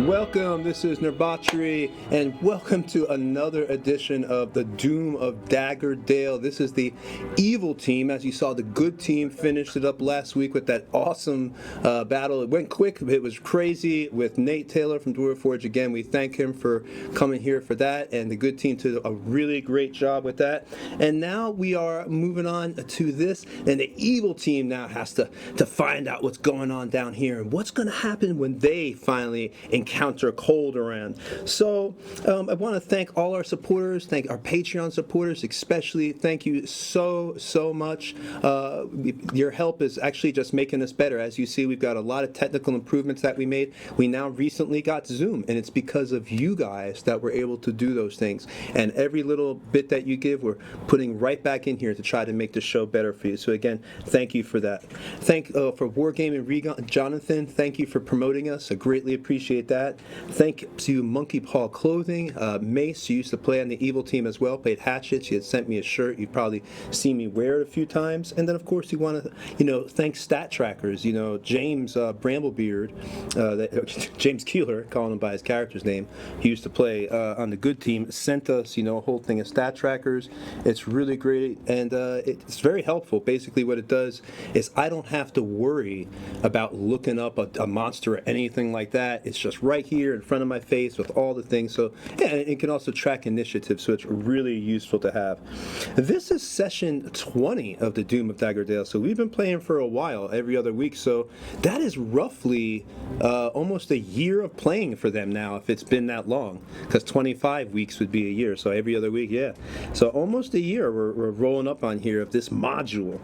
Welcome, this is Nerdbauchery, and welcome to another edition of the Doom of Daggerdale. This is the evil team. As you saw, the good team finished it up last week with that awesome battle. It went quick, it was crazy with Nate Taylor from Dwarven Forge. Again, we thank him for coming here for that, and the good team did a really great job with that. And now we are moving on to this, and the evil team now has to find out what's going on down here and what's going to happen when they finally encounter cold around. So I want to thank all our supporters, thank our Patreon supporters especially. Thank you so much. Your help is actually just making us better. As you see, we've got a lot of technical improvements that we made. We now recently got Zoom, and it's because of you guys that we're able to do those things. And every little bit that you give, we're putting right back in here to try to make the show better for you. So again, thank you for that. Thank for Wargaming Regan, Jonathan. Thank you for promoting us. I greatly appreciate that. Thank to Monkey Paw Clothing. Mace, who used to play on the evil team as well, played Hatchet. She had sent me a shirt. You've probably seen me wear it a few times. And then, of course, you want to, thank Stat Trackers. James Bramblebeard, James Keeler, calling him by his character's name, he used to play on the good team, sent us, a whole thing of Stat Trackers. It's really great, and it's very helpful. Basically, what it does is I don't have to worry about looking up a monster or anything like that. It's just right here in front of my face with all the things. So yeah, and it can also track initiatives, so it's really useful to have. This is session 20 of the Doom of Daggerdale, so we've been playing for a while, every other week, so that is roughly almost a year of playing for them now, if it's been that long, because 25 weeks would be a year, so every other week, yeah. So almost a year we're rolling up on here of this module.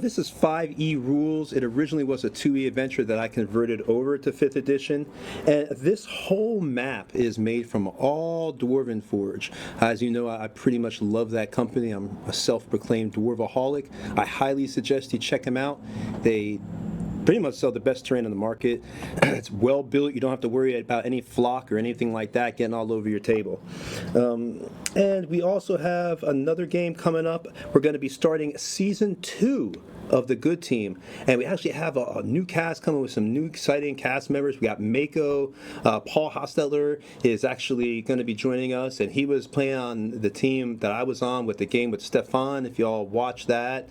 This is 5e rules. It originally was a 2e adventure that I converted over to 5th edition, and this whole map is made from all Dwarven Forge. As you know, I pretty much love that company. I'm a self-proclaimed dwarvaholic. I highly suggest you check them out. They pretty much sell the best terrain on the market. It's well built. You don't have to worry about any flock or anything like that getting all over your table. And we also have another game coming up. We're going to be starting season 2 of the good team, and we actually have a new cast coming with some new exciting cast members. We got Mako. Paul Hostetler is actually going to be joining us, and he was playing on the team that I was on with the game with Stefan, if y'all watch that.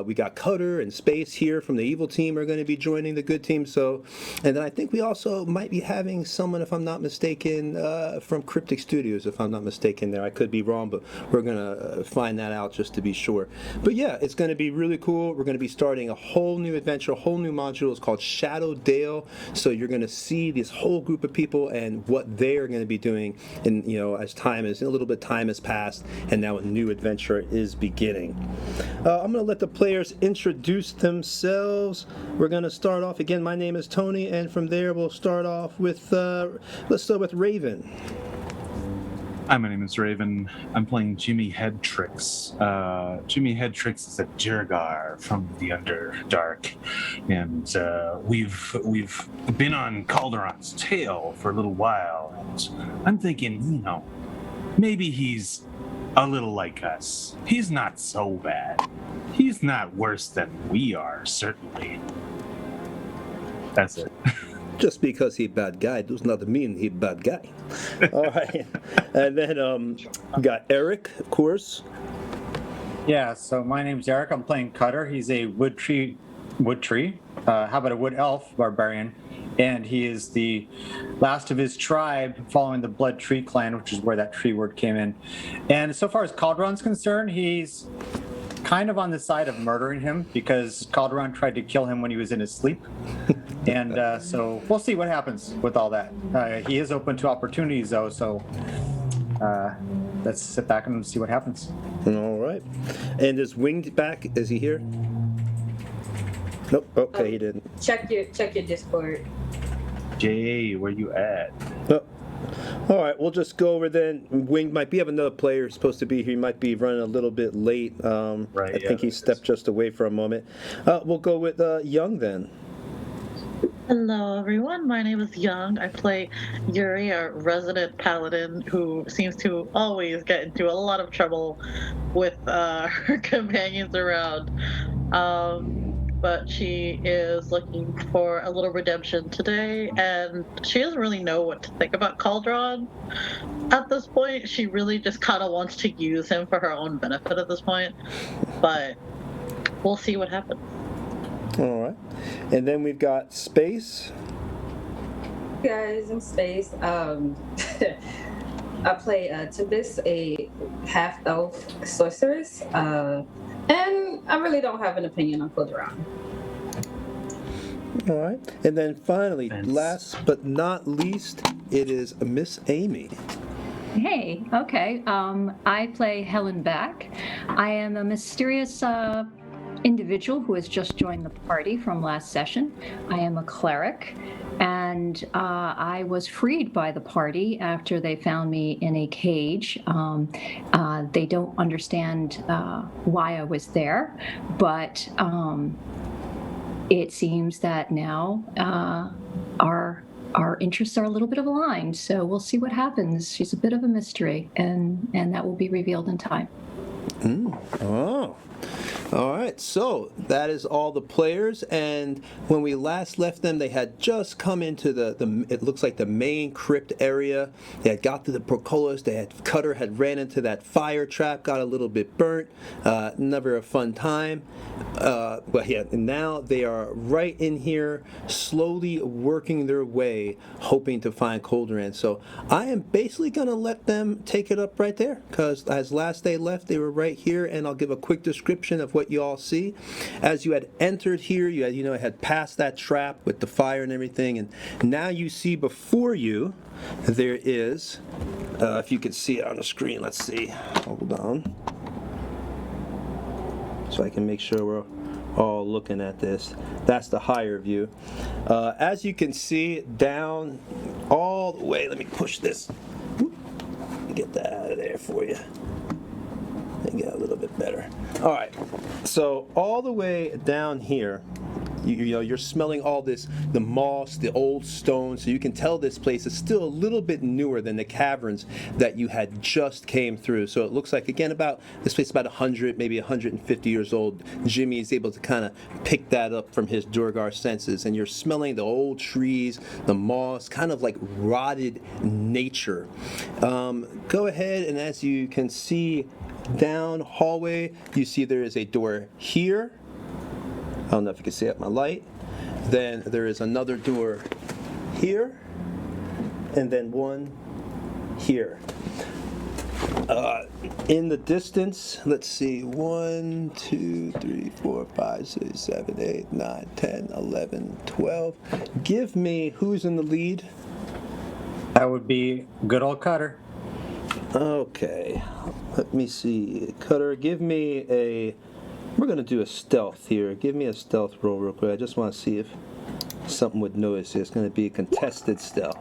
We got Cutter and Space here from the evil team are going to be joining the good team. So, and then I think we also might be having someone, if I'm not mistaken, from Cryptic Studios, if I'm not mistaken there. I could be wrong, but we're going to find that out just to be sure. But yeah, it's going to be really cool. We're going to be starting a whole new adventure, a whole new module. It's called Shadow Dale. So you're going to see this whole group of people and what they are going to be doing. And as time is a little bit time has passed, and now a new adventure is beginning. I'm going to let the players introduce themselves. We're going to start off again. My name is Tony, and from there we'll start off with let's start with Raven. Hi, my name is Raven. I'm playing Jimmy Headtricks. Jimmy Headtricks is a Durgar from the Underdark, and we've been on Calderon's tail for a little while. And I'm thinking, maybe he's a little like us. He's not so bad. He's not worse than we are, certainly. That's it. Just because he's a bad guy does not mean he's a bad guy. All right. And then we got Eric, of course. Yeah, so my name's Eric. I'm playing Cutter. He's a wood tree. How about a wood elf barbarian? And he is the last of his tribe following the Blood Tree clan, which is where that tree word came in. And so far as Calderon's concerned, he's kind of on the side of murdering him because Calderon tried to kill him when he was in his sleep. And so we'll see what happens with all that. He is open to opportunities, though, so let's sit back and see what happens. All right. And is Winged back? Is he here? Nope. Okay, he didn't. Check your Discord. Jay, where you at? Oh. All right, we'll just go over then. Winged might be have another player who's supposed to be here. He might be running a little bit late. Right. I think he stepped just away for a moment. We'll go with Young then. Hello, everyone. My name is Young. I play Yuri, a resident paladin who seems to always get into a lot of trouble with her companions around. But she is looking for a little redemption today, and she doesn't really know what to think about Cauldron at this point. She really just kind of wants to use him for her own benefit at this point, but we'll see what happens. All right. And then we've got Space. Guys in space. I play Tibis, a half-elf sorceress, and I really don't have an opinion on Clodron. All right. And then finally, Thanks. last but not least, it is Miss Amy. Hey, okay. I play Helen Back. I am a mysterious individual who has just joined the party from last session. I am a cleric, and I was freed by the party after they found me in a cage. They don't understand why I was there, but it seems that now our interests are a little bit of aligned, so we'll see what happens. She's a bit of a mystery, and that will be revealed in time. Oh. All right, so that is all the players, and when we last left them, they had just come into the it looks like the main crypt area. They had got to the portcullis. Cutter had ran into that fire trap, got a little bit burnt. Never a fun time. But yeah, and now they are right in here, slowly working their way, hoping to find Coldoran. So I am basically gonna let them take it up right there, because as last they left, they were right here, and I'll give a quick description of what you all see. As you had entered here, you had passed that trap with the fire and everything, and now you see before you there is, if you can see it on the screen, let's see, hold on, so I can make sure we're all looking at this. That's the higher view. As you can see down all the way, let me push this, get that out of there for you. Get a little bit better. All right, so all the way down here, you're smelling all this, the moss, the old stone, so you can tell this place is still a little bit newer than the caverns that you had just came through. So it looks like, again, this place is about 100, maybe 150 years old. Jimmy is able to kind of pick that up from his Durgar senses, and you're smelling the old trees, the moss, kind of like rotted nature. Go ahead, and as you can see down hallway, you see there is a door here. I don't know if you can see it, my light. Then there is another door here, and then one here. In the distance, let's see, 1, 2, 3, 4, 5, 6, 7, 8, 9, 10, 11, 12. Give me who's in the lead. That would be good old Cutter. Okay, let me see. Cutter, give me a... We're going to do a stealth here. Give me a stealth roll real quick. I just want to see if something would notice. It's going to be a contested stealth.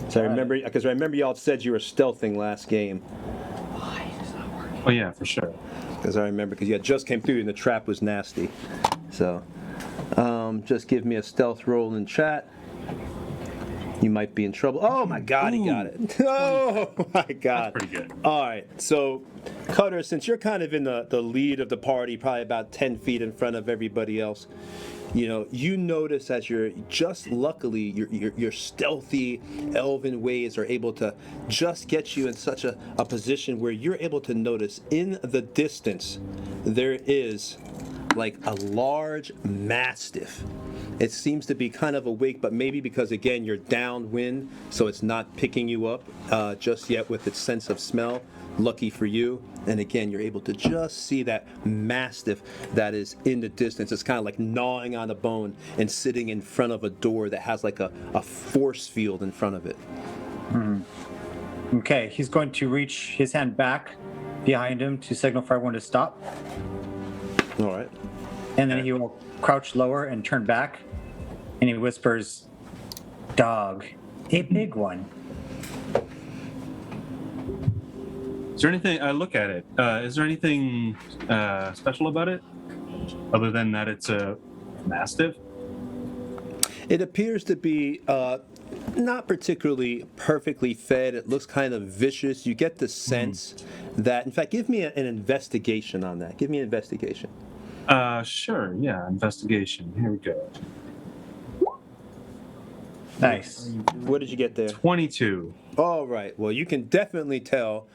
So I remember y'all said you were stealthing last game. Oh yeah, for sure. Because I remember, because you had just came through and the trap was nasty. So just give me a stealth roll in chat. You might be in trouble. Oh my God, he got it. Oh my God. That's pretty good. All right, so Cutter, since you're kind of in the lead of the party, probably about 10 feet in front of everybody else, you notice as you're just luckily your stealthy elven ways are able to just get you in such a position where you're able to notice in the distance there is like a large mastiff. It seems to be kind of awake, but maybe because, again, you're downwind, so it's not picking you up just yet with its sense of smell. Lucky for you. And again, you're able to just see that mastiff that is in the distance. It's kind of like gnawing on a bone and sitting in front of a door that has like a force field in front of it. Okay, he's going to reach his hand back behind him to signal for everyone to stop. All right. And then he will crouch lower and turn back. And he whispers, "Dog, a big one." Is there anything? I look at it. Is there anything special about it, other than that it's a mastiff? It appears to be not particularly perfectly fed. It looks kind of vicious. You get the sense that, in fact, give me an investigation on that. Give me an investigation. Sure. Yeah. Investigation. Here we go. Nice. What did you get there? 22. All right. Well, you can definitely tell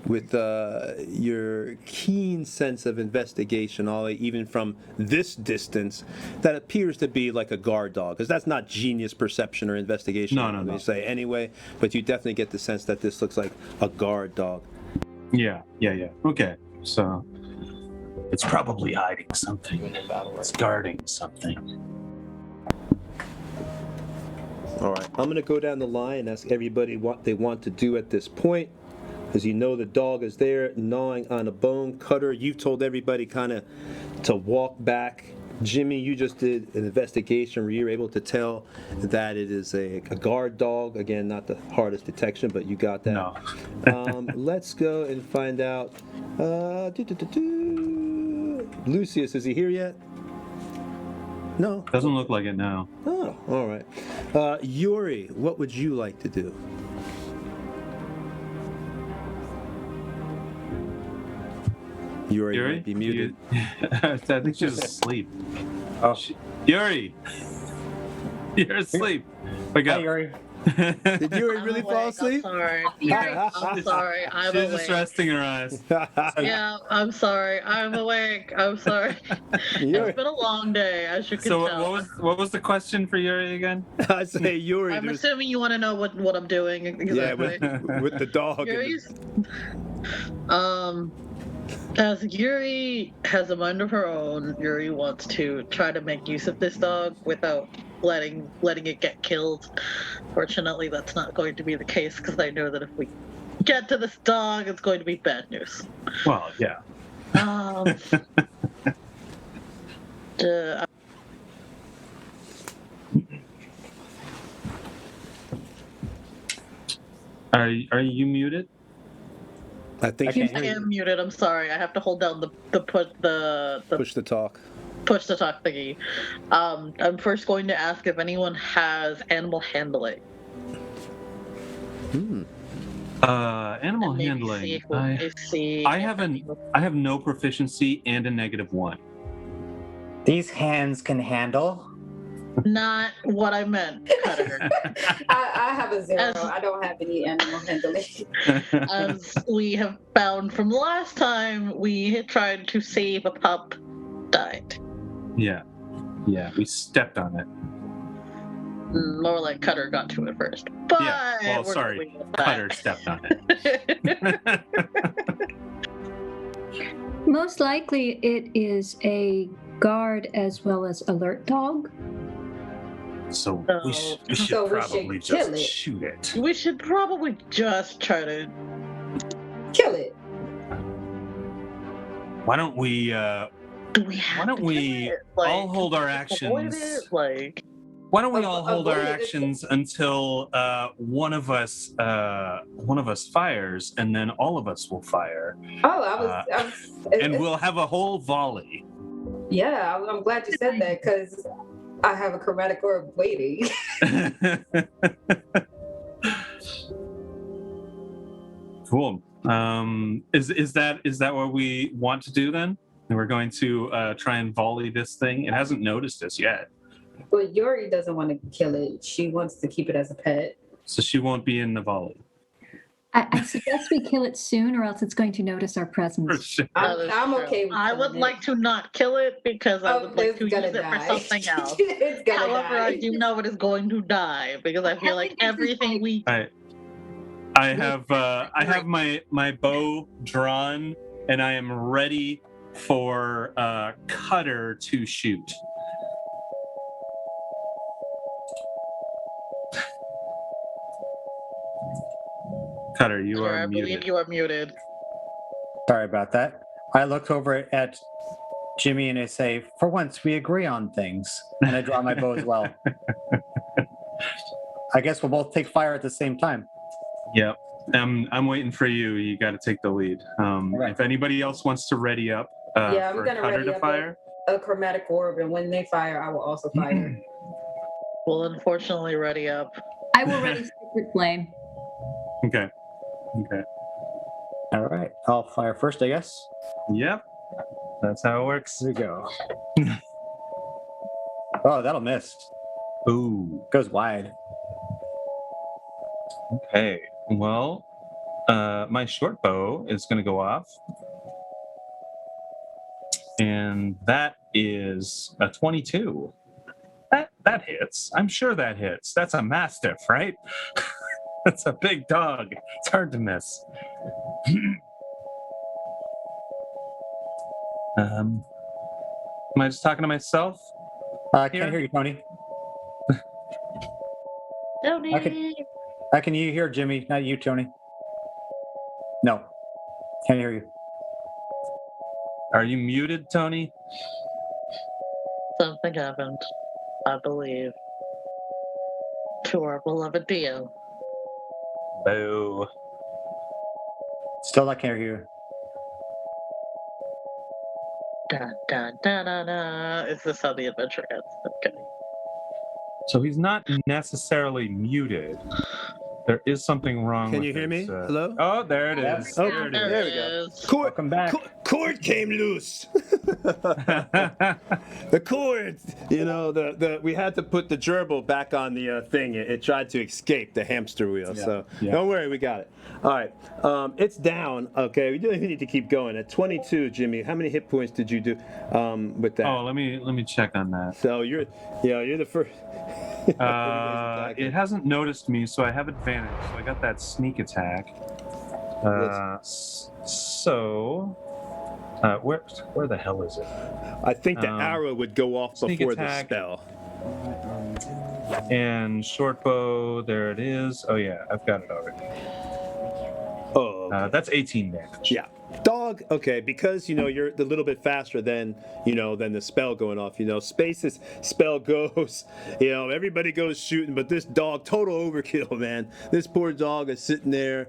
with your keen sense of investigation, Ollie, even from this distance, that appears to be like a guard dog. Because that's not genius perception or investigation. No. Say anyway, but you definitely get the sense that this looks like a guard dog. Yeah. Okay. So it's probably hiding something. It's guarding something. All right. I'm going to go down the line and ask everybody what they want to do at this point. As you know, the dog is there gnawing on a bone. Cutter, you've told everybody kind of to walk back. Jimmy, you just did an investigation where you were able to tell that it is a guard dog. Again, not the hardest detection, but you got that. No. Let's go and find out. Lucius, is he here yet? No. Doesn't look like it now. Oh, all right. Yuri, what would you like to do? Yuri might be muted. I think she's asleep. Oh, Yuri! You're asleep. Wake hi, up. Yuri. Did Yuri I'm really awake, fall asleep? I'm sorry. I'm sorry. I'm She's awake. just resting her eyes. Yeah, I'm sorry. I'm awake. I'm sorry. Yuri. It's been a long day, as you can So tell. what was the question for Yuri again? I say Yuri. I'm there's- assuming you want to know what I'm doing exactly. Yeah, with the dog. and the- Yuri's, as Yuri has a mind of her own, Yuri wants to try to make use of this dog without letting it get killed. Fortunately, that's not going to be the case because I know that if we get to this dog, it's going to be bad news. Well, yeah. Um, Are you muted? I think Okay. I am muted. I'm sorry. I have to hold down the push the talk. push to talk thingy. I'm first going to ask if anyone has animal handling. Animal And maybe handling. see if we can see I if have no proficiency and a -1. These hands can handle. Not what I meant, Cutter. I have a 0. As- I don't have any animal handling. As we have found from last time, we had tried to save a pup, died. Yeah, we stepped on it. More like Cutter got to it first. But Yeah, well, we're sorry, going with that. Cutter stepped on it. Most likely it is a guard as well as alert dog. So we should So we should probably kill just it. shoot it. We should probably just try to. Kill it. Why don't we Do we have Why don't to we kill it? Like, all hold our avoid actions? it? Like, Why don't we all hold our Avoid it. actions until one of us fires, and then all of us will fire, Oh, I was and we'll have a whole volley. yeah, I'm glad you said that because I have a chromatic orb waiting. Cool. Is that what we want to do then? And we're going to try and volley this thing. It hasn't noticed us yet, But Yuri doesn't want to kill it. She wants to keep it as a pet. so she won't be in the volley. I suggest we kill it soon, or else it's going to notice our For presence. sure. I'm that is okay true. with I would killing like it. to not kill it because I would like to It's gonna use it for die. something else. It's gonna However, die. I do know it is going to die because I feel like everything we I have my bow drawn, and I am ready for Cutter to shoot. Cutter, you are I believe muted. you are muted. Sorry about that. I look over at Jimmy and I say, "For once, we agree on things." And I draw my bow as well. I guess we'll both take fire at the same time. Yep. I'm waiting for you. You got to take the lead. Right. If anybody else wants to ready up Yeah, I'm for gonna Cutter ready to up fire, a chromatic orb, and when they fire, I will also fire. Will unfortunately ready up. I will ready Secret Flame. Okay. All right. I'll fire first, I guess. Yep. That's how it works. Here we go. Oh, that'll miss. Ooh. Goes wide. Okay. Well, my short bow is going to go off. And that is a 22. That hits. I'm sure that hits. That's a mastiff, right? That's a big dog. It's hard to miss. Am I just talking to myself? I can't hear you, Tony. Tony! I can you hear Jimmy, not you, Tony. No. Can't hear you. Are you muted, Tony? Something happened, I believe, to our beloved Dio. Boo. Still I can't hear you. Da, da, da, da, da. Is this how the adventure ends? Okay. So he's not necessarily muted. There is something wrong Can with you hear his, me? Hello? Oh, there it Yes. is. Oh, There it there we is. go. is. Cord, Welcome back. cord came loose. The cord, you know, we had to put the gerbil back on the thing. It tried to escape the hamster wheel. Yeah, So yeah. don't worry, we got it. All right, it's down. Okay, we do need to keep going. At 22, Jimmy, how many hit points did you do with that? Oh, let me check on that. So you're the first. It hasn't noticed me, so I have advantage. So I got that sneak attack. Where the hell is it? I think the arrow would go off sneak before attack. the spell. And short bow, there it is. Oh yeah, I've got it already. Oh, okay. That's 18 damage. Yeah. Dog, okay, because you're a little bit faster than the spell going off. Space's spell goes, everybody goes shooting, but this dog, total overkill, man. This poor dog is sitting there,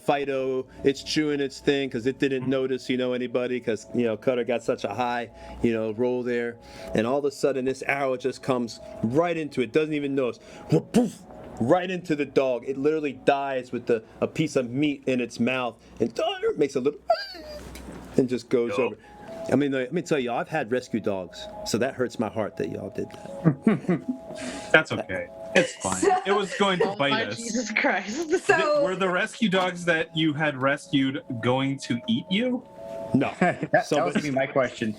Fido, it's chewing its thing because it didn't notice, anybody, because Cutter got such a high, roll there, and all of a sudden this arrow just comes right into it, doesn't even notice. Poof, right into the dog. It literally dies with a piece of meat in its mouth and makes a little and just goes over. I mean, let me tell you, I've had rescue dogs, so that hurts my heart that y'all did that. That's okay. It's fine. It was going to Oh bite my us. Jesus Christ. So Were the rescue dogs that you had rescued going to eat you? No, that was gonna be my question.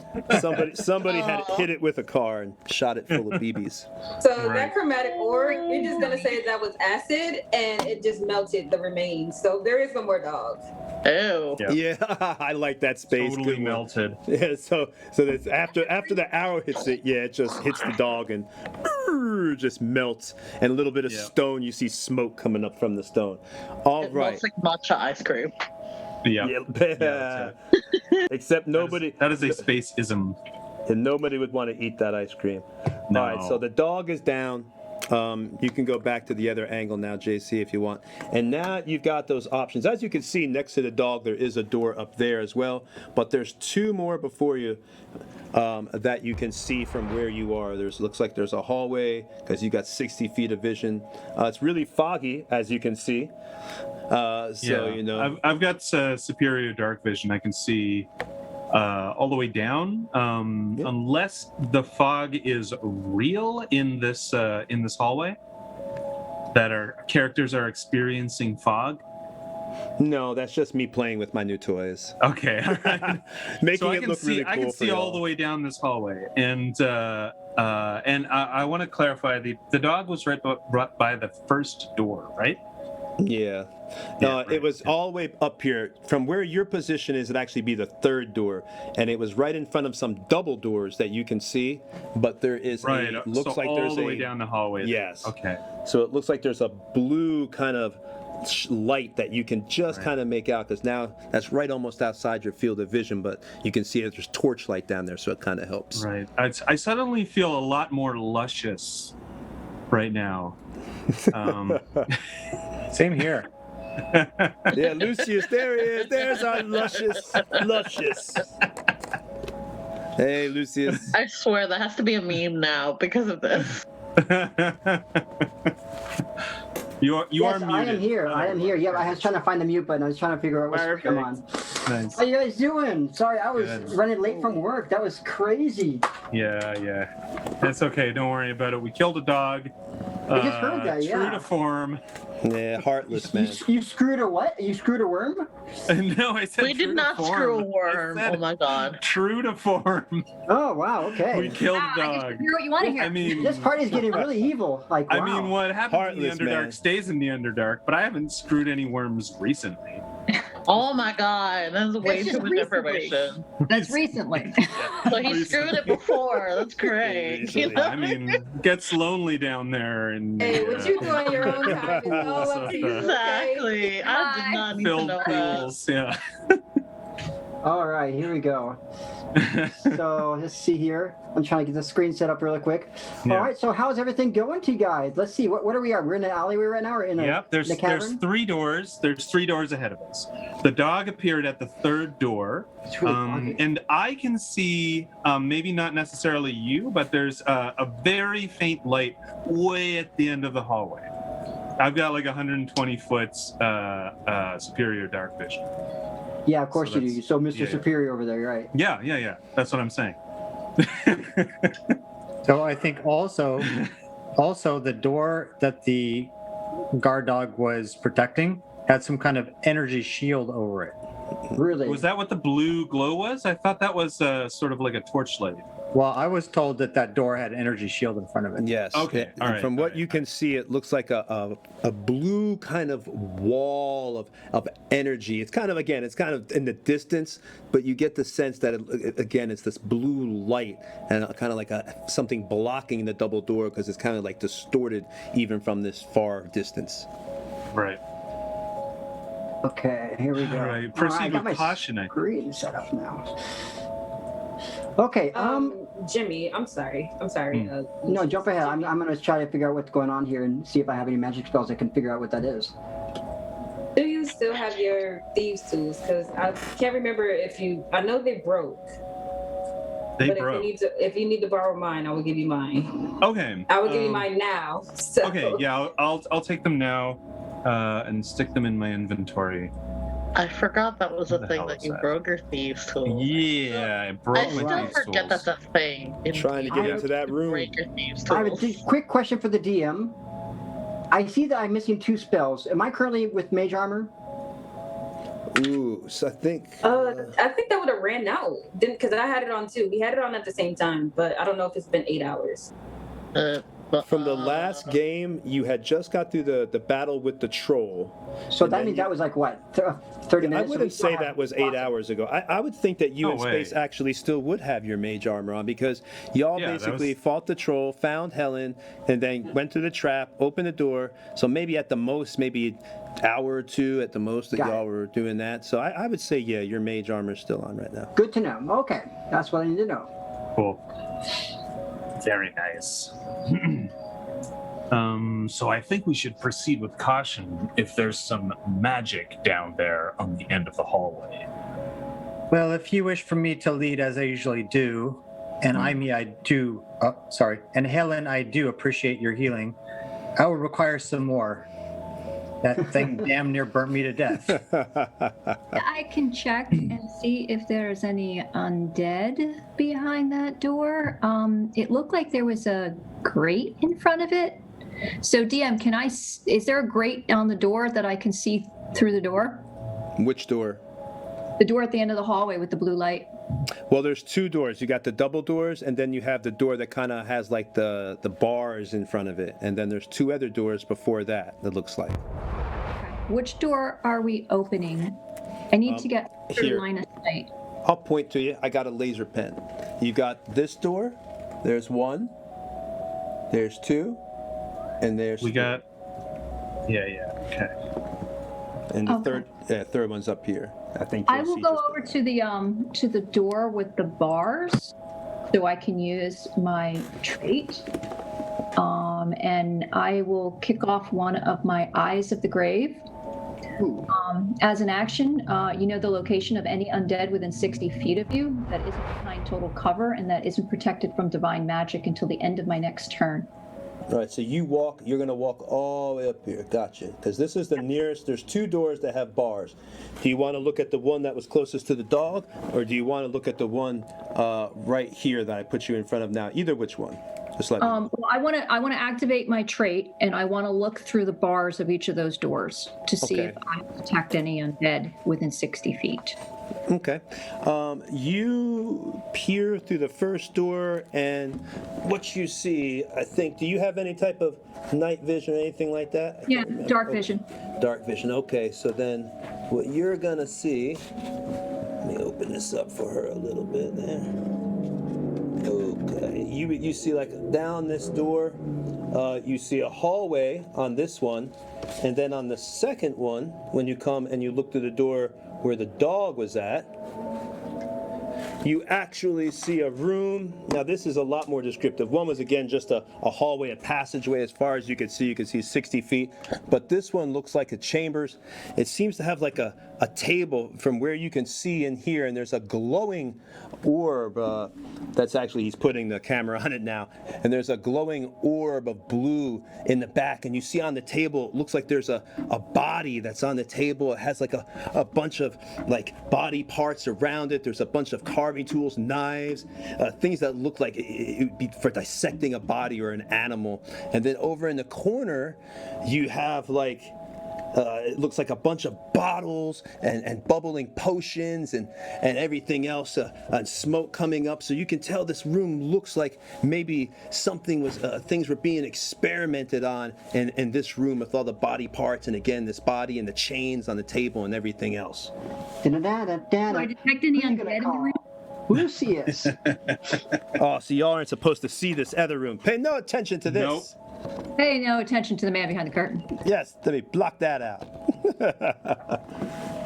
somebody had hit it with a car and shot it full of BBs. So Right. that chromatic orb, you're just gonna say that was acid, and it just melted the remains. So there is no more dogs. Ew. Yeah. Yeah, I like that space. Totally Good one. melted. Yeah, so that's after the arrow hits it, yeah, it just hits the dog and just melts, and a little bit of Yeah. stone. You see smoke coming up from the stone. All It right. smells like matcha ice cream. Yeah. Yeah. that's it. Except nobody, That is a space-ism. and nobody would want to eat that ice cream. No. All right, so the dog is down. You can go back to the other angle now, JC, if you want. And now you've got those options. As you can see, next to the dog, there is a door up there as well. But there's two more before you that you can see from where you are. Looks like there's a hallway because you got 60 feet of vision. It's really foggy, as you can see. I've got superior dark vision. I can see all the way down, unless the fog is real in this hallway. That our characters are experiencing fog. No, that's just me playing with my new toys, Okay, all right. making So I it can look see, really cool I can for see all y'all. the way down this hallway, and I want to clarify the dog was right by the first door, right? Yeah. Yeah, right. It was all the way up here. From where your position is, it'd actually be the third door. And it was right in front of some double doors that you can see. But there is Right. looks so like all there's the way down the hallway. Yes. Okay. So it looks like there's a blue kind of light that you can just Right. kind of make out, because now that's right almost outside your field of vision, but you can see that there's torchlight down there, so it kind of helps. Right. I suddenly feel a lot more luscious right now. Same here. Yeah, Lucius, there he is. There's our luscious. Hey, Lucius. I swear that has to be a meme now because of this. You are Yes, muted. I am here. I am here. Yeah, I was trying to find the mute button. I was trying to figure out what screen I'm on. Nice. How you guys doing? Sorry, I was Good. running late from work. That was crazy. Yeah. That's okay. Don't worry about it. We killed a dog. I just heard that, True yeah. to form. Yeah, heartless, man. You screwed a what? You screwed a worm? No, I said We true did to not form. screw a I worm. said Oh my god. True to form. Oh, wow, We okay. killed a I guess dog. you hear what you want to hear. I mean, This party's getting really evil. Like, wow. I mean, what happens in Heartless, the Underdark man. stays in the Underdark, but I haven't screwed any worms recently. Oh my god. That's way just too much recently. information. That's recently. So he screwed it before. That's great. Recently. I mean, it gets lonely down there and Hey, what you do on your own time is all up to you. Okay? Exactly. I did not need to filled know that. pools. Yeah. All right, here we go. So let's see here. I'm trying to get the screen set up really quick. Yeah. All right, so how's everything going to you guys? Let's see. What are we at? We're in an alleyway right now, or in a Yep, there's in a cavern? 3 doors. There's 3 doors ahead of us. The dog appeared at the 3rd door, It's really foggy. and I can see maybe not necessarily you, but there's a very faint light way at the end of the hallway. I've got like 120 foot superior dark vision. Yeah, of course so you do. that's- So Mr. yeah. Superior over there, you're right. Yeah. That's what I'm saying. So I think also the door that the guard dog was protecting had some kind of energy shield over it. Really? Was that what the blue glow was? I thought that was sort of like a torchlight. Well, I was told that door had energy shield in front of it. Yes. Okay, And all right, from all what right. you can see, it looks like a blue kind of wall of energy. It's kind of in the distance, but you get the sense that it's this blue light and kind of like something blocking the double door because it's kind of like distorted even from this far distance. Right. Okay, here we go. All right, I proceed got with my caution, I think. screen set up now. Okay, Jimmy, I'm sorry. no, jump ahead. I'm gonna try to figure out what's going on here and see if I have any magic spells that can figure out what that is. Do you still have your thieves' tools? Because I can't remember if you. I know they broke. They but broke. if you need to borrow mine, I will give you mine. Okay. I will give you mine now. So. Okay, yeah, I'll take them now and stick them in my inventory. I forgot that was a What the thing hell that is you that? broke your thieves tool. Yeah, I broke I my still thieves' forget tools. that's a thing. in Trying to get D&D, into that to room. Break your thieves I have a tools. quick question for the DM. I see that I'm missing 2 spells. Am I currently with mage armor? Ooh, so I think. I think that would have ran out. Didn't because I had it on too. We had it on at the same time, but I don't know if it's been 8 hours. From the last game, you had just got through the battle with the troll. So And that then means you- that was like what, 30 I minutes? So we wouldn't still say have that was lots 8 hours ago. I would think that you No and Space way. actually still would have your mage armor on because y'all Yeah, that basically was- fought the troll, found Helen, and then went through the trap, opened the door. So maybe at the most, maybe hour or 2 at the most that Got y'all it. were doing that. So I would say, yeah, your mage armor is still on right now. Good to know. Okay, that's what I need to know. Cool. Very nice. So I think we should proceed with caution if there's some magic down there on the end of the hallway. Well, if you wish for me to lead as I usually do, and and Helen, I do appreciate your healing. I will require some more. That thing damn near burnt me to death. I can check and see if there's any undead behind that door. It looked like there was a grate in front of it. So DM, is there a grate on the door that I can see through the door? Which door? The door at the end of the hallway with the blue light. Well, there's 2 doors. You got the double doors, and then you have the door that kind of has like the bars in front of it. And then there's 2 other doors before that, it looks like. Which door are we opening? I need to get through here. line of sight. I'll point to you. I got a laser pen. You got this door. There's 1. There's 2. And there's We 3. got. Yeah. Okay. And the Okay. third one's up here. I think. I you'll will see go just over the- to the door with the bars, so I can use my trait. And I will kick off one of my Eyes of the Grave. As an action, you know the location of any undead within 60 feet of you that isn't behind total cover and that isn't protected from divine magic until the end of my next turn. All right, so you're going to walk all the way up here. Gotcha. Because this is the nearest. There's 2 doors that have bars. Do you want to look at the one that was closest to the dog, or do you want to look at the one right here that I put you in front of now? Either which one. Just let me know. Well, I want to activate my trait, and I want to look through the bars of each of those doors to see Okay. if I detect any undead within 60 feet. Okay. You peer through the first door, and what you see, I think, do you have any type of night vision or anything like that? I Yeah, can't remember. dark Okay. vision. Dark vision. Okay, so then what you're going to see, let me open this up for her a little bit there. Okay, you see like down this door, you see a hallway on this one, and then on the second one, when you come and you look through the door where the dog was at, you actually see a room. Now this is a lot more descriptive. One was again just a hallway, a passageway as far as you could see. You could see 60 feet. But this one looks like a chambers. It seems to have like a table from where you can see in here, and there's a glowing orb. That's actually, he's putting the camera on it now. And there's a glowing orb of blue in the back. And you see on the table, it looks like there's a body that's on the table. It has like a bunch of like body parts around it. There's a bunch of carving tools, knives, things that look like it would be for dissecting a body or an animal. And then over in the corner, you have like, it looks like a bunch of bottles and bubbling potions and everything else, and smoke coming up. So you can tell this room looks like maybe something was, things were being experimented on in this room with all the body parts, and again, this body and the chains on the table and everything else. Do I detect any undead in the room? Lucius. Oh, so y'all aren't supposed to see this other room. Pay no attention to this. Nope. Pay no attention to the man behind the curtain. Yes, let me block that out.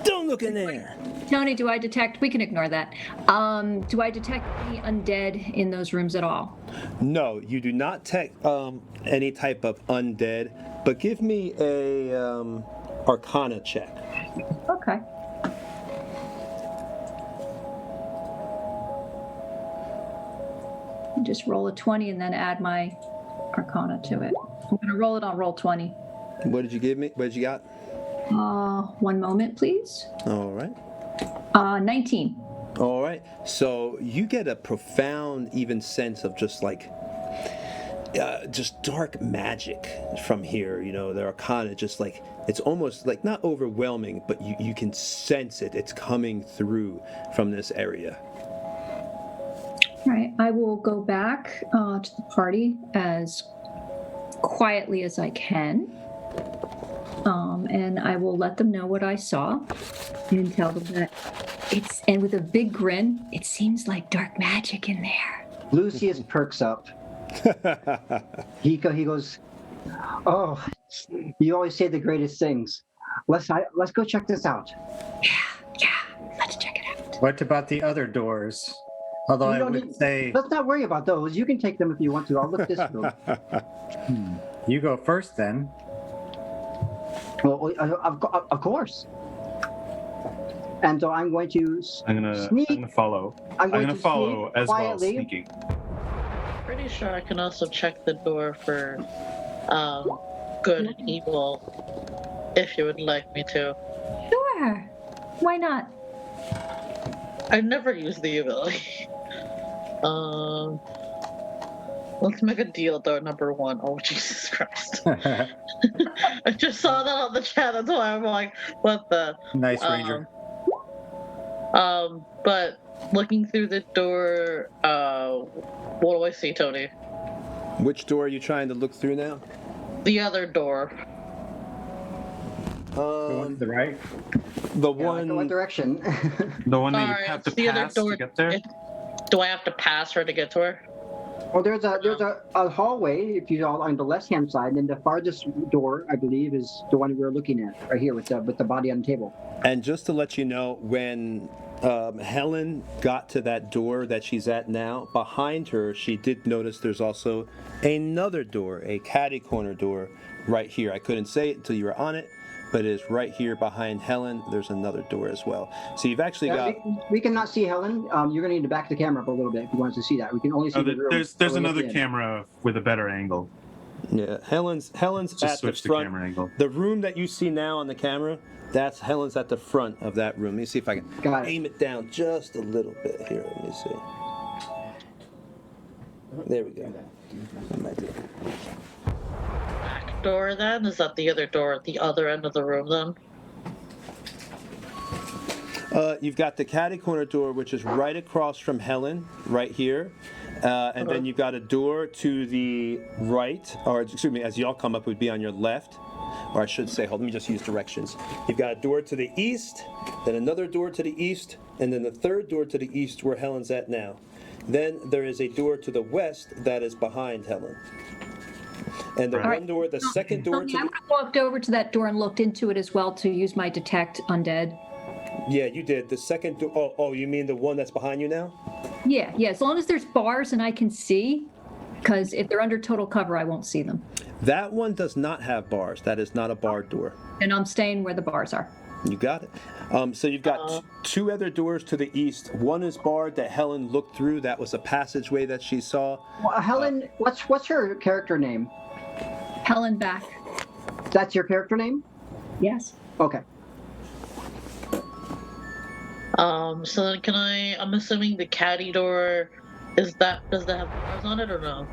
Don't look in there. Tony, do I detect? We can ignore that. Do I detect any undead in those rooms at all? No, you do not detect any type of undead, but give me a Arcana check. Okay. Just roll a 20 and then add my Arcana to it. I'm going to roll it on roll 20. What did you give me? What did you got? 1 moment, please. All right. 19. All right. So you get a profound, even sense of just like, just dark magic from here. You know, the Arcana, just like, it's almost like not overwhelming, but you can sense it. It's coming through from this area. All right. I will go back to the party as quietly as I can. And I will let them know what I saw and tell them that and with a big grin, it seems like dark magic in there. Lucius perks up. He goes, "Oh, you always say the greatest things. Let's go check this out." Yeah, let's check it out. What about the other doors? Although I would say, Let's not worry about those. You can take them if you want to. I'll look this room. you go first then. Well, of course. And so I'm going to I'm gonna follow. I'm going gonna to follow sneak as well, quietly. sneaking. Pretty sure I can also check the door for good and evil, if you would like me to. Sure. Why not? I've never used the ability. Let's make a deal, door number 1. Oh, Jesus Christ. I just saw that on the chat, that's why I'm like, what the? Nice, Ranger. But looking through the door, what do I see, Tony? Which door are you trying to look through now? The other door. The one to the right. The Yeah, one. like what direction? The one that you Alright, have to the other pass door. to get there. Do I have to pass her to get to her? Well, there's a hallway if you are on the left hand side, and the farthest door, I believe, is the one we're looking at right here with the body on the table. And just to let you know, when Helen got to that door that she's at now, behind her, she did notice there's also another door, a catty corner door right here. I couldn't say it until you were on it, but it is right here behind Helen. There's another door as well. So you've actually got... We cannot see Helen. You're going to need to back the camera up a little bit if you want us to see that. We can only see the room. There's that we're another looking at. camera with a better angle. Yeah, Helen's Just at the switch the front. camera angle. The room that you see now on the camera, that's Helen's at the front of that room. Let me see if I can Got it. aim it down just a little bit here. Let me see. There we go. That might be it. Back door then? Is that the other door at the other end of the room then? You've got the catty corner door, which is right across from Helen, right here. And then you've got a door to the right, or excuse me, as y'all come up, would be on your left. Or I should say, hold, let me just use directions. You've got a door to the east, then another door to the east, and then the third door to the east where Helen's at now. Then there is a door to the west that is behind Helen. And the Right. one door, the second door to I the... would have walked over to that door and looked into it as well to use my detect undead. Yeah, you did. The second door... Oh, you mean the one that's behind you now? Yeah, as long as there's bars and I can see, because if they're under total cover, I won't see them. That one does not have bars. That is not a barred door. And I'm staying where the bars are. You got it. So you've got two other doors to the east. One is barred that Helen looked through. That was a passageway that she saw. Well, Helen, what's her character name? Helen back. That's your character name? Yes. Okay. So then I'm assuming the caddy door, does that have bars on it or no?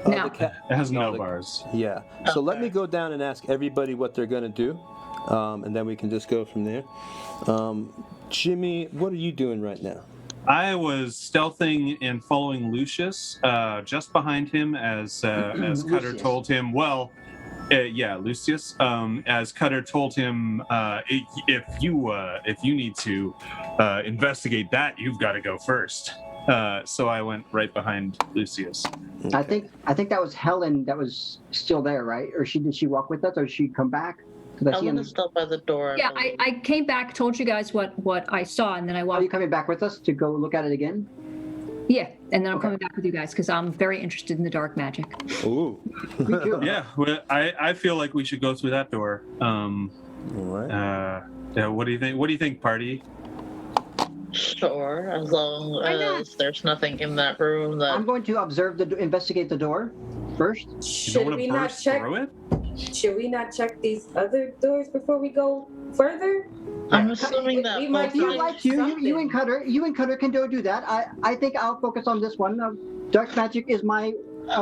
No. The It has no the- bars. Yeah. So let me Okay. go down and ask everybody what they're going to do, and then we can just go from there. Jimmy, what are you doing right now? I was stealthing and following Lucius, just behind him as Cutter Lucius. told him. Well, yeah, Lucius. As Cutter told him, if you need to investigate that, you've got to go first. So I went right behind Lucius. I think that was Helen that was still there, right? Or did she walk with us, or she come back? 'Cause I see Helen him. is still by the door. Yeah, believe. I came back, told you guys what I saw, and then I Are you walked. coming back with us to go look at it again? Yeah, and then I'm Okay. coming back with you guys because I'm very interested in the dark magic. Ooh. Me too. Yeah, well, I feel like we should go through that door. All right. Yeah, what do you think? What do you think, party? Sure, as long Why not? as there's nothing in that room that. I'm going to investigate the door first. You don't Should want we to not burst check? through it? Should we not check these other doors before we go further? I'm assuming that We might both If you find like, you something. and Cutter can do that. I think I'll focus on this one. Dark magic is my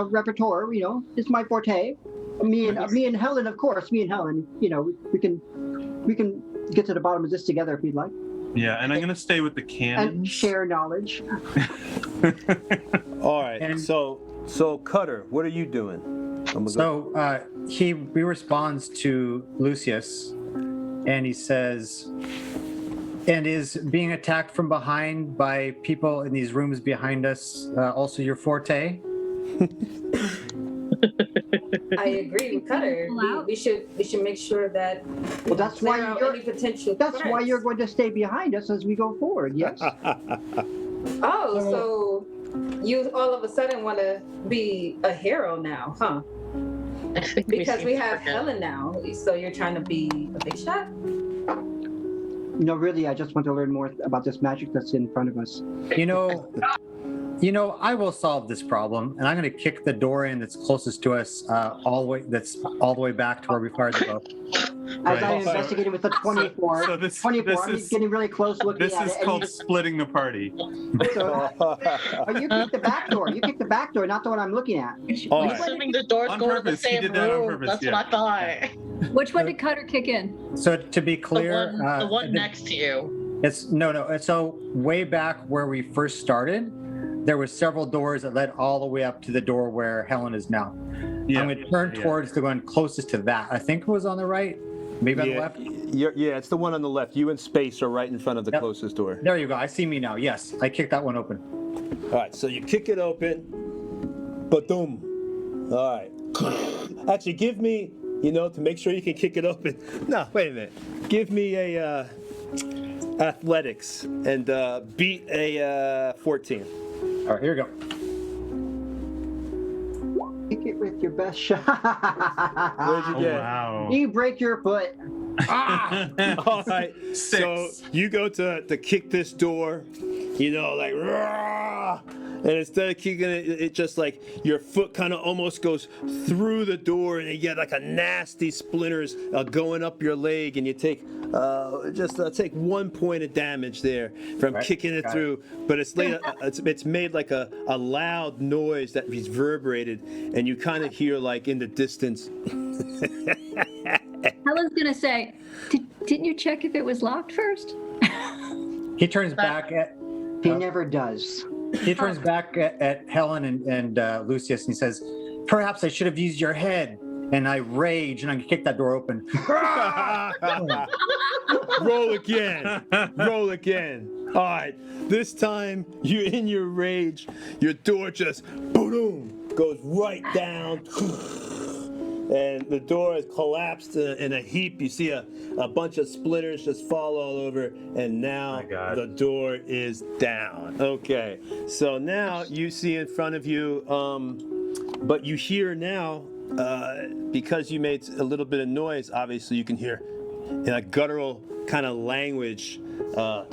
repertoire. It's my forte. Me and Helen, of course. Me and Helen. We can get to the bottom of this together if you'd like, Yeah, and I'm gonna stay with the and cannons. share knowledge. All right. And- So Cutter, what are you doing? I'm gonna go- So he responds to Lucius, and he says, "And is being attacked from behind by people in these rooms behind us also your forte?" I agree with Cutter. We should make sure that Well, that's why clear out you're. any potential That's why threats. you're going to stay behind us as we go forward. Yes. Oh, so you all of a sudden want to be a hero now, huh? I think Because seem we to have forget. Helen now, so you're trying to be a big shot? No, really, I just want to learn more about this magic that's in front of us. I will solve this problem, and I'm going to kick the door in that's closest to us, all the way back to where we fired the bow. As Right. I investigated with the 24, So this 24, this I'm is getting really close looking this at is it. called splitting the party. So, you kicked the back door. You kicked the back door, not the one I'm looking at. All I'm right. assuming the doors On go to the purpose, he same did that on room. purpose, That's yeah. what I thought. Which one did Cutter kick in? So to be clear, The one next to you. It's no. So way back where we first started, there was several doors that led all the way up to the door where Helen is now. Yeah. I'm going to turn towards the one closest to that. I think it was on the right, maybe on the Yeah, left. yeah, it's the one on the left. You and Space are right in front of the Yep. closest door. There you go. I see me now. Yes, I kicked that one open. All right, so you kick it open. Ba-doom. All right. Actually, give me, to make sure you can kick it open. No, wait a minute. Give me a athletics and beat a 14. All right, here we go. Kick it with your best shot. Where'd you Oh, get? wow. You break your foot. All right. So Six. you go to kick this door, like, "Rah!" And instead of kicking it, it just like your foot kind of almost goes through the door, and you get like a nasty splinters going up your leg, and you take take 1 point of damage there from kicking it through. But it's made like a loud noise that reverberated, and you kind of hear like in the distance. Helen's gonna say, "Didn't you check if it was locked first?" He turns back at. He never does. He turns back at Helen and Lucius, and he says, "Perhaps I should have used your head." And I rage, and I kick that door open. Roll again. Roll again. All right. This time, you in your rage, your door just boom goes right down. And the door has collapsed in a heap. You see a bunch of splinters just fall all over, and now the door is down. Okay, so now you see in front of you, but you hear now, because you made a little bit of noise, obviously you can hear in a guttural kind of language, what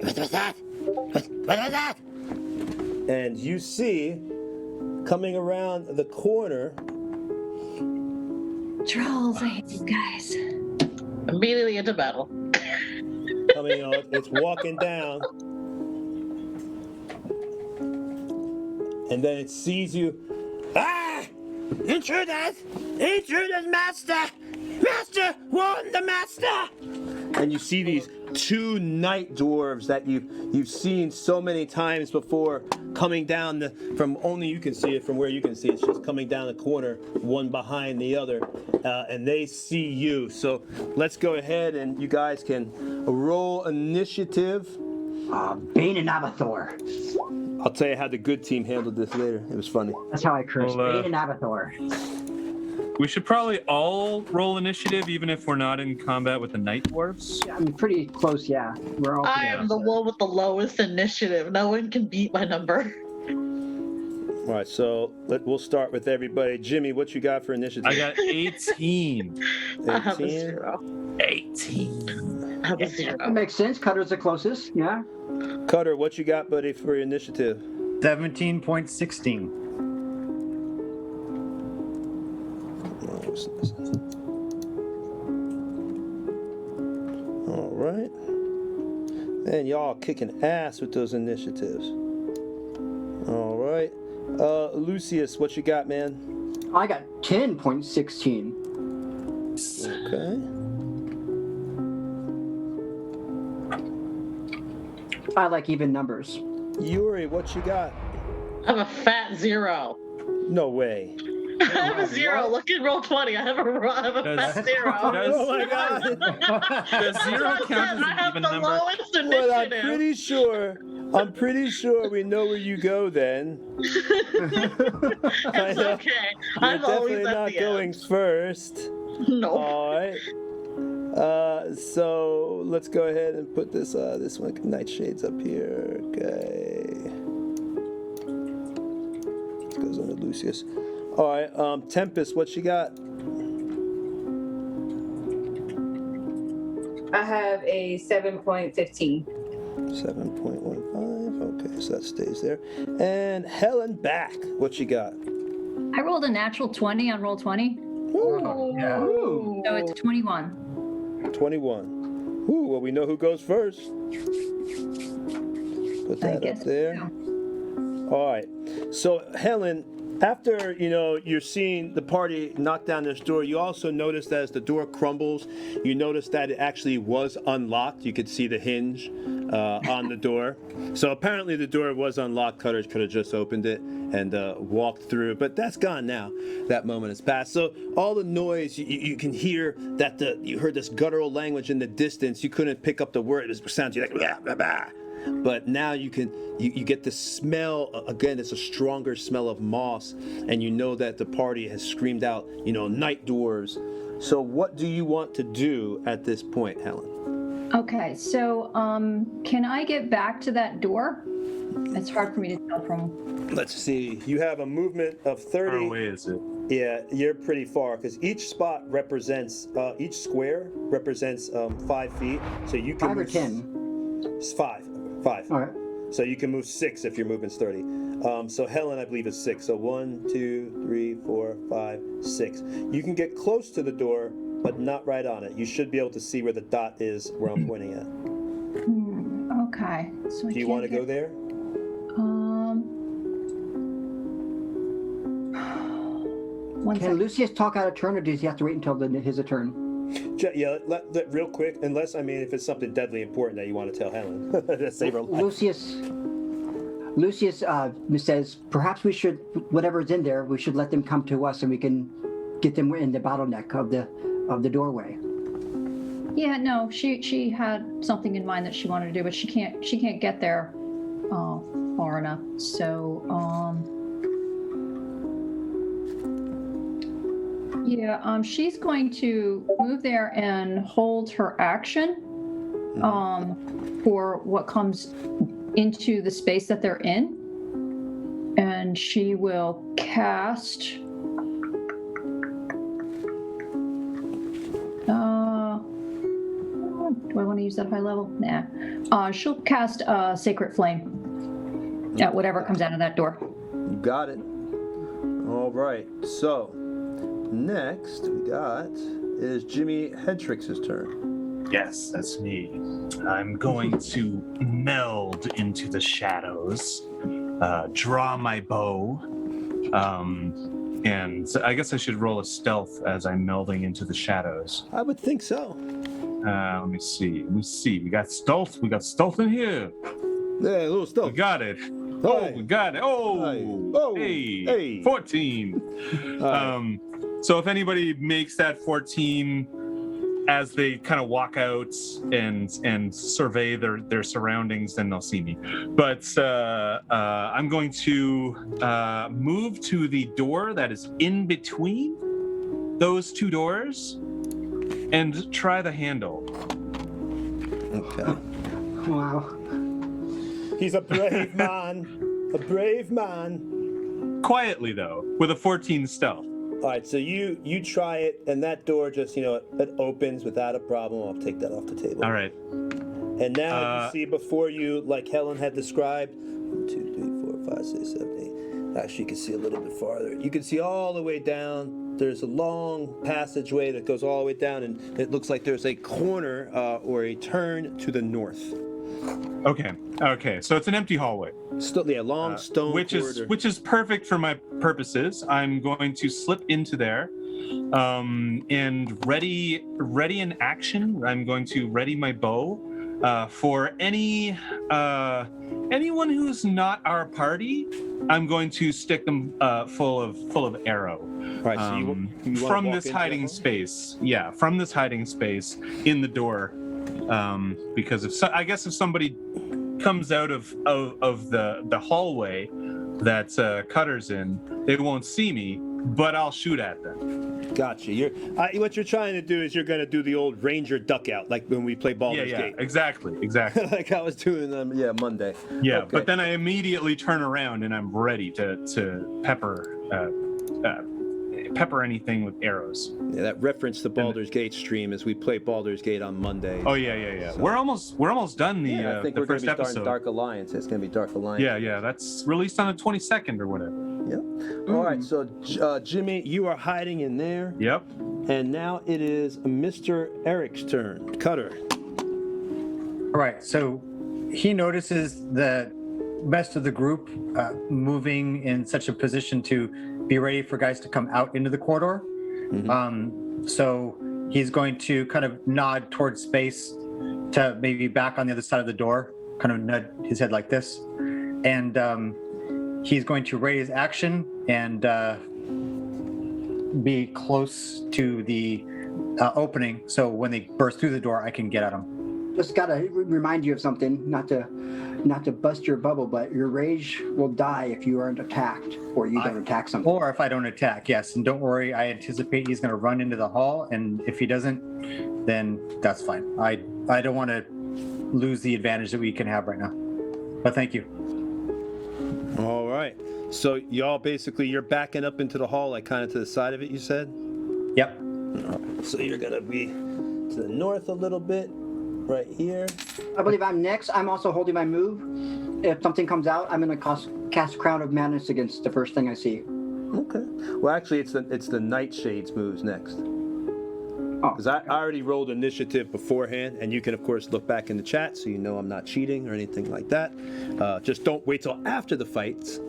was that? What was that? And you see, coming around the corner, Trolls, I hate you guys. Immediately into battle. coming on, it's walking down, and then it sees you. Ah! Intruders! Intruders, master! Master! Warn the master! And you see these two night dwarves that you've seen so many times before coming down from only you can see it from where you can see it. It's just coming down the corner, one behind the other, and they see you. So let's go ahead and you guys can roll initiative. Bane and Abathor. I'll tell you how the good team handled this later. It was funny. That's how I curse. Well, Bane and Abathor. We should probably all roll initiative, even if we're not in combat with the night dwarves. Yeah, I'm pretty close, yeah. We're all I am the one with the lowest initiative. No one can beat my number. All right, so we'll start with everybody. Jimmy, what you got for initiative? I got 18. I have a 18? 0. 18. I have a 0. That makes sense. Cutter's the closest, yeah. Cutter, what you got, buddy, for your initiative? 17.16. All right. Man, y'all kicking ass with those initiatives. All right. Lucius, what you got, man? I got 10.16. Okay. I like even numbers. Yuri, what you got? I have a fat 0. No way. I have a 0. Look at roll 20. I have a fat 0. Oh my God. Does 0 count as I an have even the number? lowest Well, I'm initiative. pretty sure we know where you go then. It's okay. You're I'm always definitely at not the going end. first. No. All right. So let's go ahead and put this one nightshades up here. Okay. Goes on to Lucius. All right. Tempest, what you got? I have a 7.15. 7.15. Okay, so that stays there. And Helen back. What you got? I rolled a natural 20 on roll 20, Yeah. Ooh. so it's 21. 21. Ooh, well, we know who goes first. Put I that guess up there. so. All right. So, Helen, after, you're seeing the party knock down this door, you also notice that as the door crumbles, you notice that it actually was unlocked. You could see the hinge on the door. So apparently the door was unlocked. Cutter could have just opened it and walked through, but that's gone now. That moment has passed. So all the noise, you can hear that you heard this guttural language in the distance. You couldn't pick up the word. It sounds like blah, blah, blah. But now you get the smell. Again, it's a stronger smell of moss, and you know that the party has screamed out, night dwarves. So what do you want to do at this point, Helen? Okay, so can I get back to that door? It's hard for me to tell from. Let's see. You have a movement of 30. How far away is it? Yeah, you're pretty far because each spot represents, each square represents 5 feet. So you can 5 or 10? It's 5. 5. All right. So you can move 6 if your movement's 30. So Helen, I believe, is 6. So 1, 2, 3, 4, 5, 6. You can get close to the door, but not right on it. You should be able to see where the dot is where I'm pointing at. Okay. So Do you want to go there? One Can second. Lucius talk out of turn, or does he have to wait until his turn? Yeah, real quick, unless, I mean, if it's something deadly important that you want to tell Helen to save her life. Lucius says, perhaps we should, whatever's in there, we should let them come to us and we can get them in the bottleneck of the doorway. Yeah, no, she had something in mind that she wanted to do, but she can't get there far enough. So she's going to move there and hold her action for what comes into the space that they're in, and she will cast do I want to use that high level? Nah. She'll cast Sacred Flame at whatever comes out of that door. You got it. All right. So next we got is Jimmy Headtrix's turn. Yes, that's me. I'm going to meld into the shadows, draw my bow, and I guess I should roll a stealth as I'm melding into the shadows. I would think so. Let me see. We got stealth. We got stealth in here. Yeah, a little stealth. We got it. Hi. Oh, we got it. Oh, Hi. Oh, hey, hey. 14. So if anybody makes that 14 as they kind of walk out and survey their surroundings, then they'll see me. But I'm going to move to the door that is in between those two doors and try the handle. Okay. Wow. He's a brave man. A brave man. Quietly though, with a 14 stealth. All right, so you try it, and that door just, it opens without a problem. I'll take that off the table. All right. And now you see before you, like Helen had described, 1, 2, 3, 4, 5, 6, 7, 8. Actually, you can see a little bit farther. You can see all the way down. There's a long passageway that goes all the way down, and it looks like there's a corner or a turn to the north. Okay. So it's an empty hallway. Long stone corridor. Which is perfect for my purposes. I'm going to slip into there, and ready in action. I'm going to ready my bow for anyone who's not our party. I'm going to stick them full of arrow. Right, so you from this hiding space. Yeah, from this hiding space in the door. Because if somebody comes out of the hallway that Cutter's in, they won't see me, but I'll shoot at them. Gotcha. What you're trying to do is you're going to do the old Ranger duck out, like when we play Baldur's Gate. Exactly. Like I was doing Monday. Yeah, okay. But then I immediately turn around and I'm ready to pepper anything with arrows. Yeah, that reference to Baldur's Gate stream as we play Baldur's Gate on Monday. Oh yeah. So, we're almost done the I think the we're first gonna be episode. Dark Alliance. It's going to be Dark Alliance. Yeah. That's released on the 22nd or whatever. Yep. All right. So Jimmy, you are hiding in there. Yep. And now it is Mr. Eric's turn. Cutter. All right, so he notices the rest of the group moving in such a position to be ready for guys to come out into the corridor. Mm-hmm. So he's going to kind of nod towards space to maybe back on the other side of the door, kind of nod his head like this. And he's going to raise action and be close to the opening. So when they burst through the door, I can get at them. Just gotta remind you of something, not to bust your bubble, but your rage will die if you aren't attacked or you don't attack something. Or if I don't attack, yes. And don't worry, I anticipate he's going to run into the hall, and if he doesn't, then that's fine. I don't want to lose the advantage that we can have right now. But thank you. All right. So y'all you're backing up into the hall, like kind of to the side of it, you said? Yep. All right. So you're going to be to the north a little bit. Right here. I believe I'm next. I'm also holding my move. if something comes out, I'm gonna cast Crown of Madness against the first thing I see. Okay. Well, actually, it's the Nightshade's moves next. Oh, Because I already rolled initiative beforehand, and you can, of course, look back in the chat so you know I'm not cheating or anything like that. Just don't wait till after the fights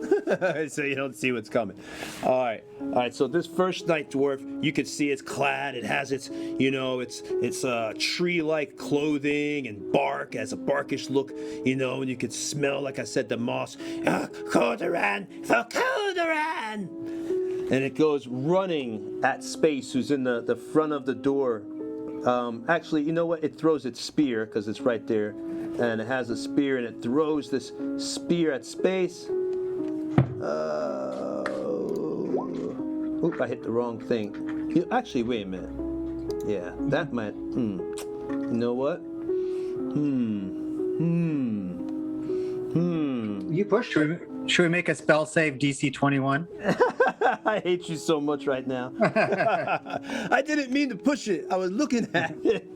so you don't see what's coming. All right. So this first night dwarf, you can see it's clad. It has its, it's tree-like clothing and bark, has a barkish look, and you could smell, like I said, the moss. Cordoran for Cordoran! And it goes running at Space, who's in the front of the door. Actually, you know what? It throws its spear, because it's right there. And it has a spear, and it throws this spear at Space. Oop, I hit the wrong thing. Actually, wait a minute. Yeah, that might... You know what? You pushed. Should we make a spell save DC 21? I hate you so much right now. I didn't mean to push it. I was looking at it.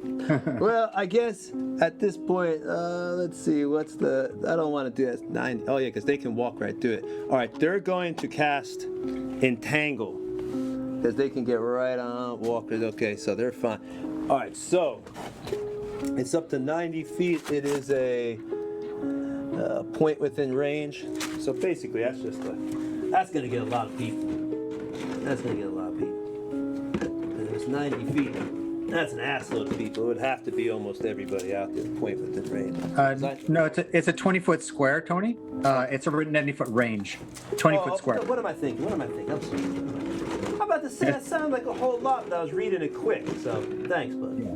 Well, I guess at this point, let's see. I don't want to do that. 9. Oh, yeah, because they can walk right through it. All right, they're going to cast Entangle. Because they can get right on walkers. Okay, so they're fine. All right, so it's up to 90 feet. It is a point within range. So basically, that's going to get a lot of people. That's going to get a lot of people. And it's 90 feet. That's an assload of people. It would have to be almost everybody out there, point within range. No, it's a 20-foot square, Tony. It's a 90-foot range. 20-foot square. What am I thinking? I'm sorry. How about this? That sounded like a whole lot, but I was reading it quick. So thanks, bud. Yeah.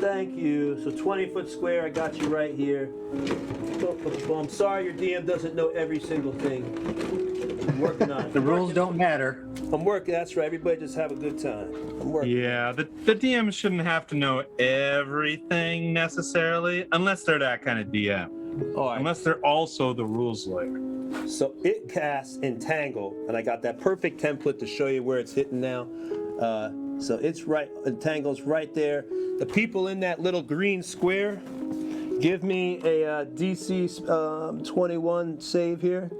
Thank you. So 20-foot square, I got you right here. I'm sorry your DM doesn't know every single thing. I'm working on it. The rules don't matter. I'm working. That's right. Everybody just have a good time. I'm working. Yeah, the DM shouldn't have to know everything necessarily, unless they're that kind of DM. All right. Unless they're also the rules lawyer. So it casts Entangle, and I got that perfect template to show you where it's hitting now. So it's right, Entangle's right there. The people in that little green square, give me a DC 21 save here.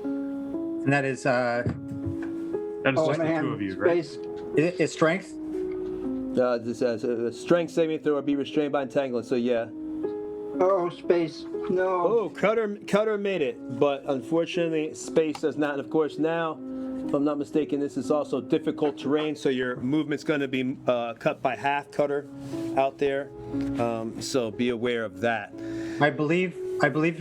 And that is That is just the two of you, right? Space. Is strength? This says strength saving throw or be restrained by entanglement. So yeah. Oh, Space. No. Oh, Cutter made it, but unfortunately, Space does not. And of course, now, if I'm not mistaken, this is also difficult terrain, so your movement's going to be cut by half, Cutter, out there. So be aware of that. I believe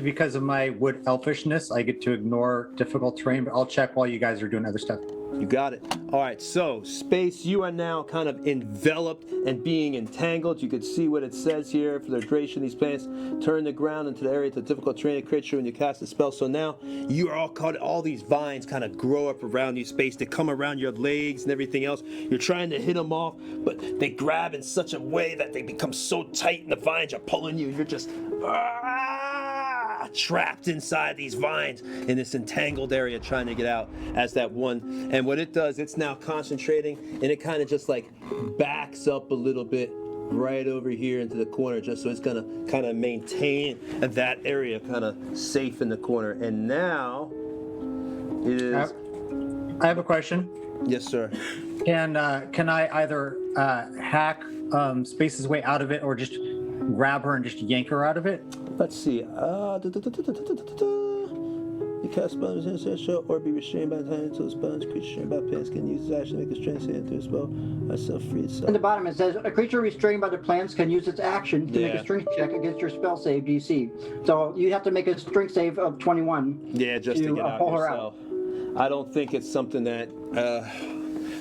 because of my wood elfishness, I get to ignore difficult terrain, but I'll check while you guys are doing other stuff. You got it. All right, so Space, you are now kind of enveloped and being entangled. You can see what it says here for the duration of these plants. Turn the ground into the area to difficult terrain to create you when you cast the spell. So now you are all caught. All these vines kind of grow up around you, Space. They come around your legs and everything else. You're trying to hit them off, but they grab in such a way that they become so tight, and the vines are pulling you. You're just trapped inside these vines in this entangled area trying to get out as that one. And what it does, it's now concentrating, and it kind of just like backs up a little bit right over here into the corner, just so it's gonna kind of maintain that area kind of safe in the corner. And now it is... I have a question. Yes, sir. Can I either hack Space's way out of it, or just grab her and just yank her out of it? Let's see. You cast spells in a show or be restrained by the time until the spell is creature restrained by plants can use its action to make a strength saving through a spell. Myself free itself. At the bottom it says a creature restrained by the plants can use its action to make a strength check against your spell save DC. So you have to make a strength save of 21. Yeah, just to get out pull her yourself. I don't think it's something that.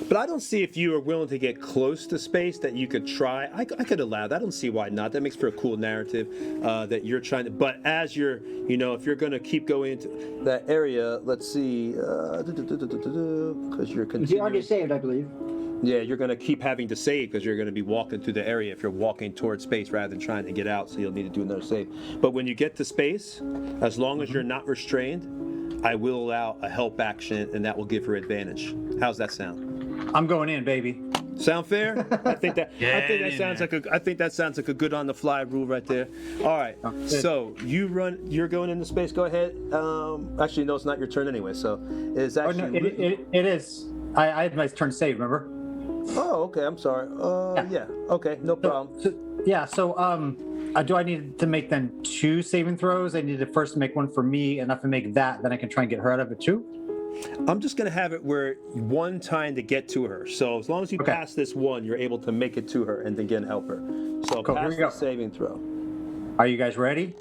But I don't see if you are willing to get close to Space that you could try. I could allow that. I don't see why not. That makes for a cool narrative that you're trying to. But as you're, if you're going to keep going into that area, let's see, because you're continuing. He already saved, I believe. Yeah, you're going to keep having to save because you're going to be walking through the area if you're walking towards Space rather than trying to get out. So you'll need to do another save. But when you get to Space, as long as you're not restrained, I will allow a help action, and that will give her advantage. How's that sound? I'm going in, baby. Sound fair? I think that sounds like a good on the fly rule right there. All right. So you're going into space. Go ahead. Actually, no, it's not your turn anyway. So it's actually. Oh, no, it is. I had my turn saved. Remember? Oh, okay. I'm sorry. Yeah. Okay. No problem. Do I need to make then 2 saving throws? I need to first make one for me, and if I make that, then I can try and get her out of it too. I'm just gonna have it where one time to get to her. So as long as you pass this one, you're able to make it to her and again help her. So cool, pass the saving throw. Are you guys ready?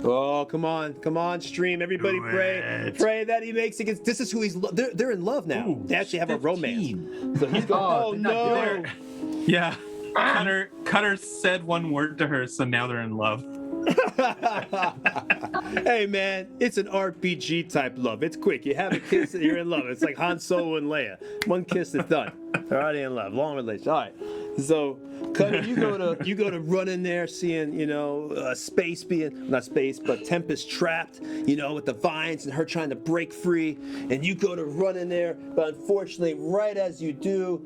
Oh, come on, stream! Everybody pray that he makes it. This is who he's. They're in love now. Ooh, they actually have 15. a romance. So he's going. Oh no! Yeah. Cutter said one word to her, so now they're in love. Hey man, it's an RPG type love. It's quick. You have a kiss and you're in love. It's like Han Solo and Leia. One kiss is done. They're already in love. Long relationship. All right. So, Cutter, you go to run in there, seeing space being not space, but Tempest trapped, with the vines and her trying to break free, and you go to run in there, but unfortunately, right as you do,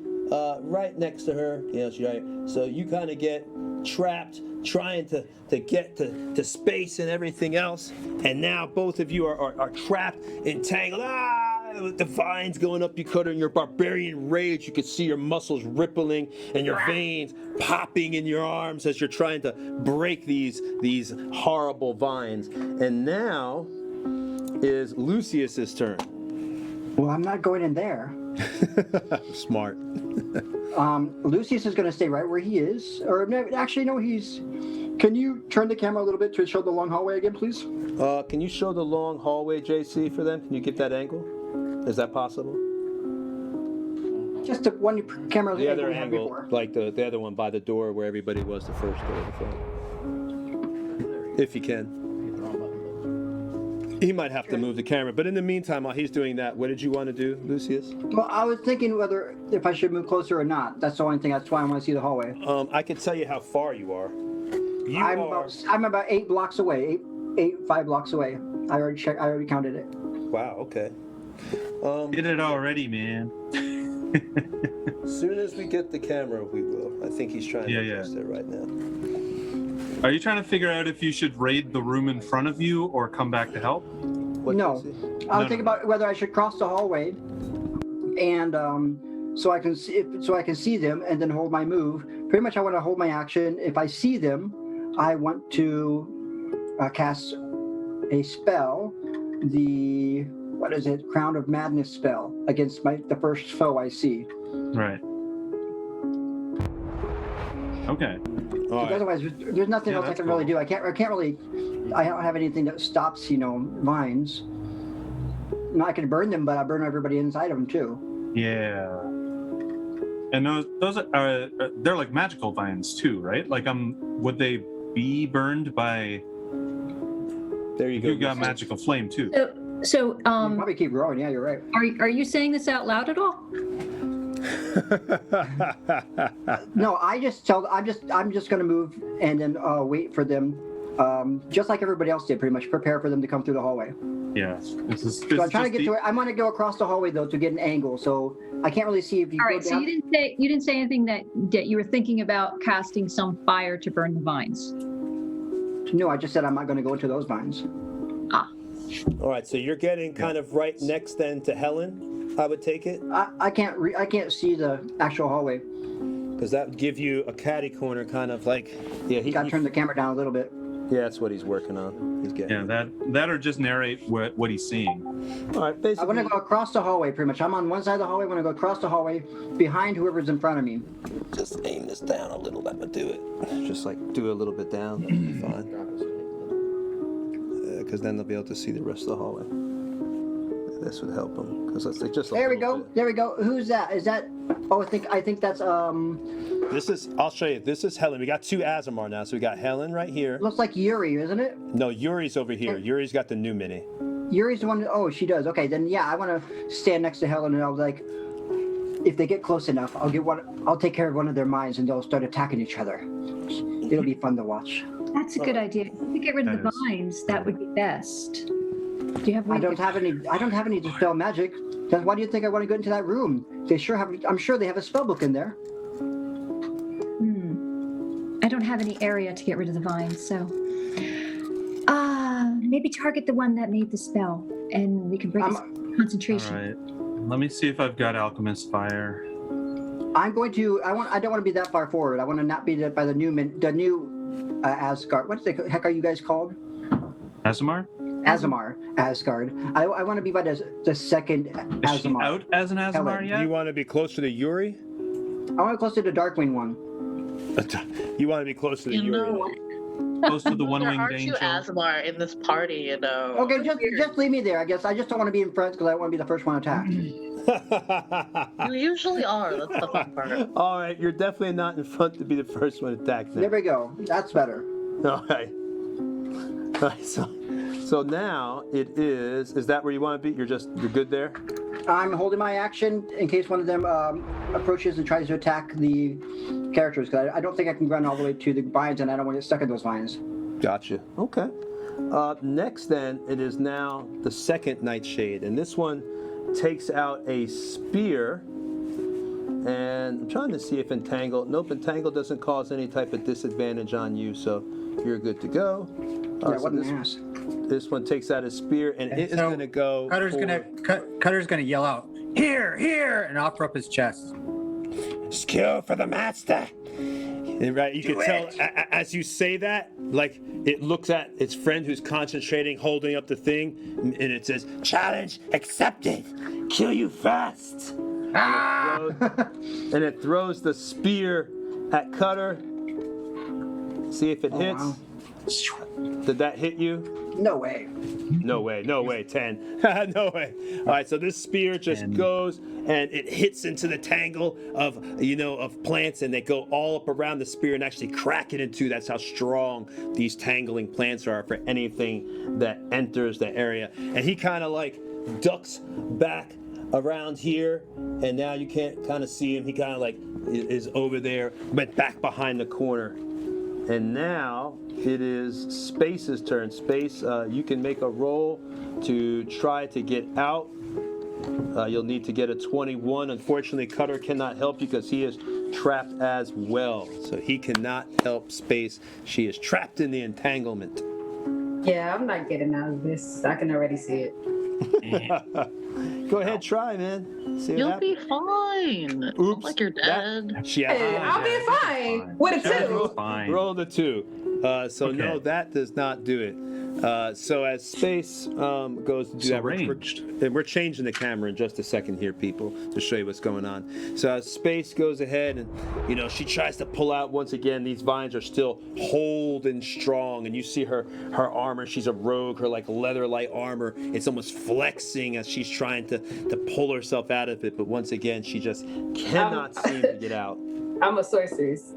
right next to her, she's right. So you kind of get trapped, trying to get to space and everything else, and now both of you are trapped, entangled. With the vines going up you, Cutter, in your barbarian rage, you can see your muscles rippling and your veins popping in your arms as you're trying to break these horrible vines. And now is Lucius's turn. Well, I'm not going in there. Smart. Lucius is going to stay right where he is. Or actually, no, he's... Can you turn the camera a little bit to show the long hallway again, please? Can you show the long hallway, JC, for them? Can you get that angle? Is that possible? Just the one camera. The other angle, like the other one by the door where everybody was the first door at the front. If you can. He might have to move the camera, but in the meantime, while he's doing that, what did you want to do, Lucius? Well, I was thinking if I should move closer or not. That's the only thing. That's why I want to see the hallway. I can tell you how far you are. I'm about 8 blocks away. 5 blocks away. I already checked. I already counted it. Wow. Okay. Did it already, man. As soon as we get the camera, we will. I think he's trying to adjust it right now. Are you trying to figure out if you should raid the room in front of you or come back to help? No. I was thinking about whether I should cross the hallway, and so I can see them and then hold my move. Pretty much, I want to hold my action. If I see them, I want to cast a spell. What is it? Crown of Madness spell against the first foe I see. Right. Okay. Right. Otherwise, there's nothing else I can really do. I can't really. I don't have anything that stops, vines. I can burn them, but I burn everybody inside of them too. Yeah. And those are they're like magical vines too, right? Like would they be burned by? There you go. You got magical flame too. So probably keep growing. Yeah, you're right. Are you saying this out loud at all? No, I'm just going to move and then wait for them, just like everybody else did. Pretty much prepare for them to come through the hallway. Yeah. So I'm trying to get to it. I want to go across the hallway though to get an angle, so I can't really see if you. All right. So you didn't say anything that you were thinking about casting some fire to burn the vines. No, I just said I'm not going to go into those vines. All right, so you're getting kind of right next then to Helen, I would take it? I can't see the actual hallway. Because that would give you a catty corner kind of like... Yeah, got to turn the camera down a little bit. Yeah, that's what he's working on. He's getting that or just narrate what he's seeing. All right, basically... I want to go across the hallway pretty much. I'm on one side of the hallway. I want to go across the hallway behind whoever's in front of me. Just aim this down a little. Let me do it. Just like do a little bit down. That'll be fine. Because then they'll be able to see the rest of the hallway. This would help them. Because that's like just. There we go. There we go. Who's that? Is that? Oh, I think that's This is. I'll show you. This is Helen. We got 2 Azamar now. So we got Helen right here. Looks like Yuri, isn't it? No, Yuri's over here. Yuri's got the new mini. Yuri's the one. Oh, she does. Okay, then yeah, I want to stand next to Helen, and I'll like, if they get close enough, I'll take care of one of their mines, and they'll start attacking each other. It'll be fun to watch. That's a good idea. If we get rid of the vines, that would be best. Do you have? I don't have any dispel magic. Then why do you think I want to go into that room? I'm sure they have a spell book in there. I don't have any area to get rid of the vines, so maybe target the one that made the spell, and we can break its concentration. All right. Let me see if I've got Alchemist Fire. I don't want to be that far forward. I want to not be by the new Asgard. What the heck are you guys called? Azamar? Asgard. I want to be by the second Azamar. Is she out as an Azamar Helen. yet? You want to be closer to Yuri? I want to close to the Darkwing one. You want to be closer to You Yuri? know, Close to the there one-winged are two angel. Asmar in this party, you know. Okay, just leave me there. I guess I just don't want to be in front because I want to be the first one attacked. You usually are. That's the fun part. All right, you're definitely not in front to be the first one attacked. There we go. That's better. All right. All right. So now it is. Is that where you want to be? You're good there. I'm holding my action in case one of them approaches and tries to attack the characters, because I don't think I can run all the way to the vines, and I don't want to get stuck in those vines. Gotcha. Okay. Next, then, it is now the second Nightshade, and this one takes out a spear. And I'm trying to see if Entangle. Nope, Entangle doesn't cause any type of disadvantage on you, so you're good to go. Yeah, what an ass. This one takes out a spear, and it is so going to go. Cutter's gonna yell out, here, and offer up his chest. Skill for the master. And right, you can tell as you say that, like it looks at its friend who's concentrating, holding up the thing, and it says, "Challenge accepted. Kill you fast." And it throws the spear at Cutter. See if it hits. Wow. Did that hit you? No way. No way, 10. No way. All right, so this spear just goes and it hits into the tangle of plants, and they go all up around the spear and actually crack it in two. That's how strong these tangling plants are for anything that enters the area. And he kind of like ducks back around here, and now you can't kind of see him. He kind of like is over there, but back behind the corner. And now it is Space's turn. Space, you can make a roll to try to get out. You'll need to get a 21. Unfortunately, Cutter cannot help you because he is trapped as well. So he cannot help Space. She is trapped in the entanglement. Yeah, I'm not getting out of this. I can already see it. Go ahead, try, man. See what You'll happens. be fine. It's not Oops, like you're dead. Hey, I'll be fine. What a two. Fine. Roll the 2. So Okay. no, that does not do it. So as Space goes to do So that, ranged. we're changing the camera in just a second here, people, to show you what's going on. So as Space goes ahead and, she tries to pull out once again. These vines are still holding strong, and you see her armor. She's a rogue. Her like leather-like armor. It's almost flexing as she's trying to pull herself out of it. But once again, she just cannot seem to get out. I'm a sorceress.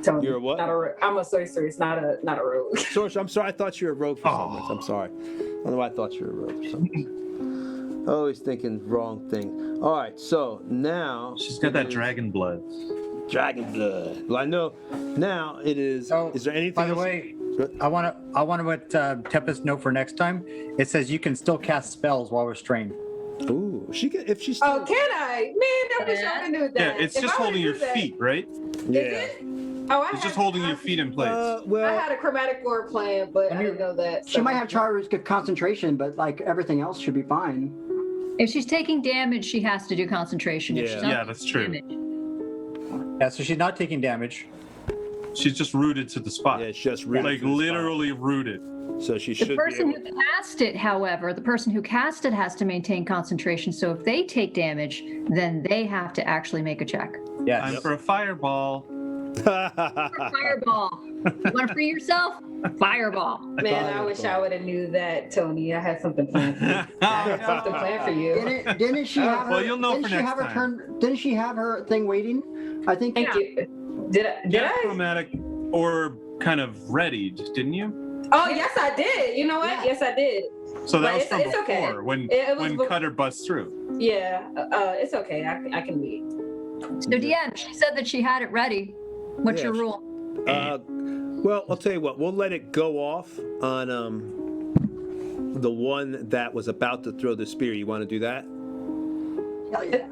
Tony. You're a what? I'm a sorceress, not a rogue. Sorry, I'm sorry. I thought you were a rogue for some reason. I'm sorry. I don't know why I thought you were a rogue for some reason. Always thinking wrong thing. All right, so now She's got that dragon blood. dragon blood. Well, I know now it is. So, Is there anything? by the else? way, I want to let Tempest know for next time. It says you can still cast spells while restrained. Ooh, she can if she's. Still, Oh, can I? Man, I wish I would have knew that. Yeah, it's If just I would've holding your knew that- feet, right? yeah. Is it? Oh, It's just holding your feet in place. I Well, had a chromatic board plan, but I didn't know that. She might have charged good concentration, but like everything else should be fine. If she's taking damage, she has to do concentration. If Yeah. she's not Yeah, that's true. taking damage- Yeah, so she's not taking damage. She's just rooted to the spot. yeah, it's just really Like literally rooted. So she The should person be able. who cast it, however, the person who cast it has to maintain concentration. So if they take damage, then they have to actually make a check. Yes. Time for a fireball. Fireball. You want to free yourself? Fireball. Man, I wish I would have knew that, Tony. I had something planned for you. I had something planned for you. Didn't she have her? Well, you'll know didn't for she next have her time. turn? Didn't she have her thing waiting? I think. Thank you. Did Yeah, I? chromatic or kind of readied, didn't you? Oh, yes, I did. You know what? Yeah. Yes, I did. So that But was it's- from it's before okay. when It was bef- Cutter busts through. Yeah, it's okay. I can wait. So DM, she said that she had it ready. What's Yeah, your she- rule? Well, I'll tell you what. We'll let it go off on the one that was about to throw the spear. You want to do that? Hell yeah.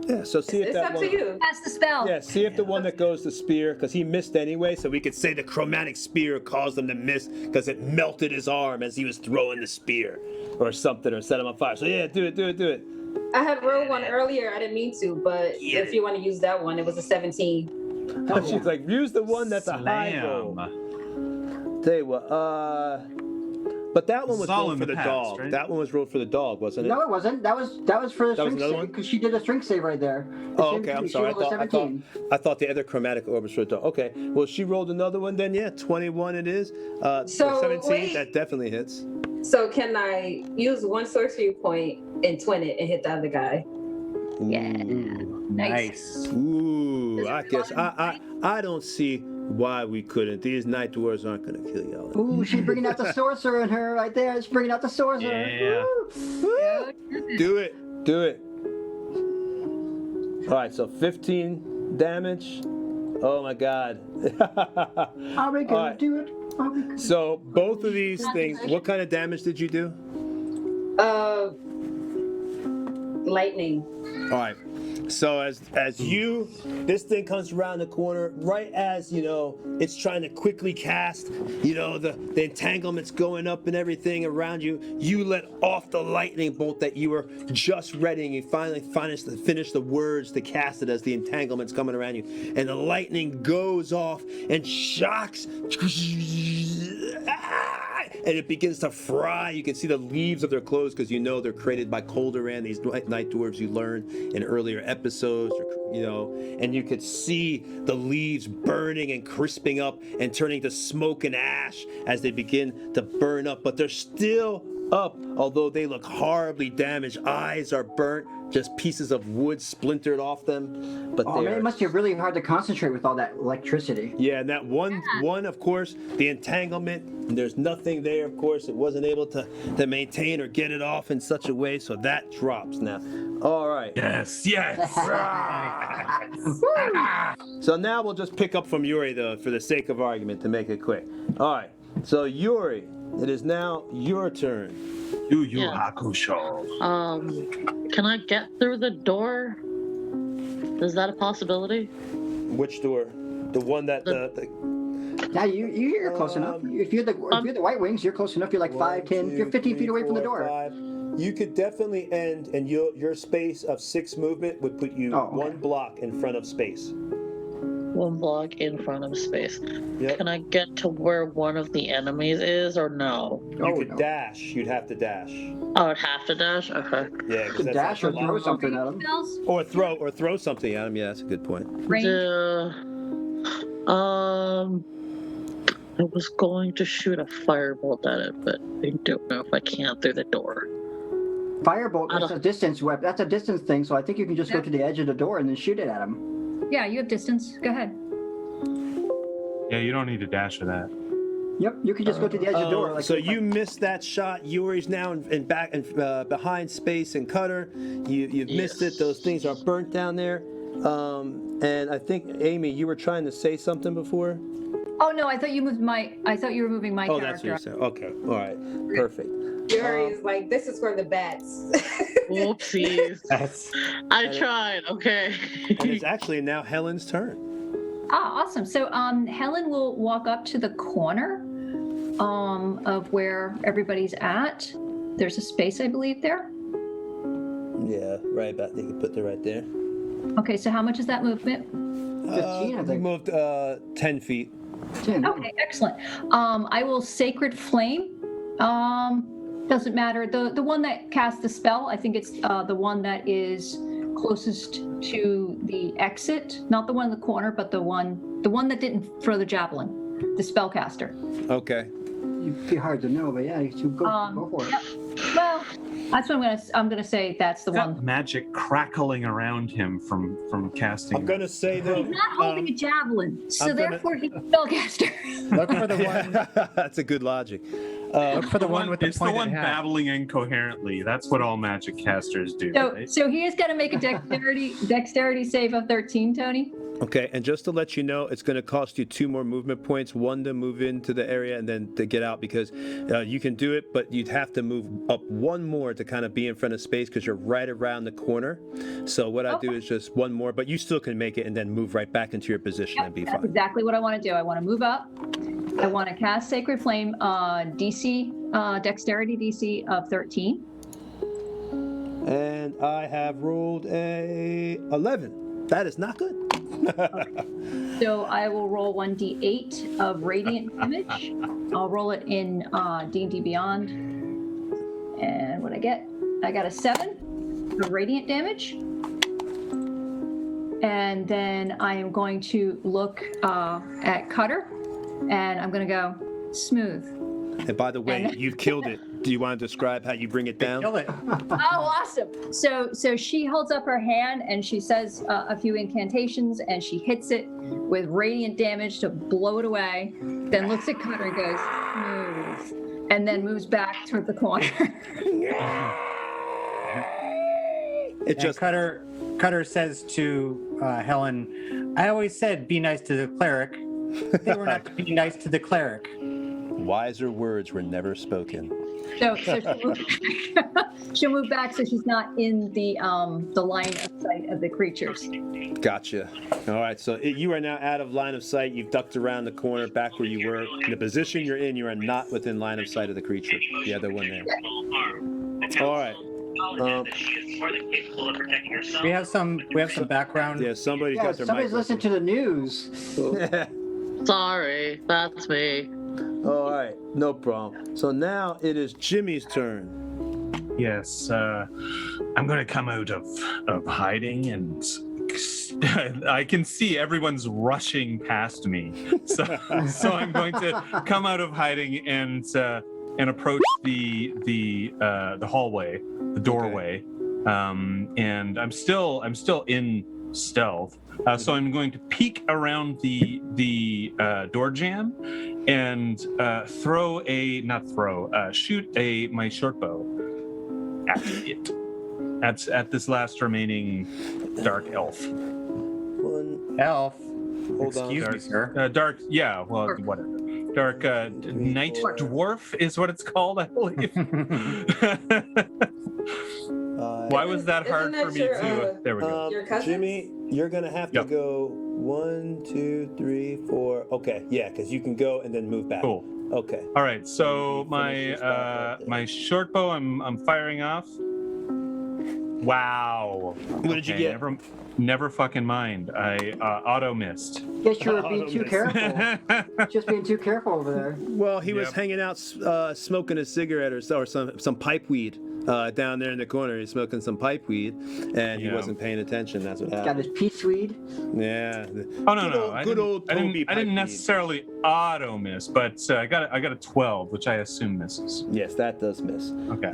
Yeah. So see if It's that up one. to you. Cast the spell. Yeah, see if the one that goes to spear, because he missed anyway, so we could say the chromatic spear caused him to miss because it melted his arm as he was throwing the spear or something, or set him on fire. So yeah, do it. I had rolled one earlier. I didn't mean to, but if you want to use that one, it was a 17. Oh, She's yeah. like, use the one that's a high roll. Tell you what, but that one was It's all rolled in for the the past, dog. right? That one was rolled for the dog, wasn't it? No, it wasn't. That was for the That was strength another save one? because she did a strength save right there. The Oh, same okay. I'm thing, she sorry. rolled a 17. I thought the other chromatic orb was for the dog. Okay. Well, she rolled another one then. Yeah, 21 it is. So, 17. wait. That definitely hits. So can I use one sorcery point and twin it and hit the other guy? Yeah. Nice. Ooh, Does I guess I don't see why we couldn't. These night dwarves aren't gonna kill y'all. Ooh, she's bringing out the sorcerer in her right there. She's bringing out the sorcerer. Yeah. Woo. Do it. All right, so 15 damage. Oh my God. Are we All gonna right. do it? Are we gonna... So both of these things. What kind of damage did you do? Lightning. All right. So as this thing comes around the corner, right as it's trying to quickly cast, the entanglement's going up and everything around you. You let off the lightning bolt that you were just ready, and you finally finish the words to cast it as the entanglement's coming around you, and the lightning goes off and shocks. And it begins to fry. You can see the leaves of their clothes because they're created by Colderan, these night dwarves you learned in earlier episodes, and you could see the leaves burning and crisping up and turning to smoke and ash as they begin to burn up, but they're still up, although they look horribly damaged. Eyes are burnt, just pieces of wood splintered off them. But Oh man, it must be really hard to concentrate with all that electricity. yeah, and that one, of course, the entanglement, there's nothing there, of course. It wasn't able to maintain or get it off in such a way, so that drops now. All right. Yes. So now we'll just pick up from Yuri, though, for the sake of argument, to make it quick. All right. So, Yuri, it is now your turn. Yu Yu Yeah. Hakusho. Can I get through the door? Is that a possibility? Which door? The one that the Yeah, you're close enough. If you're the White Wings, you're close enough. You're like 5, 10, you're 15 feet away from the door. 5. You could definitely end, and your space of 6 movement would put you one block in front of space. One block in front of space. Yep. Can I get to where one of the enemies is, or no? You could dash. You'd have to dash. I would have to dash. Okay. Yeah, You could dash or throw something at them. Spells? or throw something at him. Yeah, that's a good point. Range? I was going to shoot a firebolt at it, but I don't know if I can through the door. Firebolt is a distance weapon. That's a distance thing, so I think you can just go to the edge of the door and then shoot it at them. Yeah, you have distance. Go ahead. Yeah, you don't need to dash for that. Yep, you can just go to the edge of the door. Like So you missed that shot. Yuri's now in back and behind space and Cutter. You've missed it. Those things are burnt down there. And I think Amy, you were trying to say something before. Oh no, I thought you were moving my Oh, that's what character. you're saying. Okay, all right, perfect. Yuri is like, this is for the bats. Whoopsies. I tried. Okay. And it's actually now Helen's turn. Ah, awesome. So Helen will walk up to the corner of where everybody's at. There's a space, I believe, there. Yeah, right about. You can put that right there. Okay, so how much is that movement? 15, I You think. moved 10 feet. 10. Okay, excellent. I will Sacred Flame. Doesn't matter. The one that casts the spell, I think it's the one that is closest to the exit, not the one in the corner, but the one that didn't throw the javelin, the spellcaster. Okay. It'd be hard to know, but yeah, you should go for it. Yep. Well, that's what I'm gonna say. That's the Got one. magic crackling around him from casting. I'm gonna say though. He's not holding a javelin, so I'm gonna- therefore he's a spellcaster. Look for the one. That's a good logic. Look for the one with the It's the pointed one hat. babbling incoherently. That's what all magic casters do. So, right? so he is gonna make a dexterity save of 13, Tony. Okay, and just to let you know, it's going to cost you 2 more movement points, 1 to move into the area and then to get out, because you can do it, but you'd have to move up 1 more to kind of be in front of space because you're right around the corner. So what I do is just 1 more, but you still can make it and then move right back into your position and be That's fine. exactly what I want to do. I want to move up. I want to cast Sacred Flame DC, Dexterity DC of 13. And I have rolled a 11. That is not good. So I will roll 1d8 of radiant damage. I'll roll it in D&D Beyond. And what I get? I got a 7 of radiant damage. And then I am going to look at Cutter, and I'm going to go smooth. And by the way, you've killed it. Do you want to describe how you bring it down? Kill it. Oh, awesome. So she holds up her hand and she says a few incantations and she hits it with radiant damage to blow it away, then looks at Cutter and goes, move, and then moves back toward the corner. It just Cutter says to Helen, I always said be nice to the cleric. They were not to be nice to the cleric. wiser words were never spoken. So she'll move back so she's not in the line of sight of the creatures. Gotcha. All right, so you are now out of line of sight. You've ducked around the corner back where you were. In the position you're in, you are not within line of sight of the creature. The other one there. All right. We have some background. Yeah, somebody's got their somebody's mic listening to the news. Sorry, that's me. All right, no problem. So now it is Jimmy's turn. Yes, I'm going to come out of hiding, and I can see everyone's rushing past me. So I'm going to come out of hiding and approach the hallway, the doorway, and I'm still in stealth. So I'm going to peek around the door jamb and shoot my short bow at it. At this last remaining dark elf. Elf. Hold on. Excuse me, sir. Dark, yeah, well, whatever. Dark night dwarf is what it's called, I believe. Why was that hard for me to? There we go. Your cousin? Jimmy, you're gonna have to go 1, 2, 3, 4. Okay, yeah, because you can go and then move back. Cool. Okay. All right, so my short bow, I'm firing off. Wow. What did you get? Never fucking mind. I auto missed. Guess you were being too careful. Just being too careful over there. Well, he was hanging out smoking a cigarette or some pipe weed down there in the corner. He's smoking some pipe weed, and he wasn't paying attention. That's what Got happened. his peace weed. Yeah. Oh no, Good old Toby. I didn't necessarily auto miss, but I got a 12, which I assume misses. Yes, that does miss. Okay.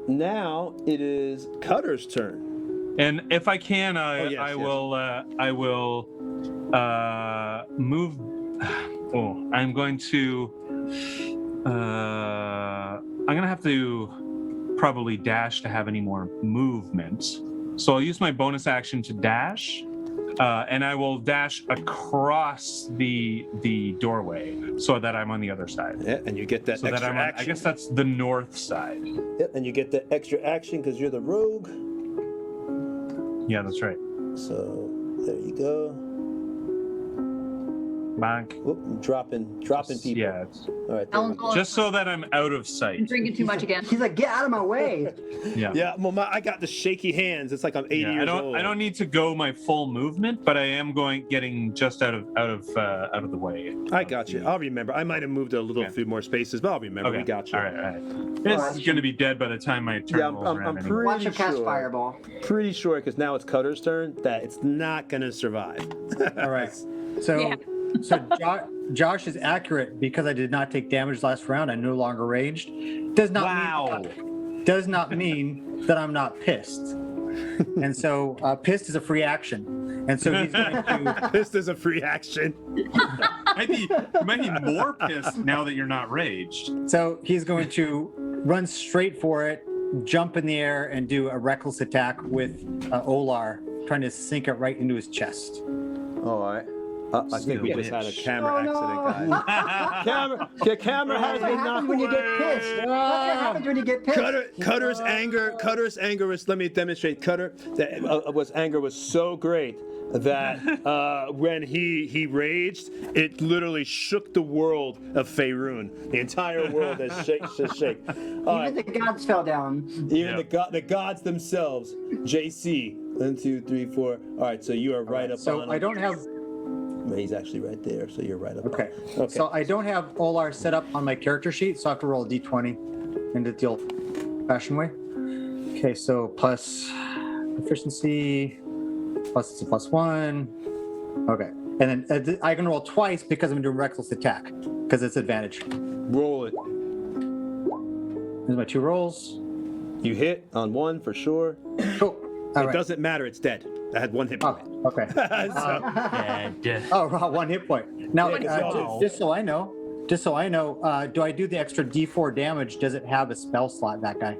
Now it is Cutter's turn. And if I can, yes. I will move. Oh, I'm going to have to probably dash to have any more movement. So I'll use my bonus action to dash, and I will dash across the doorway so that I'm on the other side. Yeah, and you get that extra action. I guess that's the north side. Yep, and you get the extra action because you're the rogue. Yeah, that's right. So there you go. Bonk. Whoop, dropping people. Yeah. All right. There we go. Just so that I'm out of sight. I'm drinking too much again. He's like, get out of my way. Yeah. Yeah. Well, I got the shaky hands. It's like I'm 80 years old. I don't need to go my full movement, but I am getting just out of the way. I got you. I'll remember. I might have moved a little few more spaces, but I'll remember. Okay. We got you. All right. This is going to be dead by the time my turn rolls around. I'm anyway. Watch him cast fireball. Pretty sure, because now it's Cutter's turn, that it's not going to survive. All right. So Josh is accurate because I did not take damage last round. I'm no longer raged. Does not mean that I'm not pissed. And so pissed is a free action. And so he's going to. Pissed is a free action. You might be more pissed now that you're not raged. So he's going to run straight for it, jump in the air, and do a reckless attack with Olar, trying to sink it right into his chest. All right. I think we just had a camera accident, guys. Camera has That's what been happens knocked. when you get pissed. That's what happens when you get pissed. Cutter's anger was. Let me demonstrate. Cutter that anger was so great that when he raged, it literally shook the world of Faerun. The entire world has shake. Even the gods fell down. Even the gods themselves. JC. 1, 2, 3, 4. All right, so you are right up on So him. I don't have. He's actually right there, so you're right up. Okay. On him. Okay. So I don't have Olar set up on my character sheet, so I have to roll a d20 in the old-fashioned way. Okay, so plus efficiency, plus it's a +1. Okay, and then I can roll twice because I'm doing reckless attack because it's advantage. Roll it. There's my 2 rolls. You hit on 1 for sure. Cool. All It right. doesn't matter. It's dead. I had 1 hit point. Oh, okay. Oh, wow, 1 hit point. Now, Yeah, just so I know, do I do the extra D4 damage? Does it have a spell slot, that guy?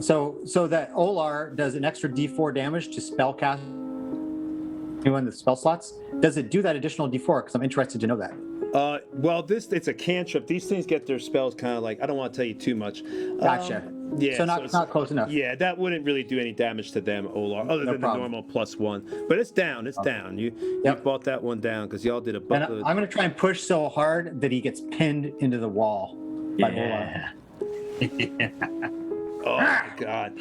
So that Olar does an extra D4 damage to spell cast anyone the spell slots. Does it do that additional D4? Because I'm interested to know that. Well, it's a cantrip. These things get their spells kind of like, I don't want to tell you too much. Gotcha. Yeah, So it's not close enough. Yeah, that wouldn't really do any damage to them, Olar, other than problem. the normal +1. But it's down. It's down. You bought that one down because y'all did a And bucket. I'm going to try and push so hard that he gets pinned into the wall by Olar. Oh my god.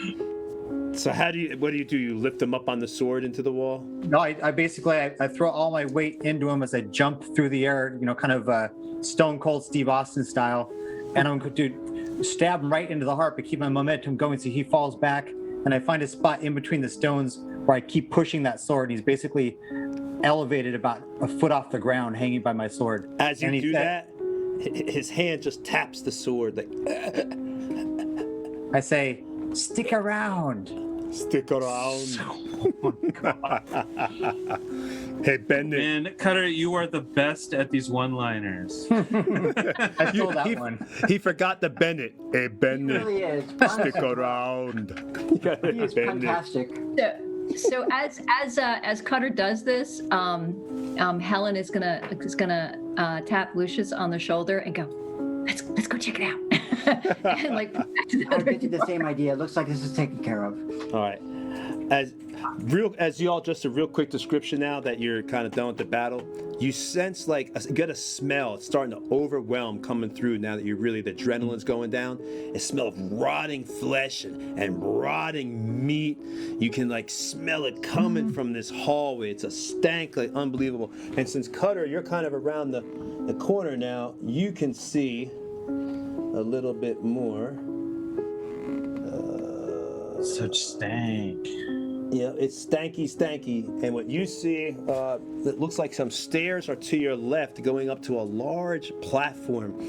So what do? You lift them up on the sword into the wall? No, I basically I throw all my weight into him as I jump through the air, kind of Stone Cold Steve Austin style, and I'm going to stab him right into the heart, but keep my momentum going so he falls back, and I find a spot in between the stones where I keep pushing that sword, and he's basically elevated about a foot off the ground, hanging by my sword. As you And he do said- that, his hand just taps the sword like, I say, "Stick around." stick around. Hey, Bennett. Man, Cutter, you are the best at these one-liners. I stole that one. He forgot the Bennett. Hey, He Bennett. really is. Stick around. He is fantastic. So as Cutter does this, Helen is gonna tap Lucius on the shoulder and go, let's go check it out. And like back to the I other bet you the door. same idea. Looks like this is taken care of. All right. As y'all, just a real quick description now that you're kind of done with the battle, you sense you get a smell. It's starting to overwhelm coming through now that the adrenaline's going down. A smell of rotting flesh and rotting meat. You can smell it coming from this hallway. It's a stank unbelievable. And since Cutter, you're kind of around the corner now, you can see a little bit more. Such stank. Yeah, it's stanky. And what you see, it looks like some stairs are to your left going up to a large platform.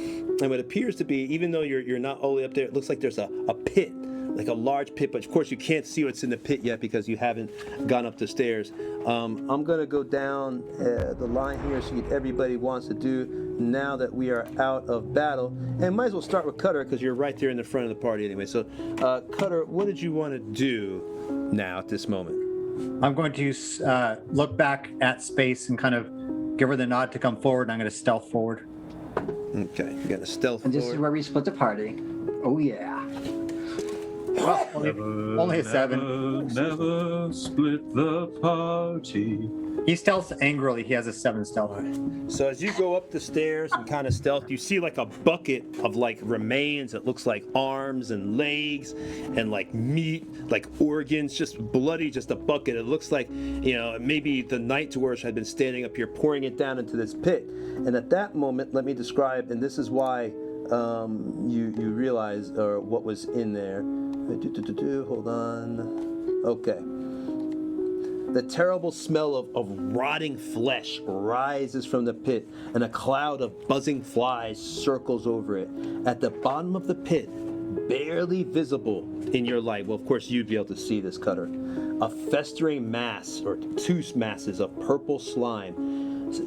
And what appears to be, even though you're not all the way up there, it looks like there's a pit, like a large pit. But of course, you can't see what's in the pit yet because you haven't gone up the stairs. I'm going to go down the line here, see what everybody wants to do now that we are out of battle. And might as well start with Cutter because you're right there in the front of the party anyway. So, Cutter, what did you want to do now at this moment? I'm going to look back at space and kind of give her the nod to come forward, and I'm going to stealth forward. Okay, you got a stealth And this is forward. where we split the party. Oh yeah. Well, only a 7. Never split the party. He stealths angrily. He has a 7 stealth. So as you go up the stairs and kind of stealth, you see a bucket of remains. It looks like arms and legs and meat, organs, just bloody, just a bucket. It looks like, maybe the night dwarves had been standing up here pouring it down into this pit. And at that moment, let me describe, and this is why you realize what was in there. Hold on. Okay. The terrible smell of rotting flesh rises from the pit, and a cloud of buzzing flies circles over it. At the bottom of the pit, barely visible in your light, well, of course, you'd be able to see this, Cutter, a festering mass, or 2 masses of purple slime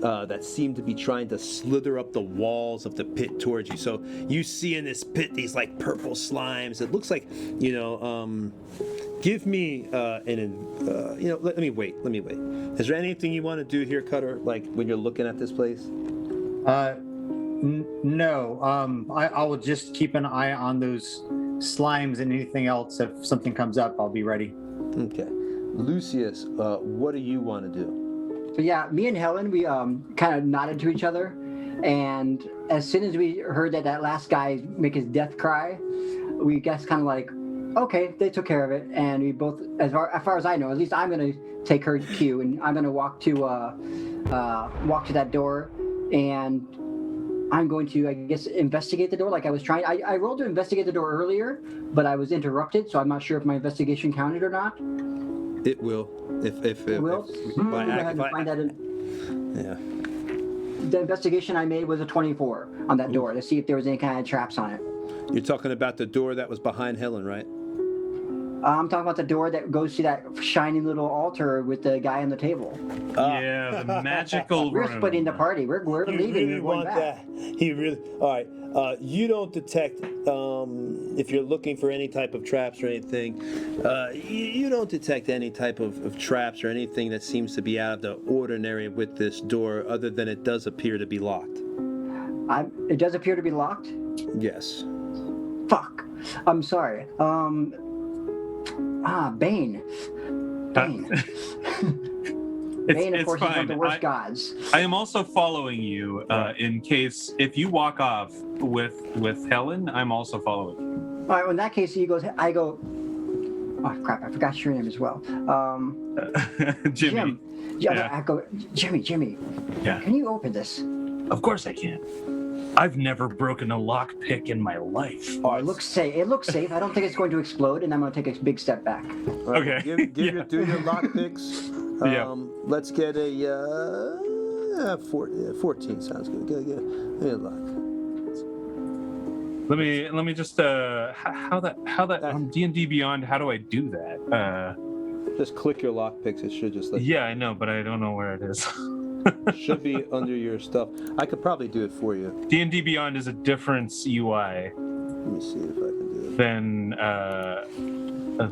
that seem to be trying to slither up the walls of the pit towards you. So you see in this pit these purple slimes. It looks like, Give me let me wait. Is there anything you want to do here, Cutter? Like when you're looking at this place? No. I will just keep an eye on those slimes and anything else. If something comes up, I'll be ready. Okay. Lucius, what do you want to do? So yeah, me and Helen, we kind of nodded to each other, and as soon as we heard that last guy make his death cry, we guess kind of like, okay, they took care of it, and we both, as far as I know, at least I'm gonna take her cue, and I'm gonna walk to that door, and I'm going to, I guess, investigate the door like I was trying. I rolled to investigate the door earlier, but I was interrupted, so I'm not sure if my investigation counted or not. It will. If it will. Go ahead and find that in. Yeah. The investigation I made was a 24 on that door to see if there was any kind of traps on it. You're talking about the door that was behind Helen, right? I'm talking about the door that goes to that shiny little altar with the guy on the table. Yeah, the magical We're room. splitting the party. We're You leaving. really We're going want back. that? You really? All right. You don't detect if you're looking for any type of traps or anything. You don't detect any type of traps or anything that seems to be out of the ordinary with this door, other than it does appear to be locked. It does appear to be locked. Yes. Fuck. I'm sorry. Bane. Bane. Bane, of course, is one of the worst gods. I am also following you in case if you walk off with Helen, I'm also following you. All right. Well, in that case, I go. Oh crap! I forgot your name as well. Jimmy. Jim. Yeah. I go. Jimmy. Yeah. Can you open this? Of course I can. I've never broken a lockpick in my life. Oh, it looks safe. I don't think it's going to explode, and I'm going to take a big step back. Okay. Do your lock picks. Let's get a 14 sounds good. Get a lock. Let me just how that on D&D Beyond, how do I do that? Just click your lock picks. It should just let Yeah, I know, but I don't know where it is. should be under your stuff. I could probably do it for you. D&D Beyond is a different UI Let me see if I can do it.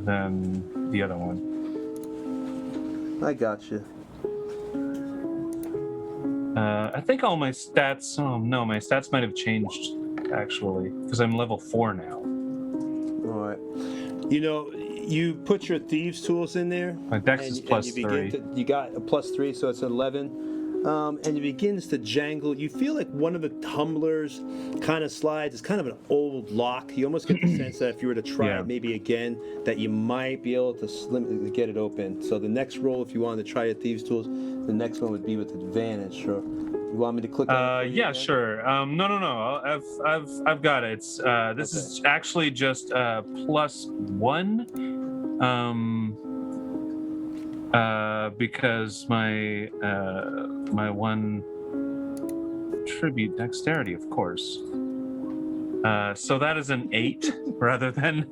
than the other one. I got you. I think all my stats. Oh no, my stats might have changed actually because I'm level 4 now. All right. You put your thieves' tools in there. My dex is plus 3. You got a plus 3, so it's 11. And it begins to jangle. You feel like one of the tumblers kind of slides. It's kind of an old lock. You almost get the sense that if you were to try it maybe again, that you might be able to get it open. So the next roll, if you wanted to try your thieves' tools, the next one would be with advantage. Sure. You want me to click on it? Yeah, sure. No. I've got it. It's this is actually just plus 1. Because my one tribute dexterity, of course. So that is an 8 rather than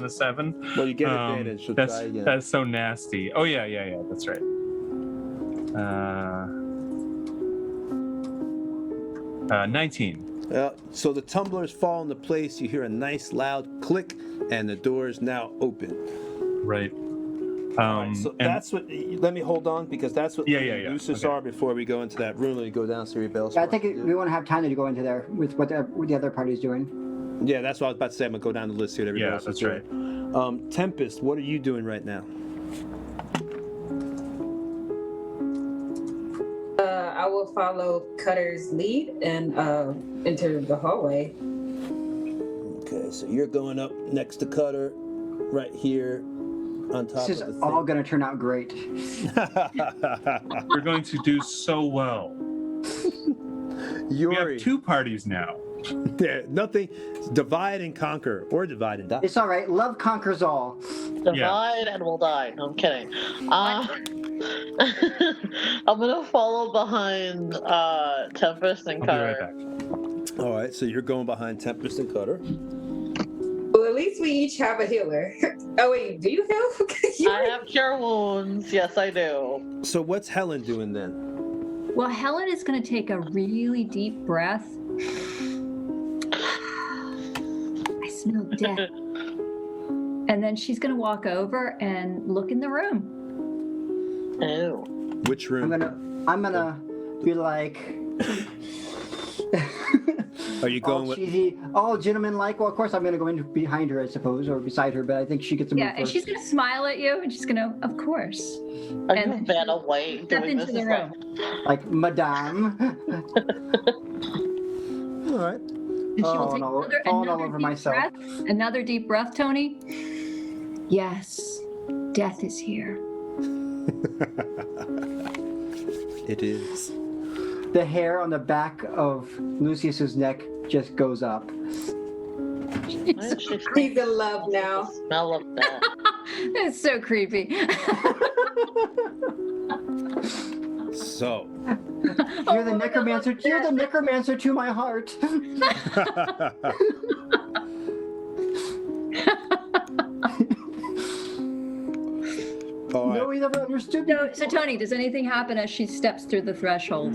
a 7. Well, you get advantage. So try again. That's so nasty. Oh yeah. That's right. 19. So the tumblers fall into place. You hear a nice loud click, and the door is now open. Right. So that's what. Let me hold on because that's what uses are before we go into that room. Let me go down to rebel. Yeah, I think we want to have time to go into there with what the other party's doing. Yeah, that's what I was about to say. I'm gonna go down the list here. What everybody else is that's doing. Tempest, what are you doing right now? I will follow Cutter's lead and enter the hallway. Okay, so you're going up next to Cutter, right here, on top This is of the all going to turn out great. You're going to do so well. Yuri. We have 2 parties now. Yeah, nothing. Divide and conquer, or divide and die. It's all right. Love conquers all. Divide and we'll die. No, I'm kidding. I'm gonna follow behind Tempest and I'll Cutter. be right back. All right, so you're going behind Tempest and Cutter. Well, at least we each have a healer. Oh wait, do you heal? I have cure wounds. Yes, I do. So what's Helen doing then? Well, Helen is going to take a really deep breath. I smell death. And then she's going to walk over and look in the room. Oh. Which room? I'm gonna be like. Are you going all with? cheesy, all gentleman-like. Well, of course, I'm gonna go in behind her, I suppose, or beside her. But I think she gets to move Yeah, and first. she's going to smile at you, and she's going to, of course. Are And you then Vanna White Step doing into this? the It's room. Like Madame. All right. And she will take falling all over deep myself. breath. Another deep breath, Tony. Yes, death is here. It is. The hair on the back of Lucius's neck just goes up. Why is she He's in love now. the smell of that? It's so creepy. So. You're the necromancer. You're the necromancer to my heart. All right. No, he never understood me. So Tony, does anything happen as she steps through the threshold?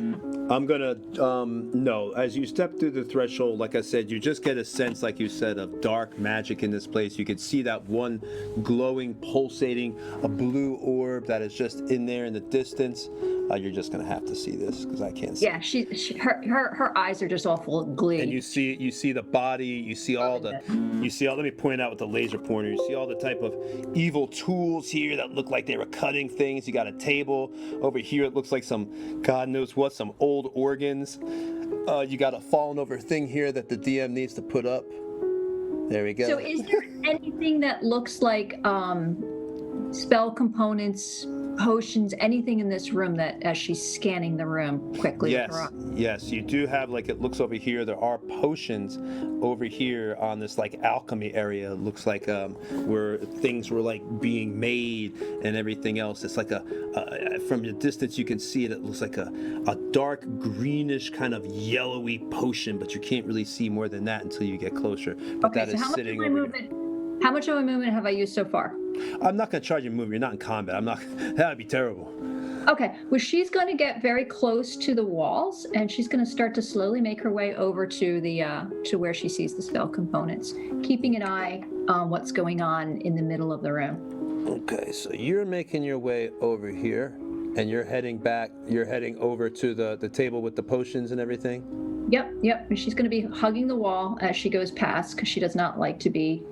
I'm gonna no. As you step through the threshold, like I said, you just get a sense, like you said, of dark magic in this place. You can see that one glowing, pulsating, a blue orb that is just in there in the distance. You're just gonna have to see this because I can't see. Yeah, her eyes are just all full of glee. And you see the body. You see all the. Let me point out with the laser pointer. You see all the type of evil tools here that look like they were cutting things. You got a table over here. It looks like some God knows what, some old organs. You got a fallen over thing here that the DM needs to put up. There we go. So is there anything that looks like spell components, potions, anything in this room that as she's scanning the room quickly with her eye? Yes, you do have, like, it looks over here, there are potions over here on this, like, alchemy area. It looks like where things were, like, being made and everything else. It's like from a distance you can see it looks like a dark greenish kind of yellowy potion, but you can't really see more than that until you get closer. But Okay, that so is how much sitting of my over movement? How much of my movement have I used so far? I'm not going to charge you a move. You're not in combat. That would be terrible. Okay, well, she's going to get very close to the walls, and she's going to start to slowly make her way over to the to where she sees the spell components, keeping an eye on what's going on in the middle of the room. Okay, so you're making your way over here, and you're heading back. You're heading over to the table with the potions and everything. Yep. And she's going to be hugging the wall as she goes past because she does not like to be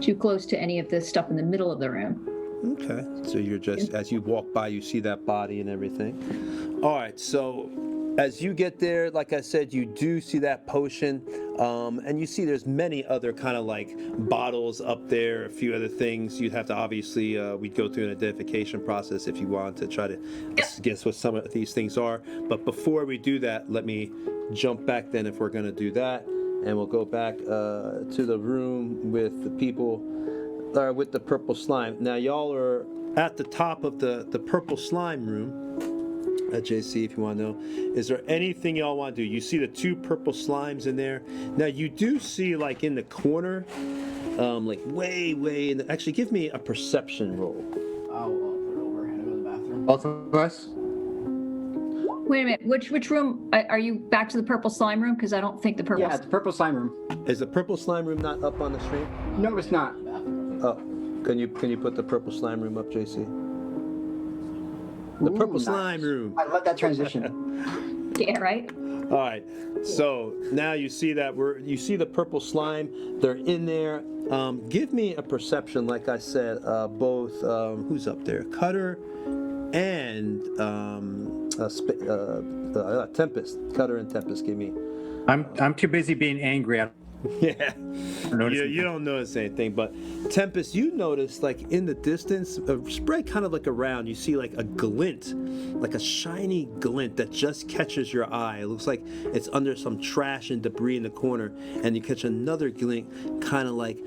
too close to any of this stuff in the middle of the room. Okay, so you're just, as you walk by, you see that body and everything. All right, so as you get there, like I said, you do see that potion, and you see there's many other kind of like bottles up there, a few other things. You'd have to obviously, we'd go through an identification process if you want to try to guess what some of these things are. But before we do that, let me jump back then if we're going to do that. And we'll go back to the room with the people, with the purple slime. Now, y'all are at the top of the purple slime room. JC, if you want to know, is there anything y'all want to do? You see the two purple slimes in there. Now, you do see, like, in the corner, like, way in the... Actually, give me a perception roll. I'll put it over and go to the bathroom. Both of us? Wait a minute, which room? Are you back to the purple slime room? Because I don't think the purple... Yeah, it's the purple slime room. Is the purple slime room not up on the screen? No, it's not. Oh, can you put the purple slime room up, JC? The purple Ooh, slime nice. room. I love that transition. Yeah, right? All right, so now you see that you see the purple slime. They're in there. Give me a perception, like I said, both who's up there, Cutter and Tempest. Cutter and Tempest. Give me. I'm too busy being angry. Yeah, you don't notice anything, but Tempest, you notice, like, in the distance, spread kind of like around, you see like a glint, like a shiny glint that just catches your eye. It looks like it's under some trash and debris in the corner, and you catch another glint kind of like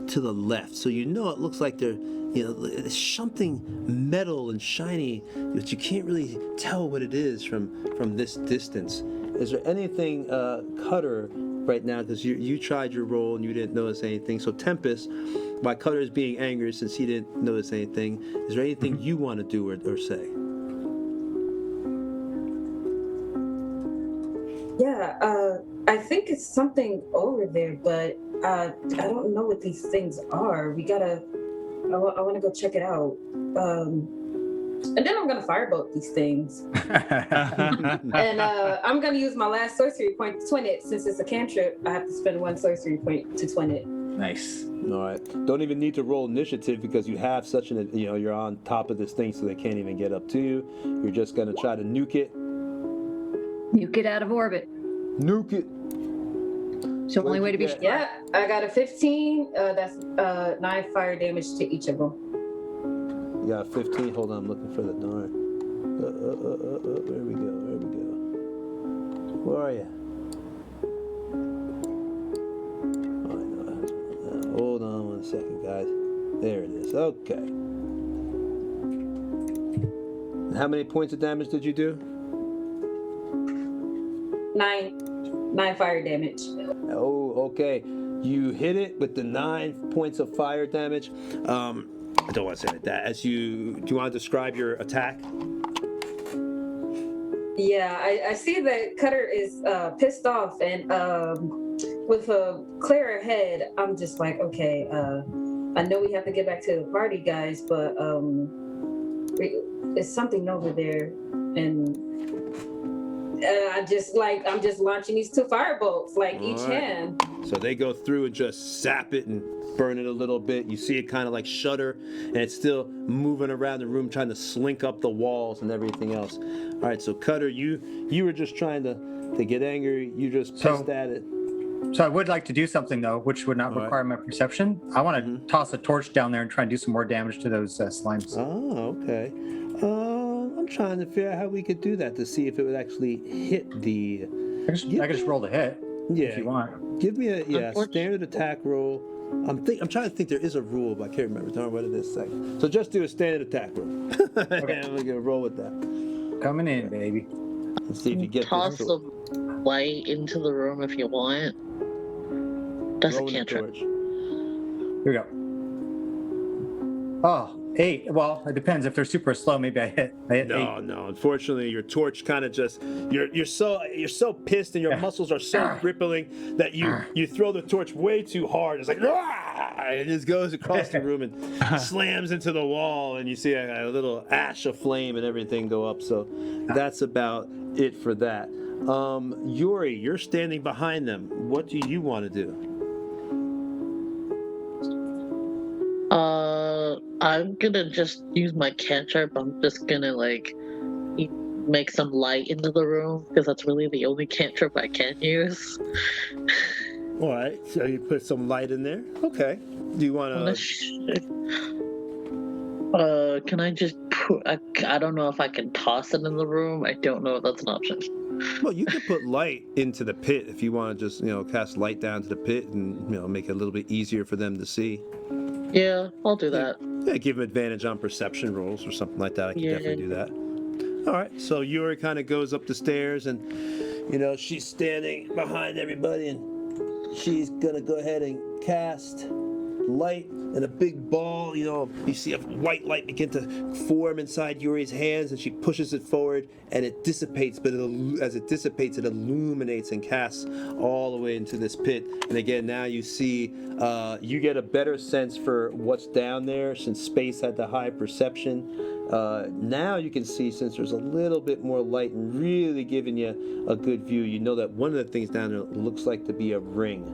to the left. So you know it looks like there's something metal and shiny, but you can't really tell what it is from this distance. Is there anything, Cutter, right now, because you tried your roll and you didn't notice anything? So Tempest, while Cutter is being angry since he didn't notice anything, is there anything you want to do or say? Yeah, I think it's something over there, but I don't know what these things are. We gotta I want to go check it out. And then I'm gonna firebolt these things. And I'm gonna use my last sorcery point to twin it. Since it's a cantrip, I have to spend 1 sorcery point to twin it. Nice. All right. Don't even need to roll initiative because you have such an, you're on top of this thing so they can't even get up to you. You're just going to try to nuke it. Nuke it out of orbit. Nuke it. It's the only way to be What'd sure. you Yeah, I got a 15. That's 9 fire damage to each of them. You got 15. Hold on. I'm looking for the darn. There we go. There we go. Where are you? Hold on 1 second, guys. There it is. Okay. And how many points of damage did you do? 9 fire damage. Oh, okay. You hit it with the 9 points of fire damage. I don't want to say it like that. Do you want to describe your attack? Yeah, I see that Cutter is pissed off, and with a clearer head, I'm just like, okay, I know we have to get back to the party, guys, but it's something over there, and I'm just launching these 2 firebolts, like each hand. So they go through and just zap it and burn it a little bit. You see it kind of like shudder, and it's still moving around the room, trying to slink up the walls and everything else. All right, so Cutter, you were just trying to get angry. You just pissed at it. So I would like to do something though, which would not require my perception. I want to toss a torch down there and try and do some more damage to those slimes. Oh, okay. I'm trying to figure out how we could do that to see if it would actually hit the. I can just roll the hit. Yeah. If you want. Give me a standard attack roll. I'm trying to think. There is a rule, but I can't remember. Don't know what it is. Second. So just do a standard attack roll. Okay. I'm gonna roll with that. Coming in, baby. Let's see if you get Toss this. some light into the room if you want. That's a Rolling the cantrip. torch. Here we go. Oh, 8. Well, it depends. If they're super slow, maybe I hit 8. No. Unfortunately, your torch kind of just you're so pissed and your muscles are so rippling that you throw the torch way too hard. It's like it just goes across the room and slams into the wall, and you see a little ash of flame and everything go up. So that's about it for that. Yuri, you're standing behind them. What do you want to do? I'm gonna just use my cantrip. I'm just gonna make some light into the room because that's really the only cantrip I can use. All right, so you put some light in there. Okay. Do you want to? Can I just put? I don't know if I can toss it in the room. I don't know if that's an option. Well, you could put light into the pit if you want to just cast light down to the pit and make it a little bit easier for them to see. Yeah, I'll do that. Yeah, give them advantage on perception rolls or something like that. I can definitely do that. All right, so Yuri kind of goes up the stairs and, she's standing behind everybody and she's going to go ahead and cast light and a big ball. You see a white light begin to form inside Yuri's hands and she pushes it forward and it dissipates, but as it dissipates, it illuminates and casts all the way into this pit. And again, now you see, you get a better sense for what's down there since space had the high perception. Now you can see, since there's a little bit more light and really giving you a good view, you know that one of the things down there looks like to be a ring.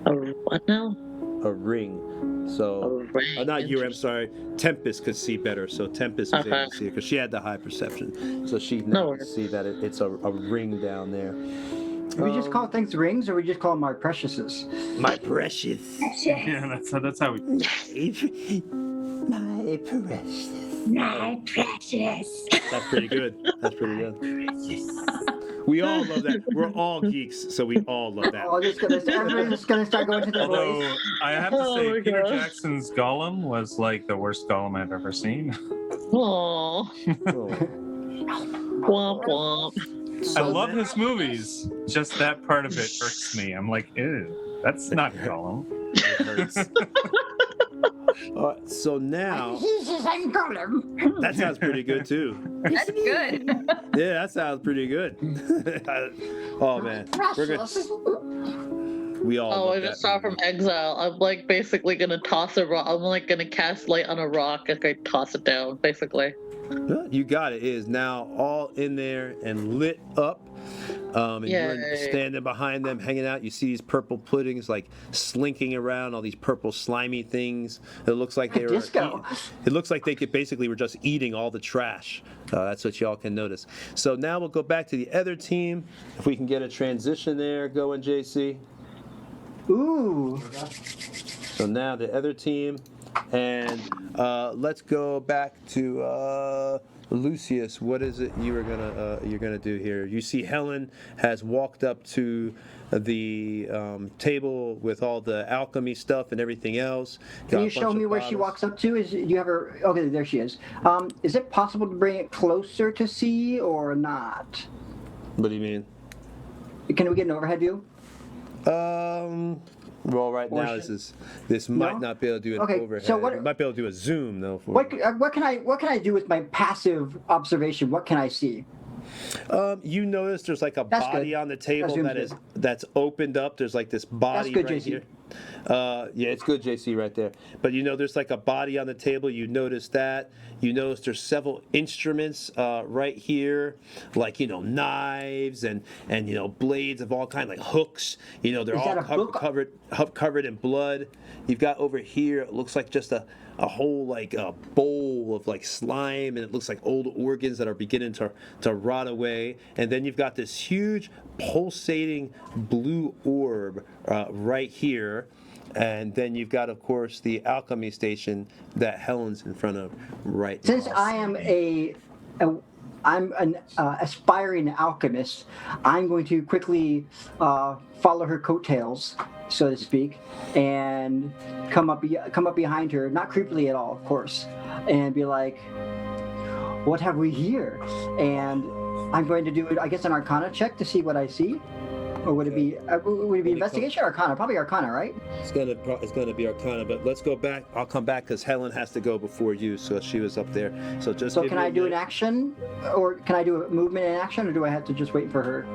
A what now? A ring. So, not you, I'm sorry. Tempest could see better, so Tempest was able to see it because she had the high perception. So she now can see that it's a ring down there. Do we just call things rings, or we just call them our preciouses? My precious. Yeah, that's how we. My precious. My precious. That's pretty good. That's pretty good. We all love that. We're all geeks, so we all love that. Everybody's just gonna start going to their Although voice. I have to say, Peter Jackson's Gollum was like the worst Gollum I've ever seen. Aww. Womp womp. I love his movies. Just that part of it irks me. I'm like, ew, that's not Gollum. It hurts. So now that sounds pretty good too. That's good. Yeah, that sounds pretty good. Oh man, we're good. We all. Oh, love I that just saw movie. from Exile. I'm like basically gonna toss a rock. I'm like gonna cast light on a rock and I toss it down, basically. Yeah, you got it. It is now all in there and lit up. And you're Yay. standing behind them, hanging out. You see these purple puddings like slinking around, all these purple slimy things. It looks like they were. Disco. It looks like they could basically were just eating all the trash. That's what y'all can notice. So now we'll go back to the other team. If we can get a transition there going, JC. Ooh. So now the other team, and let's go back to Lucius. What is it you're gonna do here? You see Helen has walked up to the table with all the alchemy stuff and everything else. Can you show me where she walks up to? Do you have her? Okay, there she is. Is it possible to bring it closer to see or not? What do you mean? Can we get an overhead view? Well, right Or now should- this might No? not be able to do an Okay, overhead. so what- We might be able to do a zoom though. For What can I do with my passive observation? What can I see? You notice there's like a That's body good. on the table zoom's that's opened up. There's like this body good, right JC. here. Yeah, it's good, JC, right there. But there's like a body on the table. You notice that. You notice there's several instruments right here, like knives and blades of all kinds, like hooks. They're Is all that a book? covered in blood. You've got over here. It looks like just a whole like a bowl of like slime, and it looks like old organs that are beginning to rot away. And then you've got this huge pulsating blue orb right here. And then you've got, of course, the alchemy station that Helen's in front of right now. Since I am I'm an aspiring alchemist, I'm going to quickly follow her coattails, so to speak, and come up behind her, not creepily at all, of course, and be like, "What have we here?" And I'm going to do, I guess, an Arcana check to see what I see. Or would it be investigation or Arcana? Probably Arcana, right? It's gonna be Arcana, but let's go back. I'll come back because Helen has to go before you, so she was up there. So just. So can I do an action, or can I do a movement in action, or do I have to just wait for her?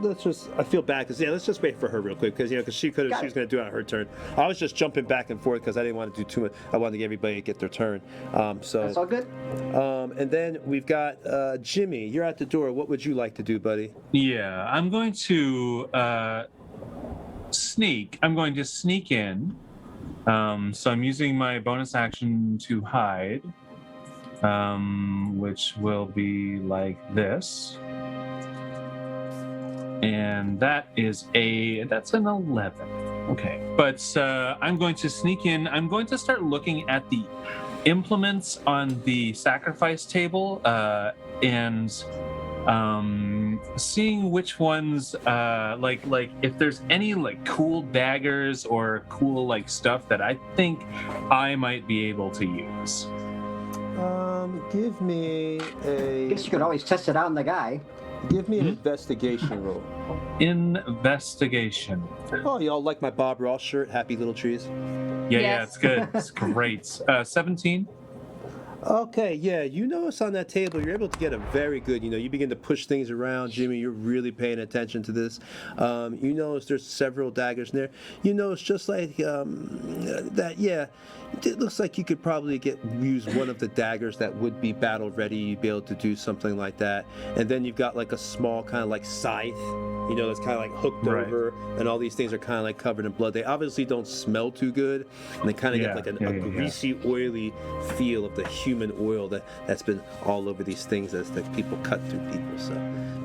Let's just. I feel bad because let's just wait for her real quick because she was going to do it on her turn. I was just jumping back and forth because I didn't want to do too much. I wanted to get everybody to get their turn. So that's all good. And then we've got Jimmy. You're at the door. What would you like to do, buddy? Yeah, I'm going to sneak. I'm going to sneak in. So I'm using my bonus action to hide, which will be like this. And that's an 11. Okay. But I'm going to sneak in. I'm going to start looking at the implements on the sacrifice table and seeing which ones like if there's any like cool daggers or cool like stuff that I think I might be able to use. Give me I guess you could always test it out on the guy. Give me an investigation roll. Investigation. Oh, y'all like my Bob Ross shirt? Happy Little Trees. Yeah, it's good. It's great. 17. Okay, yeah, you notice on that table, you're able to get a very good, you begin to push things around, Jimmy, you're really paying attention to this. You notice there's several daggers in there. You notice just like that, yeah, it looks like you could probably use one of the daggers that would be battle ready. You'd be able to do something like that. And then you've got like a small kind of like scythe, that's kind of like hooked over, and all these things are kind of like covered in blood. They obviously don't smell too good, and they kind of get like a greasy, oily feel of the human oil that's been all over these things as the people cut through people. So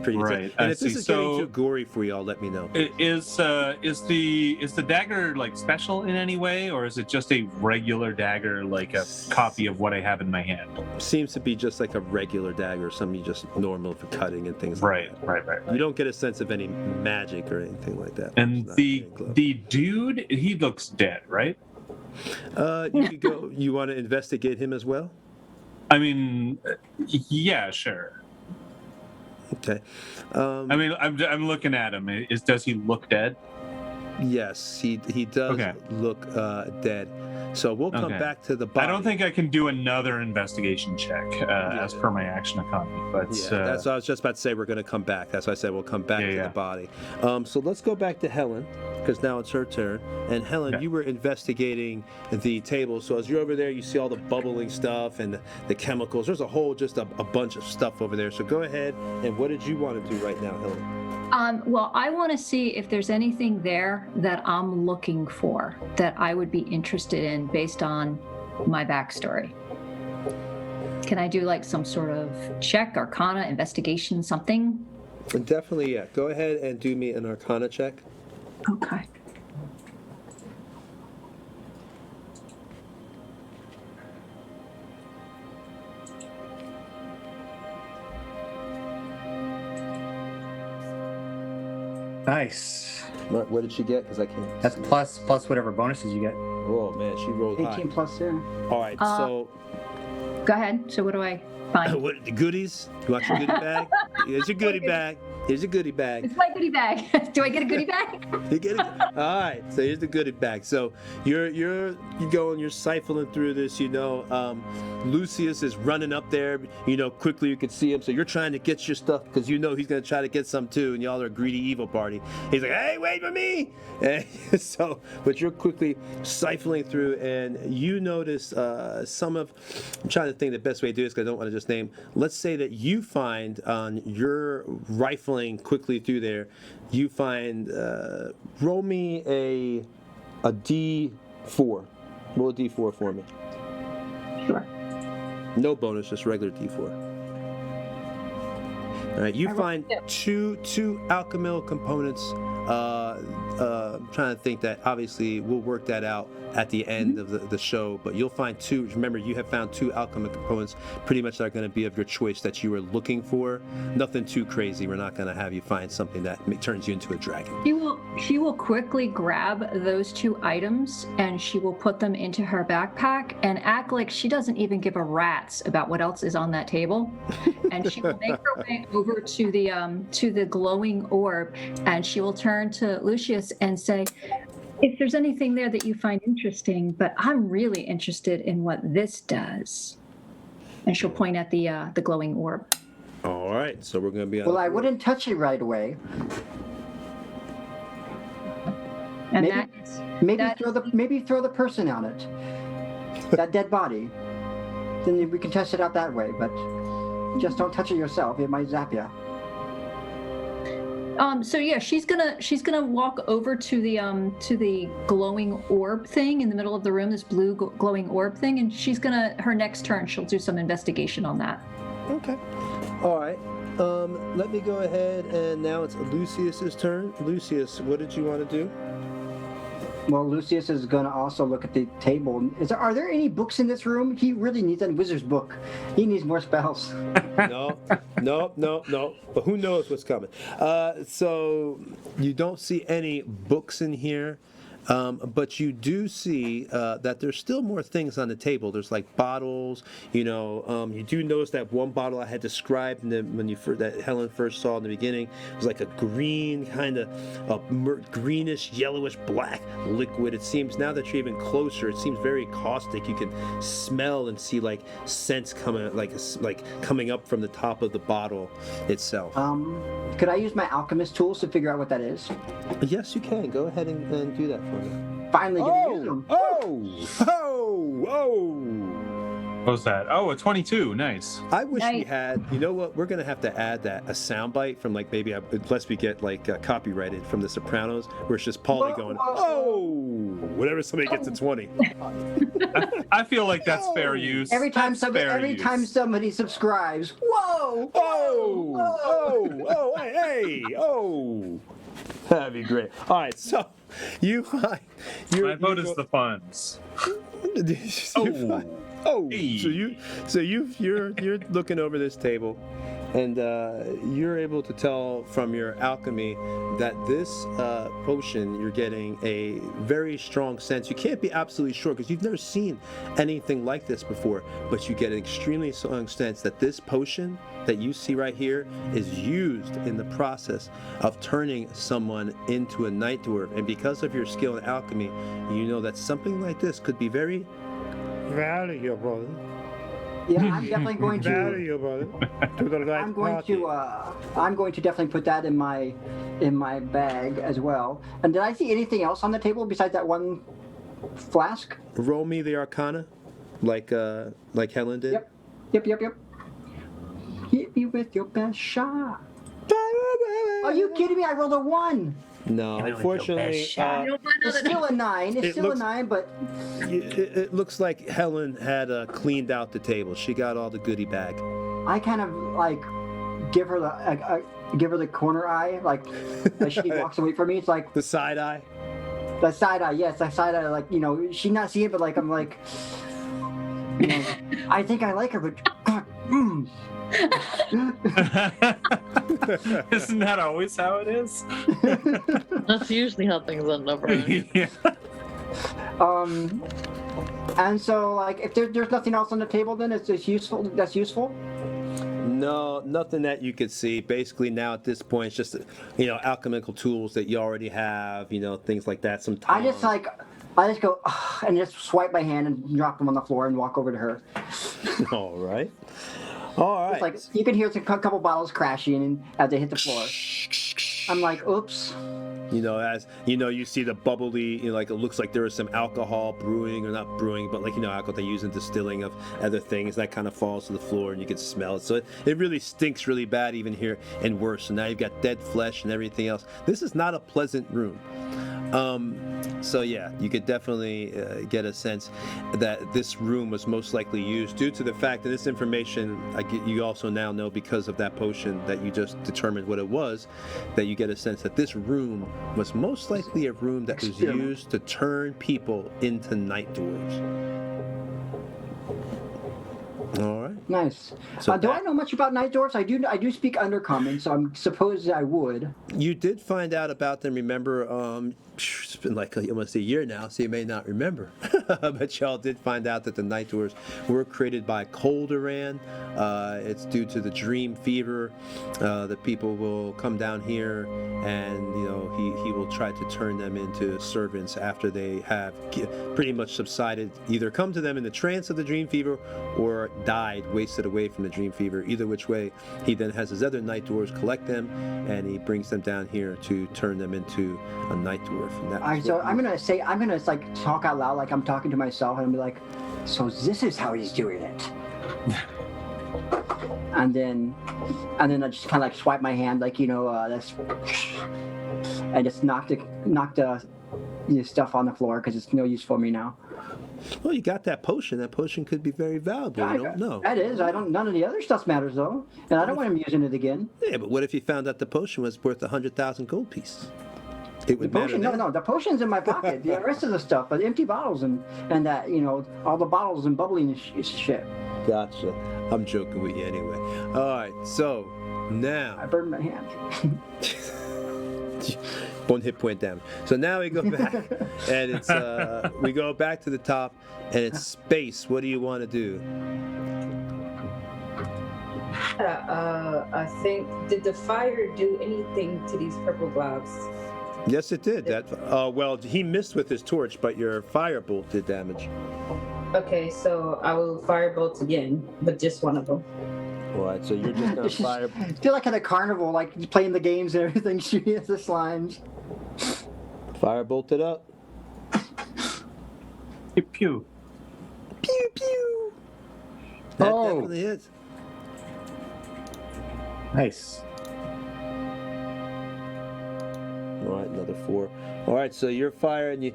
pretty right. And if this is getting too gory for y'all, let me know. Is the dagger like special in any way, or is it just a regular dagger, like a copy of what I have in my hand? Seems to be just like a regular dagger, something just normal for cutting and things like that. Right. You don't get a sense of any magic or anything like that. And the dude, he looks dead, right? You could go. You want to investigate him as well? I mean, yeah, sure. Okay. I mean, I'm looking at him. Does he look dead? Yes, he does look dead. So we'll come Okay. back to the body. I don't think I can do another investigation check as per my action economy, but Yeah, that's what I was just about to say. We're going to come back. That's why I said we'll come back to the body. So let's go back to Helen, because now it's her turn. And Helen, you were investigating the table. So as you're over there, you see all the bubbling stuff and the chemicals. There's a whole, just a bunch of stuff over there. So go ahead. And what did you want to do right now, Helen? Well, I want to see if there's anything there that I'm looking for that I would be interested in based on my backstory. Can I do like some sort of check, arcana, investigation, something? Definitely, yeah. Go ahead and do me an arcana check. Okay. Nice. What did she get? Because I can't. That's plus whatever bonuses you get. Oh man, she rolled 18 high. plus, yeah. All right, so Go ahead. So what do I find? what the goodies? You want your goodie bag? Here's your goodie bag. Here's your goodie bag. It's my goodie bag. Do I get a goodie bag? You get it? All right. So here's the goodie bag. So you're going, you're siphoning through this. Lucius is running up there. Quickly you can see him. So you're trying to get your stuff because he's gonna try to get some too. And y'all are a greedy evil party. He's like, hey, wait for me. And but you're quickly siphoning through, and you notice some of. I'm trying to think the best way to do this because I don't want to just name. Let's say that you find on your rifling quickly through there, you find. Roll me a D4. Roll a D4 for me. Sure. No bonus, just regular D4. All right, you find two alchemical components. I'm trying to think that obviously we'll work that out at the end of the show, but you'll find two. Remember, you have found two alchemical components pretty much that are going to be of your choice that you were looking for. Nothing too crazy. We're not going to have you find something that turns you into a dragon. She will quickly grab those two items and she will put them into her backpack and act like she doesn't even give a rat's about what else is on that table. And she will make her way over to the glowing orb, and she will turn to Lucius and say, if there's anything there that you find interesting, but I'm really interested in what this does. And she'll point at the glowing orb. All right, so we're going to be on. Well, I wouldn't touch it right away. And maybe throw the person on it, that dead body. Then we can test it out that way. But just don't touch it yourself; it might zap you. So yeah, she's gonna walk over to the glowing orb thing in the middle of the room, this blue glowing orb thing, and her next turn she'll do some investigation on that. Okay. All right. Let me go ahead, and now it's Lucius's turn. Lucius, what did you want to do? Well, Lucius is going to also look at the table. Are there any books in this room? He really needs a wizard's book. He needs more spells. No. But who knows what's coming? So you don't see any books in here. But you do see that there's still more things on the table. There's like bottles, you do notice that one bottle I had described that Helen first saw in the beginning. It was like a green, kind of greenish, yellowish, black liquid. It seems now that you're even closer, it seems very caustic. You can smell and see like scents coming, coming up from the top of the bottle itself. Could I use my alchemist tools to figure out what that is? Yes, you can. Go ahead and do that for me. Finally gonna use them. What was that? Oh, a 22. Nice. I wish we had. You know what? We're gonna have to add that a soundbite from unless we get copyrighted from The Sopranos, where it's just Paulie going, whenever somebody gets a 20. I feel like that's fair use. Every time That's time somebody subscribes, whoa! Hey! That'd be great. All right, so you find my vote is the funds. You're looking over this table, And you're able to tell from your alchemy that this potion, you're getting a very strong sense. You can't be absolutely sure because you've never seen anything like this before, but you get an extremely strong sense that this potion that you see right here is used in the process of turning someone into a night dwarf. And because of your skill in alchemy, you know that something like this could be very valuable. Yeah, I'm definitely going to. Valuable to the right I'm going to definitely put that in my bag as well. And did I see anything else on the table besides that one flask? Roll me the Arcana, like Helen did. Yep. Hit me with your best shot. Are you kidding me? I rolled a 1. No, unfortunately, it's still a 9. It's still a 9, but it looks like Helen had cleaned out the table. She got all the goodie bag. I kind of like give her the corner eye, like as she walks away from me. It's like the side eye. The side eye, yes, the side eye. Like she not see it, but like I'm like, I think I like her, but. Isn't that always how it is? That's usually how things end up, right? Yeah. And so like if there's nothing else on the table, then it's useful. That's useful. No, nothing that you could see. Basically, now at this point, it's just alchemical tools that you already have. Things like that. Some I just go and just swipe my hand and drop them on the floor and walk over to her. All right. It's like you can hear a couple bottles crashing as they hit the floor. I'm like, oops. As you see the bubbly, like it looks like there is some alcohol brewing, or not brewing, but alcohol they use in distilling of other things. That kind of falls to the floor and you can smell it. So it really stinks really bad even here, and worse. So now you've got dead flesh and everything else. This is not a pleasant room. So yeah, you could definitely get a sense that this room was most likely used due to the fact that this information you also now know because of that potion that you just determined what it was, that you get a sense that this room was most likely a room that was used to turn people into night dwarves. All right. Nice. So do I know much about night dwarfs? I do speak Undercommon, so I'm supposed I would. You did find out about them. Remember, it's been like almost a year now, so you may not remember. But y'all did find out that the night dwarfs were created by Colderan. It's due to the Dreamfever. The people will come down here, and he will try to turn them into servants after they have pretty much subsided, either come to them in the trance of the Dreamfever or died, wasted away from the Dreamfever. Either which way, he then has his other night dwarves collect them, and he brings them down here to turn them into a night dwarf. So I'm gonna like talk out loud, like I'm talking to myself, and I'm be like, so this is how he's doing it. and then I just kind of like swipe my hand, like that's, and just knock the stuff on the floor because it's no use for me now. Well, you got that potion. That potion could be very valuable. You don't know. That is. None of the other stuff matters though, and I don't want him using it again. Yeah, but what if you found out the potion was worth 100,000 gold pieces? It would matter. No, the potion's in my pocket. The rest of the stuff, but empty bottles and that all the bottles and bubbling shit. Gotcha. I'm joking with you anyway. All right, so now I burned my hand. 1 hit point damage. So now we go back, and it's we go back to the top, and it's space. What do you want to do? I think, did the fire do anything to these purple globs? Yes, it did. Well, he missed with his torch, but your firebolt did damage. Okay, so I will firebolt again, but just one of them. All right, so you're just gonna fire. Feel like at a carnival, like playing the games and everything, shooting at the slimes. Firebolt it up. Pew pew. Pew pew. That definitely hits. Nice. All right, another 4. All right, so you're firing. The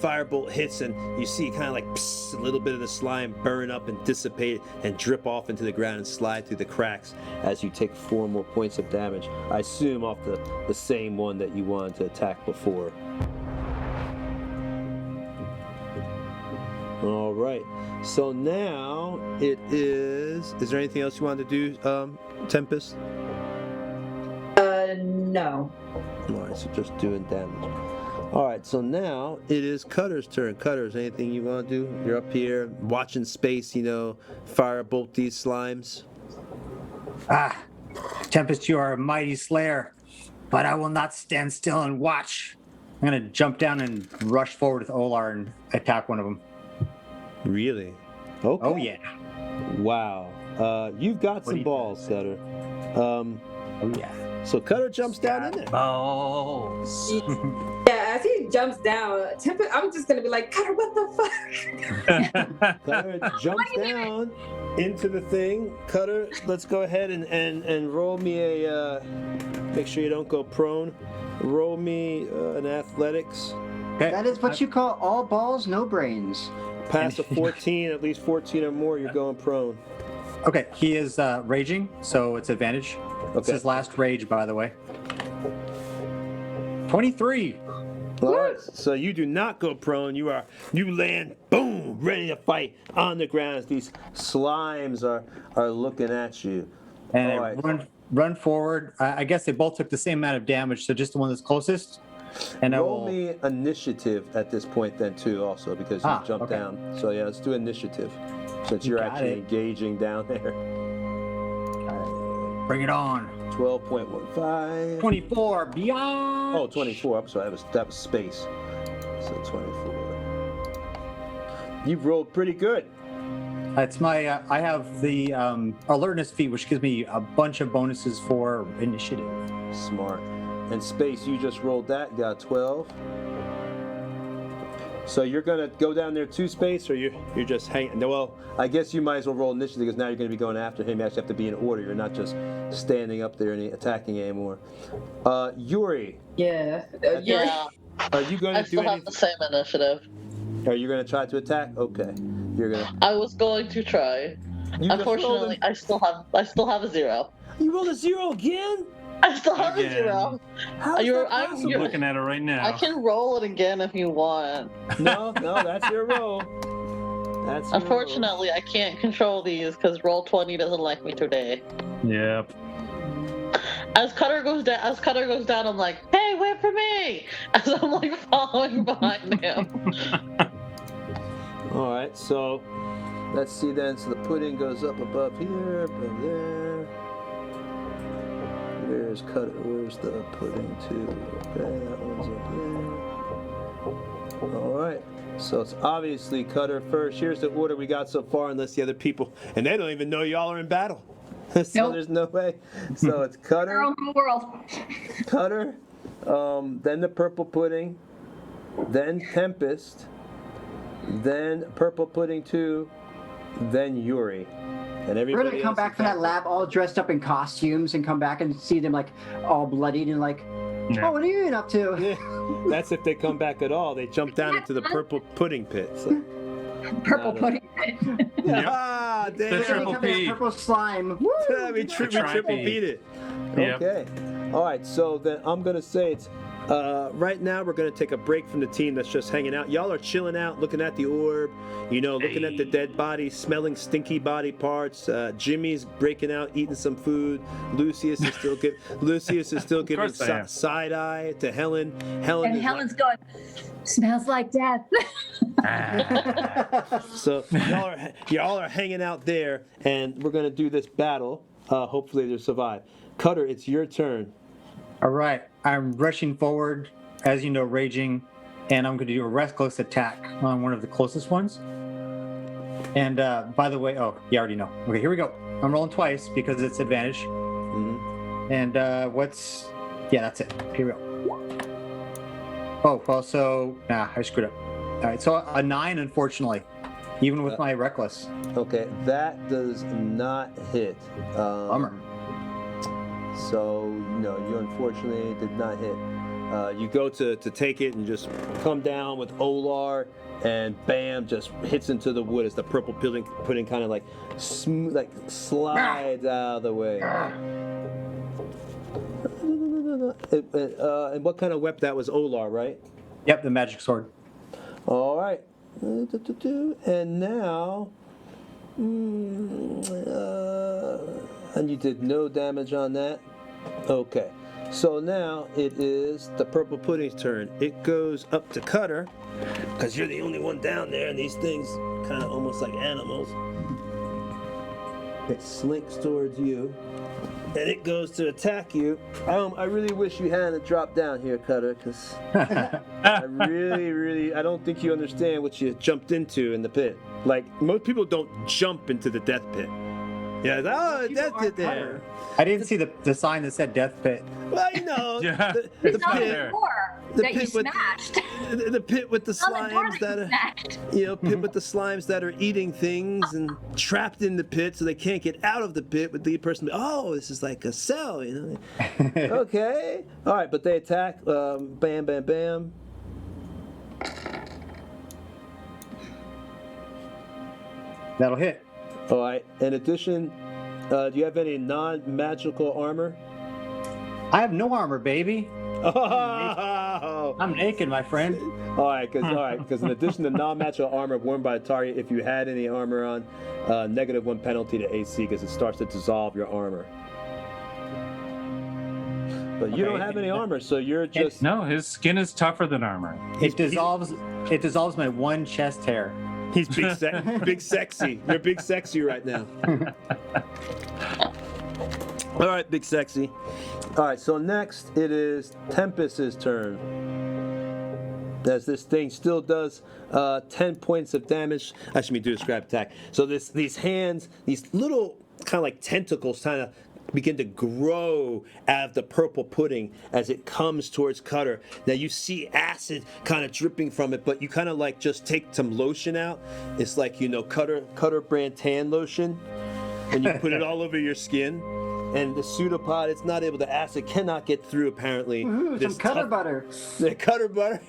firebolt hits, and you see kind of like a little bit of the slime burn up and dissipate and drip off into the ground and slide through the cracks as you take 4 more points of damage. I assume off the same one that you wanted to attack before. All All right. So now it is. Is there anything else you wanted to do, Tempest? No. All right. So just doing damage. All right. So now it is Cutter's turn. Cutter's anything you want to do? You're up here watching space. Firebolt these slimes. Tempest, you are a mighty slayer, but I will not stand still and watch. I'm going to jump down and rush forward with Olar and attack one of them. Really? Okay. Oh, yeah. Wow. You've got some balls, Cutter. Oh, yeah. So Cutter jumps down in there. Balls. Yeah, as he jumps down, I'm just gonna be like, Cutter, what the fuck? Cutter jumps down into the thing. Cutter, let's go ahead and roll me a. Make sure you don't go prone. Roll me an athletics. Okay. That is what you call all balls, no brains. Pass a 14, at least 14 or more, you're going prone. Okay, he is raging, so it's advantage. It's Okay. his last rage, by the way. 23. All right. So you do not go prone. You land, boom, ready to fight on the ground as these slimes are looking at you. And All I right. run forward. I guess they both took the same amount of damage, so just the one that's closest. And I Roll will. me initiative at this point then too, also because you jumped okay. down. So yeah, let's do initiative since you're Got actually it. engaging down there. Bring it on. 12.15. 24. Beyond. Oh, 24. I'm sorry, that was space. So 24. You've rolled pretty good. It's my. I have the alertness feat, which gives me a bunch of bonuses for initiative. Smart. And space, you just rolled that, got 12. So you're gonna go down there to space, or you're just hanging? Well, I guess you might as well roll initiative because now you're gonna be going after him. You actually have to be in order. You're not just standing up there and attacking anymore. Yuri, Yeah. Yeah, are you going I to do still have anything? the same initiative. Are you going to try to attack? Okay, you're gonna. I was going to try. You just rolled Unfortunately, I still have a 0. You rolled a 0 again? I still have a Again. 0. How is that I'm- possible? I'm looking at it right now. I can roll it again if you want. No, that's your roll. That's your Unfortunately, I can't control these because Roll20 doesn't like me today. Yep. As Cutter goes down, I'm like, "Hey, wait for me!" As I'm like following behind him. roll. All right, so let's see then. So the pudding goes up above here, above there. Where's the pudding too? Okay, that one's up there. All right. So it's obviously Cutter first. Here's the order we got so far, unless the other people, and they don't even know y'all are in battle. So Nope. there's no way. So it's Cutter, Girl in the world. Cutter, then the purple pudding, then Tempest, then purple pudding 2, then Yuri. And We're everybody gonna come else back is from that lab all dressed up in costumes and come back and see them like all bloodied and like, Yeah. oh, what are you up to? Yeah, that's if they come back at all. They jump down into the purple pudding pit. So. Purple No. pudding. Ah, The damn. They're gonna triple come in P. purple slime. Woo! We triple Tri-P. beat it. Yep. Okay. All right. So then I'm gonna say it's right now we're gonna take a break from the team that's just hanging out. Y'all are chilling out, looking at the orb, looking at the dead bodies, smelling stinky body parts. Jimmy's breaking out, eating some food. Lucius is still giving course I am. side eye to Helen. Helen And is Helen's going, smells like death. So y'all are hanging out there, and we're gonna do this battle. Hopefully to survive. Cutter, it's your turn. All right, I'm rushing forward, as you know, raging, and I'm going to do a reckless attack on one of the closest ones. And by the way, oh, you already know. Okay, here we go. I'm rolling twice because it's advantage. Mhm. And yeah, that's it. Here we go. Oh, well, so, I screwed up. All right, so a 9, unfortunately, even with my reckless. Okay, that does not hit. Bummer. So no, you unfortunately did not hit. You go to take it and just come down with Olar, and bam, just hits into the wood as the purple pudding kind of like smooth, like slides out of the way. And what kind of weapon? That was Olar, right? Yep, the magic sword. All right. And now, and you did no damage on that. Okay, so now it is the purple pudding's turn. It goes up to Cutter, because you're the only one down there, and these things kind of almost like animals. It slinks towards you, and it goes to attack you. I really wish you hadn't dropped down here, Cutter, because I really, I don't think you understand what you jumped into in the pit. Like, most people don't jump into the death pit. Yeah, death pit there. I didn't see the sign that said death pit. Well, you know, Yeah. the It's not pit. a door The that you pit with- smashed. The pit with the It's not a door slimes that that you are, smashed. pit with the slimes that are eating things and trapped in the pit, so they can't get out of the pit. With the person, oh, this is like a cell, Okay, all right, but they attack. Bam, bam, bam. That'll hit. All right. In addition, do you have any non-magical armor? I have no armor, baby. Oh. I'm naked, my friend. All right, because in addition to non-magical armor worn by a target, if you had any armor on, -1 penalty to AC because it starts to dissolve your armor. But you don't have any armor, so you're just. No, his skin is tougher than armor. It dissolves my one chest hair. He's big sexy. You're big sexy right now. All right, big sexy. All right, so next it is Tempest's turn. As this thing still does 10 points of damage. Actually, do a scrap attack. So these hands, these little kind of like tentacles, kind of begin to grow out of the purple pudding as it comes towards Cutter. Now you see acid kind of dripping from it, but you kind of like just take some lotion out. It's like, Cutter brand tan lotion, and you put it all over your skin. And the pseudopod, it's not able to, acid cannot get through apparently. Ooh, some Cutter butter. The Cutter butter.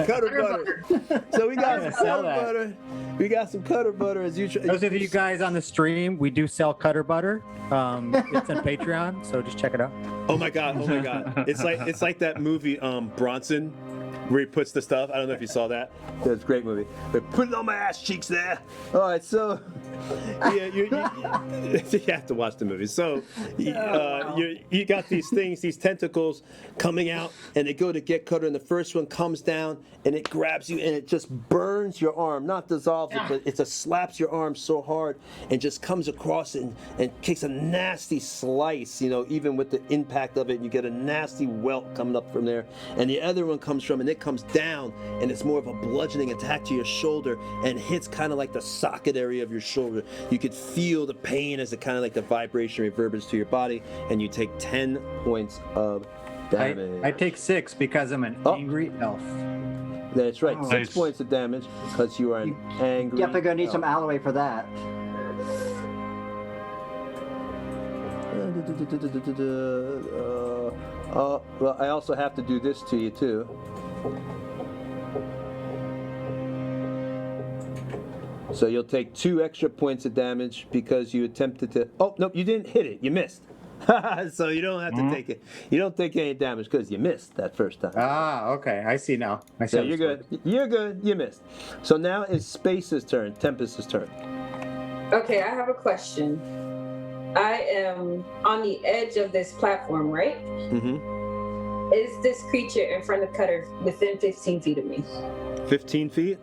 Cutter butter. So we got some Sell Cutter that. butter. We got some Cutter butter as you. Those of you guys on the stream, we do sell Cutter butter. It's on Patreon, so just check it out. Oh my god! It's like that movie Bronson, where he puts the stuff. I don't know if you saw that. It's a great movie. But put it on my ass cheeks there. All right, so yeah, you have to watch the movie. So you got these things, these tentacles coming out, and they go to get Cutter, and the first one comes down, and it grabs you, and it just burns your arm, not dissolves it, but it just slaps your arm so hard, and just comes across it and kicks a nasty slice. Even with the impact of it, you get a nasty welt coming up from there, and the other one comes from, and it comes down, and it's more of a bludgeoning attack to your shoulder, and hits kind of like the socket area of your shoulder. You could feel the pain as it kind of like the vibration reverberates to your body, and you take 10 points of damage. I take 6 because I'm an angry elf. That's right, Oh. 6 points of damage because you are an angry. Definitely gonna need elf. some aloe for that. Well, I also have to do this to you too. So you'll take 2 extra points of damage because you attempted to. Oh no, you didn't hit it. You missed. So you don't have to take it. You don't take any damage because you missed that first time. Ah, okay. I see now. I see So how you're this good. You're good. You missed. So now it's Space's turn. Tempest's turn. Okay, I have a question. I am on the edge of this platform, right? Mm-hmm. Is this creature in front of Cutter within 15 feet of me? 15 feet.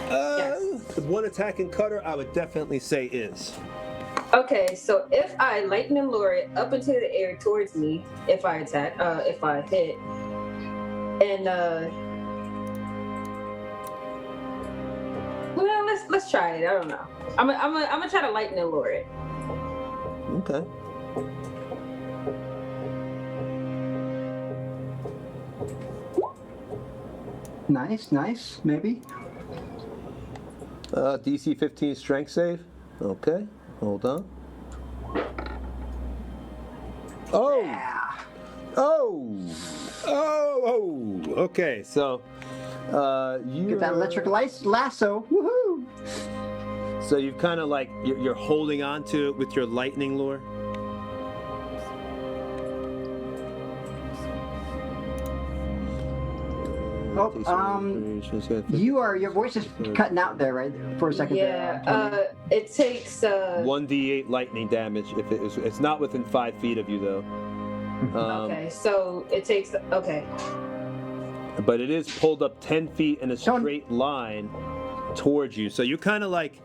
Yes. The one attacking Cutter, I would definitely say is. Okay, so if I lightning lure it up into the air towards me, if I attack, if I hit, and well, let's try it. I don't know. I'm gonna try to lightning lure it. Okay. Nice, maybe. DC 15 strength save. Okay, hold on. Oh! Okay, so you Get that electric lasso. Woohoo! So you've kind of like you're holding on to it with your lightning lure. Your voice is cutting out there, right? For a second. Yeah. It takes 1d8 lightning damage if it's not within 5 feet of you though. Okay, so it takes. Okay. But it is pulled up 10 feet in a straight line towards you. So you're kind of like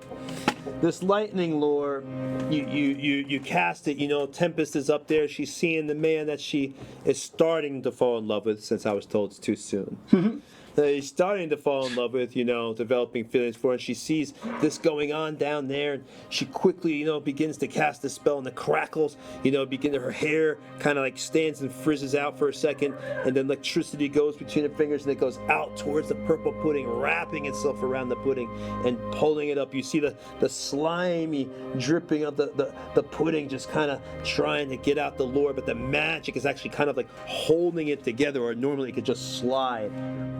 this lightning lore. You cast it. Tempest is up there. She's seeing the man that she is starting to fall in love with. Since I was told it's too soon. He's starting to fall in love with, developing feelings for, and she sees this going on down there, and she quickly, begins to cast the spell, and the crackles, her hair kind of like stands and frizzes out for a second, and then electricity goes between her fingers, and it goes out towards the purple pudding, wrapping itself around the pudding and pulling it up. You see the slimy dripping of the pudding just kind of trying to get out the lore, but the magic is actually kind of like holding it together, or normally it could just slide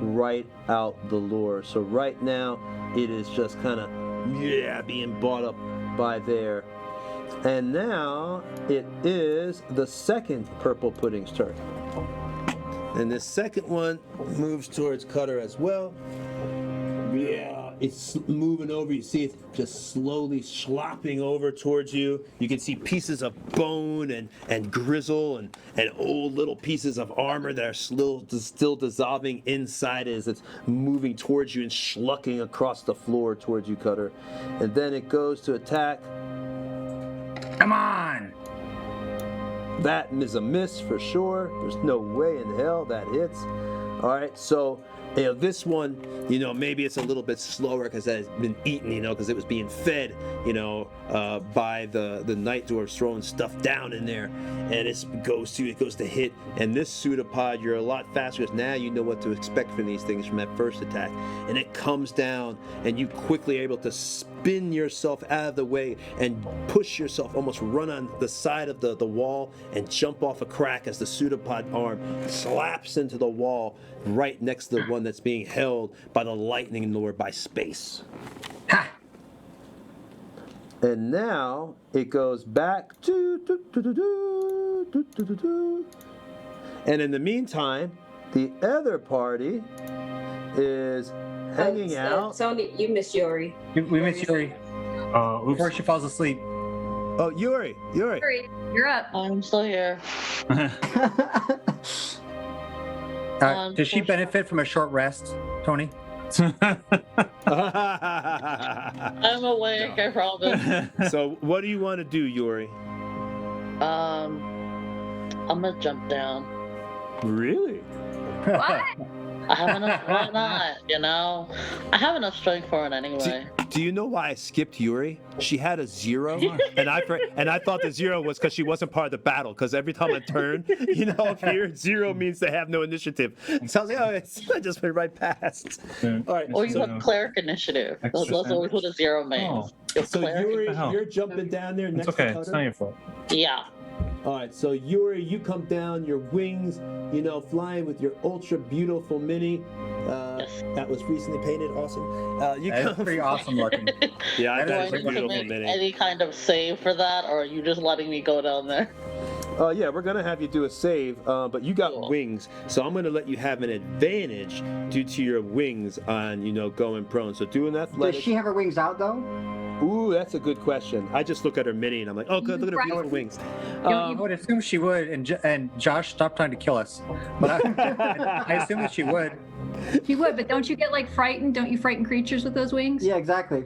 right out the lure. So right now it is just kind of being bought up by there. And now it is the second purple pudding's turn. And this second one moves towards Cutter as well. It's moving over. You see it just slowly slopping over towards you. You can see pieces of bone and grizzle and old little pieces of armor that are still dissolving inside as it's moving towards you and schlucking across the floor towards you, Cutter. And then it goes to attack. Come on! That is a miss for sure. There's no way in hell that hits. All right, so this one, maybe it's a little bit slower because it has been eaten, because it was being fed, by the night dwarves throwing stuff down in there, and it goes to hit. And this pseudopod, you're a lot faster because now you know what to expect from these things from that first attack, and it comes down, and you quickly are able to spin yourself out of the way and push yourself, almost run on the side of the wall and jump off a crack as the pseudopod arm slaps into the wall right next to the one that's being held by the lightning lure by space. Ha! And now it goes back to and in the meantime, the other party is hanging out. Tony, you miss Yuri. We miss Yuri. Before she falls asleep. Oh, Yuri, Yuri, you're up. I'm still here. Does she benefit from a short rest, Tony? I'm awake, I promise. So what do you want to do, Yuri? I'm gonna jump down. Really? What? I have enough. Why not? I have enough strength for it anyway. Do you know why I skipped Yuri? She had a 0, and I thought the 0 was because she wasn't part of the battle. Because every time I turn, up here, 0 means they have no initiative. So I was like, I just went right past. All right. Or you have cleric initiative. That's always what a 0 means. So Yuri, you're jumping down there next to Cutter? It's not your fault. Yeah. All right, so Yuri, you come down, your wings, flying with your ultra beautiful mini. That was recently painted. Awesome. That's pretty awesome looking. Yeah, I Do got I a need to beautiful make mini. any kind of save for that, or are you just letting me go down there? Yeah, we're gonna have you do a save, but you got Cool. wings, so I'm gonna let you have an advantage due to your wings on, going prone. So do an Does athletic. she have her wings out though? Ooh, that's a good question. I just look at her mini and I'm like, oh, good, look at her beautiful wings. I would assume she would, and Josh, stop trying to kill us. But I assume that she would. She would, but don't you get frightened? Don't you frighten creatures with those wings? Yeah, exactly.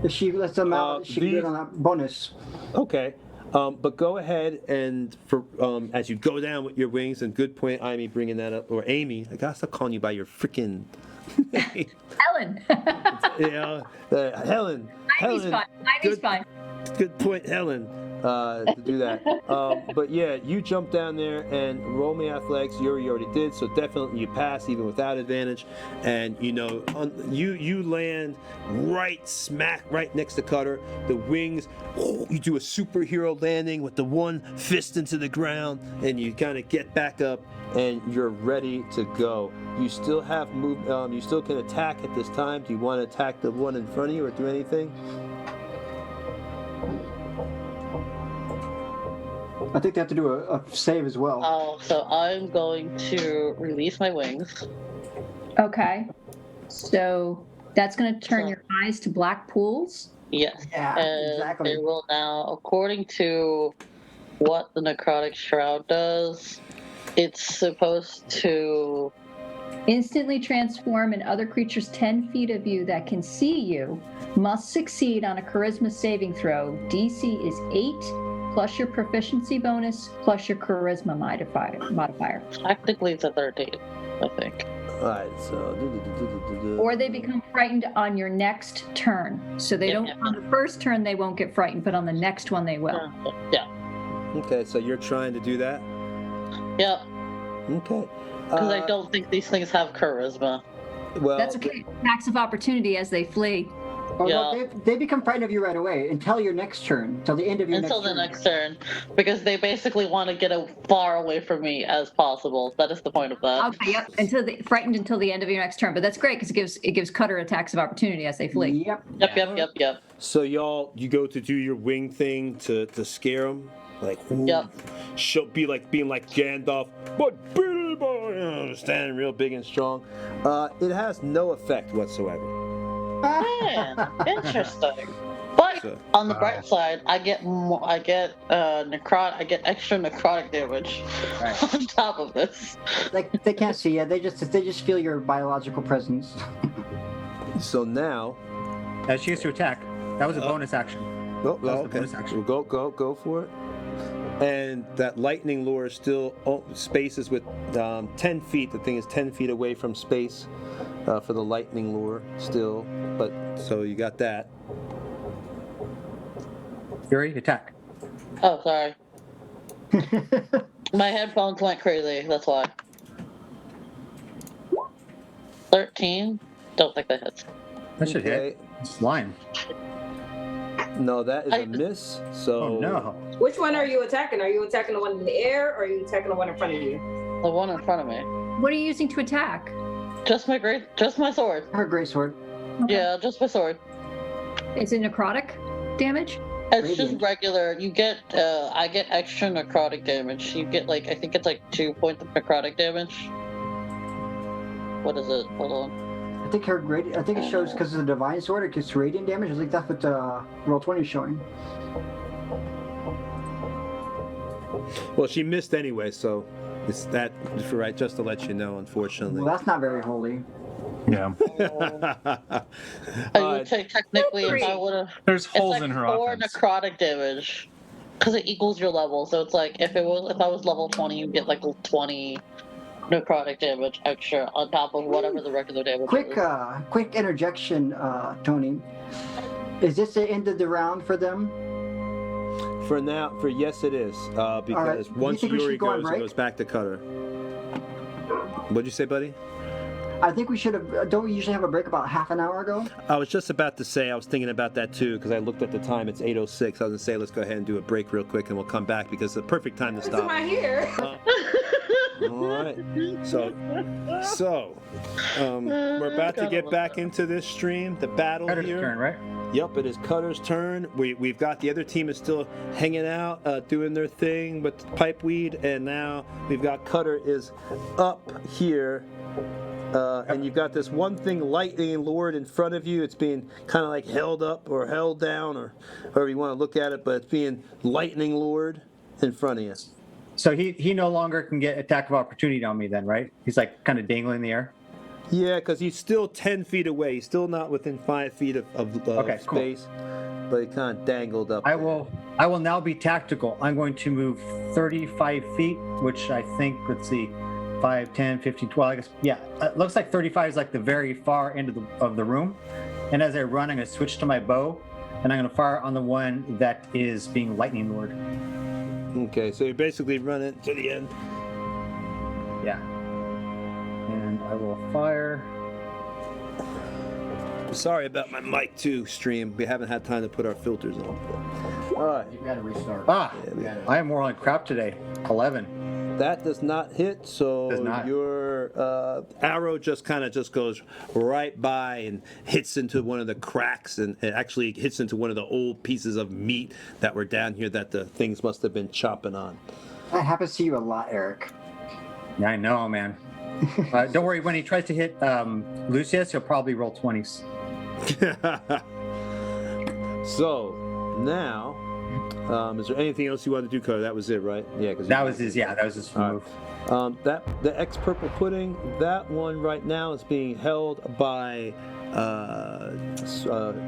If she lets them out, she can get on that bonus. Okay. But go ahead and as you go down with your wings, and good point, Amy, bringing that up, or Amy. I gotta stop calling you by your freaking Helen. Helen. Ivy's fine. Ivy's fine. Good point, Helen, to do that. But yeah, you jump down there and roll me athletics. Yuri already did, so definitely you pass even without advantage. And you land right smack right next to Cutter. The wings, you do a superhero landing with the one fist into the ground, and you kind of get back up, and you're ready to go. You still have move. You still can attack at this time. Do you want to attack the one in front of you or do anything? I think they have to do a save as well. Oh, so I'm going to release my wings. Okay. So that's going to turn So- your eyes to black pools. Yes. Yeah, And exactly. they will now, according to what the necrotic shroud does, it's supposed to Instantly transform, and other creatures 10 feet of you that can see you must succeed on a charisma saving throw. DC is 8 plus your proficiency bonus plus your charisma modifier. technically it's a 13, I think. All right, so. Or they become frightened on your next turn. So they Yeah, don't, yeah. on the first turn, they won't get frightened, but on the next one, they will. Yeah. Okay, so you're trying to do that? Yeah. Okay. Because I don't think these things have charisma. Well, That's okay. Attacks of opportunity as they flee. Oh, no, Yeah. they become frightened of you right away until your next turn, until the end of your Until next the turn. next turn. Because they basically want to get as far away from me as possible. That is the point of that. Okay, yep. Frightened until the end of your next turn, but that's great because it gives Cutter attacks of opportunity as they flee. Yep. Yep. so you go to do your wing thing to scare them, like ooh, Yep. being like Gandalf, but standing real big and strong. It has no effect whatsoever. Man, interesting. But So, on the bright side, I get extra necrotic damage Right. on top of this. Like they can't see you. They just feel your biological presence. so now, She used to attack. That was a bonus action. oh, That was the okay, bonus action. we'll go for it. And that lightning lure still spaces with 10 feet. The thing is 10 feet away from space for the lightning lure still. But so you got that. Fury, attack. Oh, sorry. My headphones went crazy. That's why. 13. Don't think that hits. That should hit. Okay. It's line. No, that is I- a miss. So Oh no. Which one are you attacking? Are you attacking the one in the air, or are you attacking the one in front of you? The one in front of me. What are you using to attack? Just my sword. Her greatsword. Yeah, just my sword. Is it necrotic damage? It's just Radiant. regular. You get, I get extra necrotic damage. You get I think it's 2 points of necrotic damage. What is it? Hold on. I think it shows because of the divine sword. It gets radiant damage. I think that's what roll 20 is showing. well, she missed anyway. So it's that for right. Just to let you know, unfortunately. Well, that's not very holy. Yeah. I would say technically if I would have. There's It's holes in her 4 offense. necrotic damage. Because it equals your level. So it's if I was level 20, you get 20 necrotic damage extra on top of whatever the regular damage is. Quick interjection, Tony. Is this the end of the round for them? For now, yes, it is. Because right. once You think we Yuri should go on goes, it break? goes back to Cutter. What'd you say, buddy? I think we should have. Don't we usually have a break about half an hour ago? I was just about to say, I was thinking about that too, because I looked at the time, it's 8:06. I was going to say, let's go ahead and do a break real quick and we'll come back because it's the perfect time to It's stop. right here. All right. So, we're about to get back into this stream, the battle Cutter's here. turn, right? Yep, it is Cutter's turn. We've got the other team is still hanging out, doing their thing with pipeweed, and now we've got Cutter is up here. And you've got this one thing lightning lured in front of you. It's being kind of held up or held down or however you want to look at it, but it's being lightning lured in front of you. So he no longer can get attack of opportunity on me then, right? He's kind of dangling in the air. Yeah, because he's still 10 feet away. He's still not within 5 feet of Okay, cool. space, but he kind of dangled up. I there. will now be tactical. I'm going to move 35 feet, which I think, let's see, 5, 10, 15, 12, I guess. Yeah, it looks like 35 is the very far end of the room. And as I run, I'm going to switch to my bow, and I'm going to fire on the one that is being lightning lured. Okay, so you're basically running to the end. Yeah. And I will fire. Sorry about my mic too, stream. We haven't had time to put our filters on. All right, You gotta restart. Ah, You gotta- I am more on crap today. 11. that does not hit. So Does not. your arrow just goes right by and hits into one of the cracks, and it actually hits into one of the old pieces of meat that were down here that the things must have been chopping on. That happens to you a lot, Eric. Yeah, I know, man. Don't worry, when he tries to hit Lucius, he'll probably roll 20s. So now, is there anything else you want to do, Carter? That was it, right? Yeah, because That was his full move. That the ex purple pudding, that one right now is being held by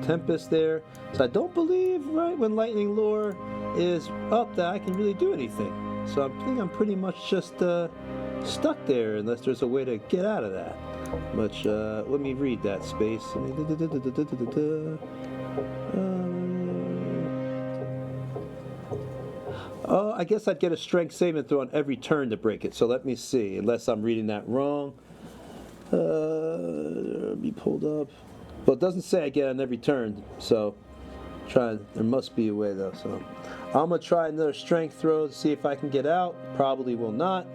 Tempest there. So I don't believe right when Lightning Lure is up that I can really do anything. So I think I'm pretty much just stuck there unless there's a way to get out of that. Which let me read that space. I guess I'd get a strength saving throw on every turn to break it. So let me see, unless I'm reading that wrong. Be pulled up. Well, it doesn't say I get on every turn. So there must be a way though. So I'm gonna try another strength throw to see if I can get out. Probably will not.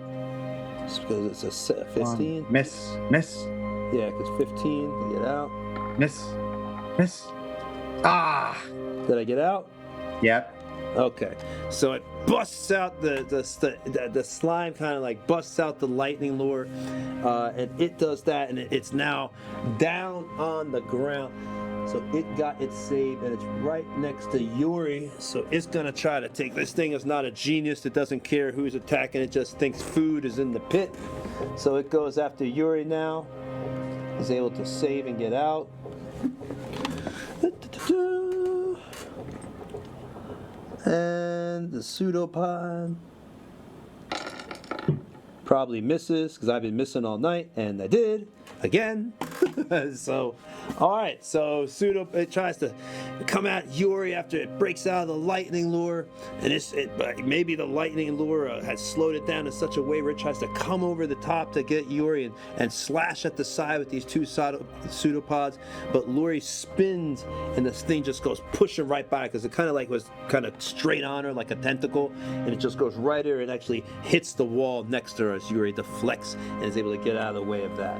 Just because it's a 15. Miss. Yeah, because 15 to get out. Miss. Ah! Did I get out? Yep. Okay, so it busts out the slime, kind of like busts out the lightning lure, and it does that, and it's now down on the ground. So it got its save, and it's right next to Yuri. So it's gonna try to take. This thing is not a genius. It doesn't care who's attacking. It just thinks food is in the pit. So it goes after Yuri now. He's able to save and get out. And the pseudopod probably misses because I've been missing all night, and I did again. So, all right. So it tries to come at Yuri after it breaks out of the lightning lure, and but maybe the lightning lure has slowed it down in such a way where it tries to come over the top to get Yuri and slash at the side with these two pseudopods. But Yuri spins, and this thing just goes pushing right by because it kind of like was kind of straight on her like a tentacle, and it just goes right there and actually hits the wall next to her as Yuri deflects and is able to get out of the way of that.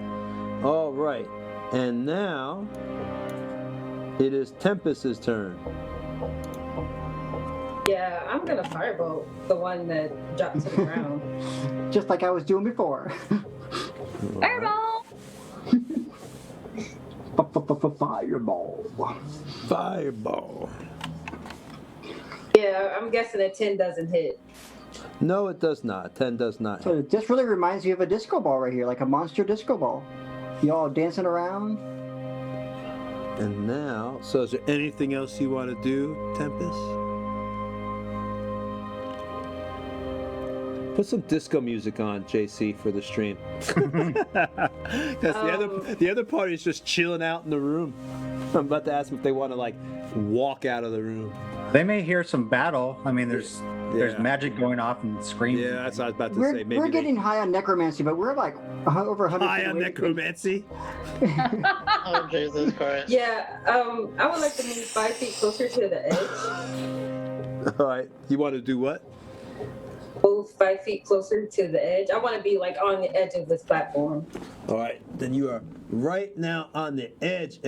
All right, and now it is Tempest's turn. Yeah, I'm gonna firebolt the one that dropped to the ground. Just like I was doing before. Fireball! Fireball. Yeah, I'm guessing a 10 doesn't hit. No, it does not. 10 does not. So this really reminds me of a disco ball right here, like a monster disco ball. You all dancing around. And now, so is there anything else you want to do, Tempest? Put some disco music on, JC, for the stream. Because the other party is just chilling out in the room. I'm about to ask them if they want to like walk out of the room. They may hear some battle. I mean, there's magic going off and screaming. Yeah, that's what I was about to say. Maybe we're getting high on necromancy, but we're like over 100. High on necromancy? Oh, Jesus Christ. Yeah, I would like to move 5 feet closer to the edge. All right. You want to do what? Move 5 feet closer to the edge. I want to be like on the edge of this platform. All right. Then you are right now on the edge.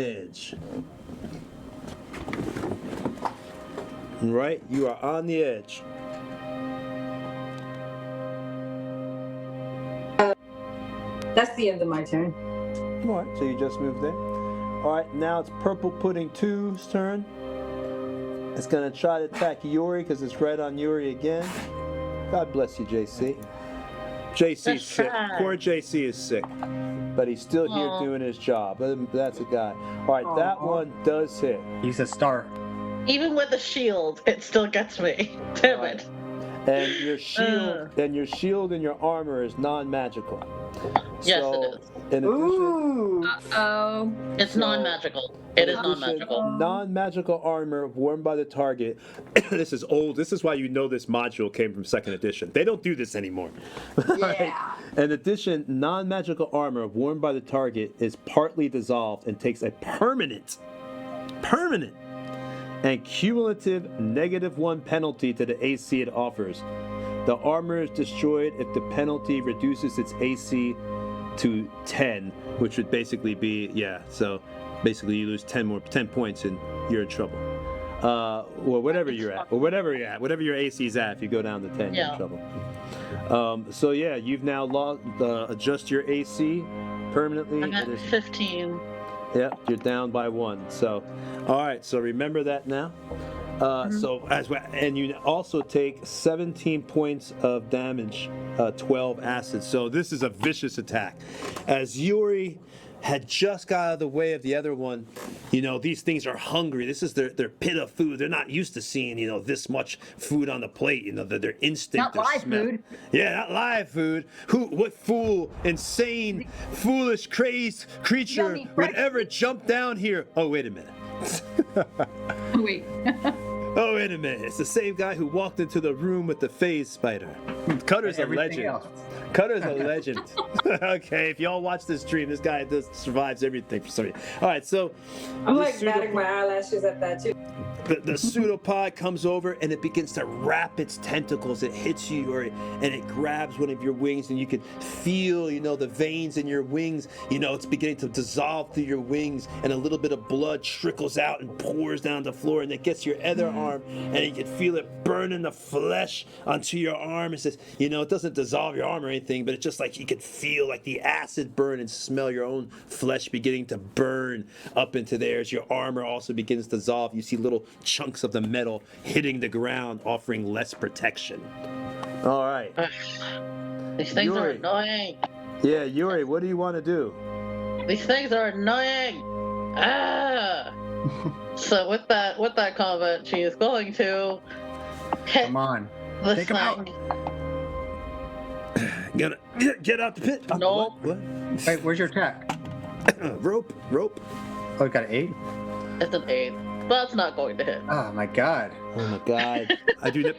Right? You are on the edge. That's the end of my turn. All right, so you just moved in. All right, now it's Purple Pudding 2's turn. It's going to try to attack Yuri because it's red on Yuri again. God bless you, JC. JC's sick. Poor JC is sick. But he's still here doing his job. That's a guy. All right, that one does hit. He's a star. Even with the shield, it still gets me. Damn it. And your shield and your armor is non-magical. Yes, so, it is. In addition, Uh-oh. It's non-magical. It is non-magical. Non-magical armor worn by the target. This is old. This is why you know this module came from 2nd edition. They don't do this anymore. Yeah. In addition, non-magical armor worn by the target is partly dissolved and takes a permanent and cumulative -1 penalty to the AC it offers. The armor is destroyed if the penalty reduces its AC to 10, which would basically be, so basically you lose 10 points and you're in trouble. Well, whatever you're at, or whatever you're at, whatever your AC's at. If you go down to 10, you're in trouble. So yeah, you've now lost. Adjust your AC permanently. I'm at 15. Yep, you're down by 1. So, all right. So remember that now. So and you also take 17 points of damage, 12 acid. So this is a vicious attack. As Yuri had just got out of the way of the other one, these things are hungry. This is their pit of food. They're not used to seeing, this much food on the plate. Their instinct. Not live food. Yeah, not live food. What fool, insane, foolish, crazed creature would ever jump down here? Oh, wait a minute. Wait. Oh, wait a minute. It's the same guy who walked into the room with the phase spider. Cutter's a legend. else. Cutter's a legend. Okay, if y'all watch this stream, this guy survives everything for some reason. All right, so I'm like batting my eyelashes at that too. the pseudopod comes over and it begins to wrap its tentacles. It hits you, and it grabs one of your wings, and you can feel, the veins in your wings. It's beginning to dissolve through your wings, and a little bit of blood trickles out and pours down the floor, and it gets your other arm, and you can feel it burning the flesh onto your arm. It says, it doesn't dissolve your arm or anything, but it's just like you can feel like the acid burn and smell your own flesh beginning to burn up into there. As your armor also begins to dissolve, you see little chunks of the metal hitting the ground, offering less protection. All right. These things are Yuri. annoying. Yeah, Yuri, what do you want to do? These things are annoying. Ah. So with that comment, she is going to hit Come on. the Take him out. thing. Get out the pit. Nope. What? Wait, where's your attack? Rope. Oh, you got an 8? It's an 8. That's not going to hit. Oh my god. Oh my god.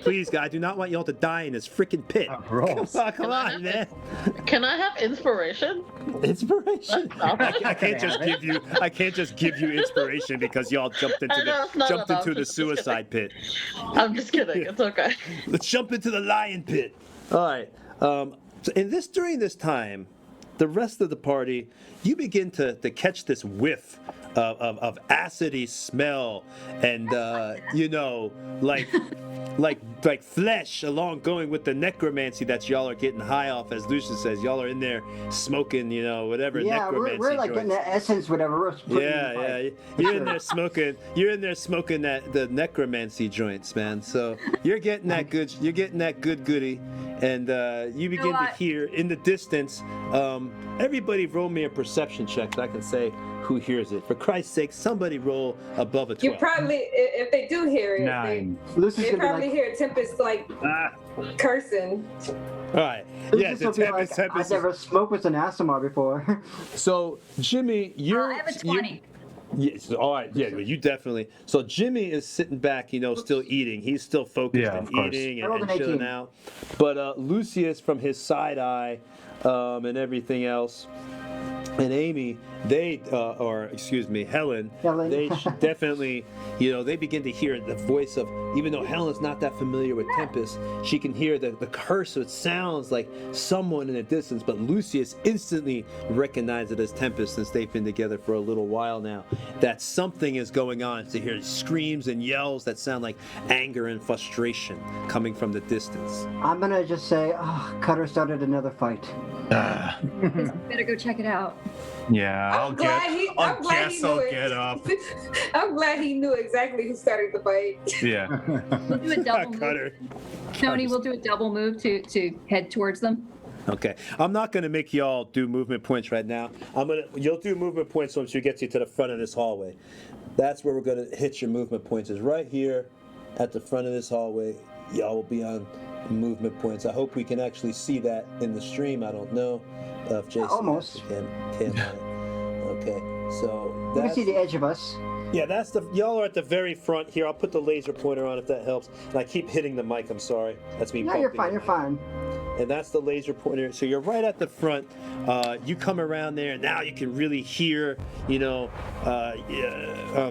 Please, God, I do not want y'all to die in this freaking pit. Oh, rolls. Come on, man. Can I have inspiration? Inspiration. I can't just That's give you. I can't just give you inspiration because y'all jumped into the suicide pit. I'm just kidding. It's okay. Let's jump into the lion pit. All right. So during this time, the rest of the party, you begin to catch this whiff of acidy smell, and like flesh along going with the necromancy that y'all are getting high off. As Lucius says, y'all are in there smoking, whatever necromancy. We're like getting the essence, whatever. You're in there smoking. You're in there smoking the necromancy joints, man. So you're getting that good. You're getting that good goody, and you begin to hear in the distance. Everybody, roll me a perception check so I can say who hears it. For Christ's sake, somebody roll above a 12. You probably, if they do hear it, 9. they probably hear Tempest cursing. All right. Yeah, I've never smoked with an Asimar before. So, Jimmy, I have a 20. Yes. All right. Yeah. You definitely. So Jimmy is sitting back, still eating. He's still focused on eating and chilling out. But Lucius, from his side eye, and everything else, and Amy, Helen, they definitely, they begin to hear the voice of, even though Helen's not that familiar with Tempest, she can hear the curse, so it sounds like someone in the distance, but Lucius instantly recognizes it as Tempest since they've been together for a little while now, that something is going on. To hear screams and yells that sound like anger and frustration coming from the distance. I'm gonna just say, Cutter started another fight. Better go check it out. Yeah, I'll get up. I'm glad he knew exactly who started the fight. Yeah. We'll do a double move. Tony, we'll do a double move to head towards them. Okay, I'm not gonna make y'all do movement points right now. You'll do movement points once you get to the front of this hallway. That's where we're gonna hit your movement points, is right here at the front of this hallway. Y'all will be on movement points. I hope we can actually see that in the stream. I don't know if Jason almost can. Okay, so you can see the edge of us. Yeah, y'all are at the very front here. I'll put the laser pointer on if that helps. And I keep hitting the mic. I'm sorry. That's me. No, you're fine. You're fine. And that's the laser pointer. So you're right at the front. You come around there, and now you can really hear,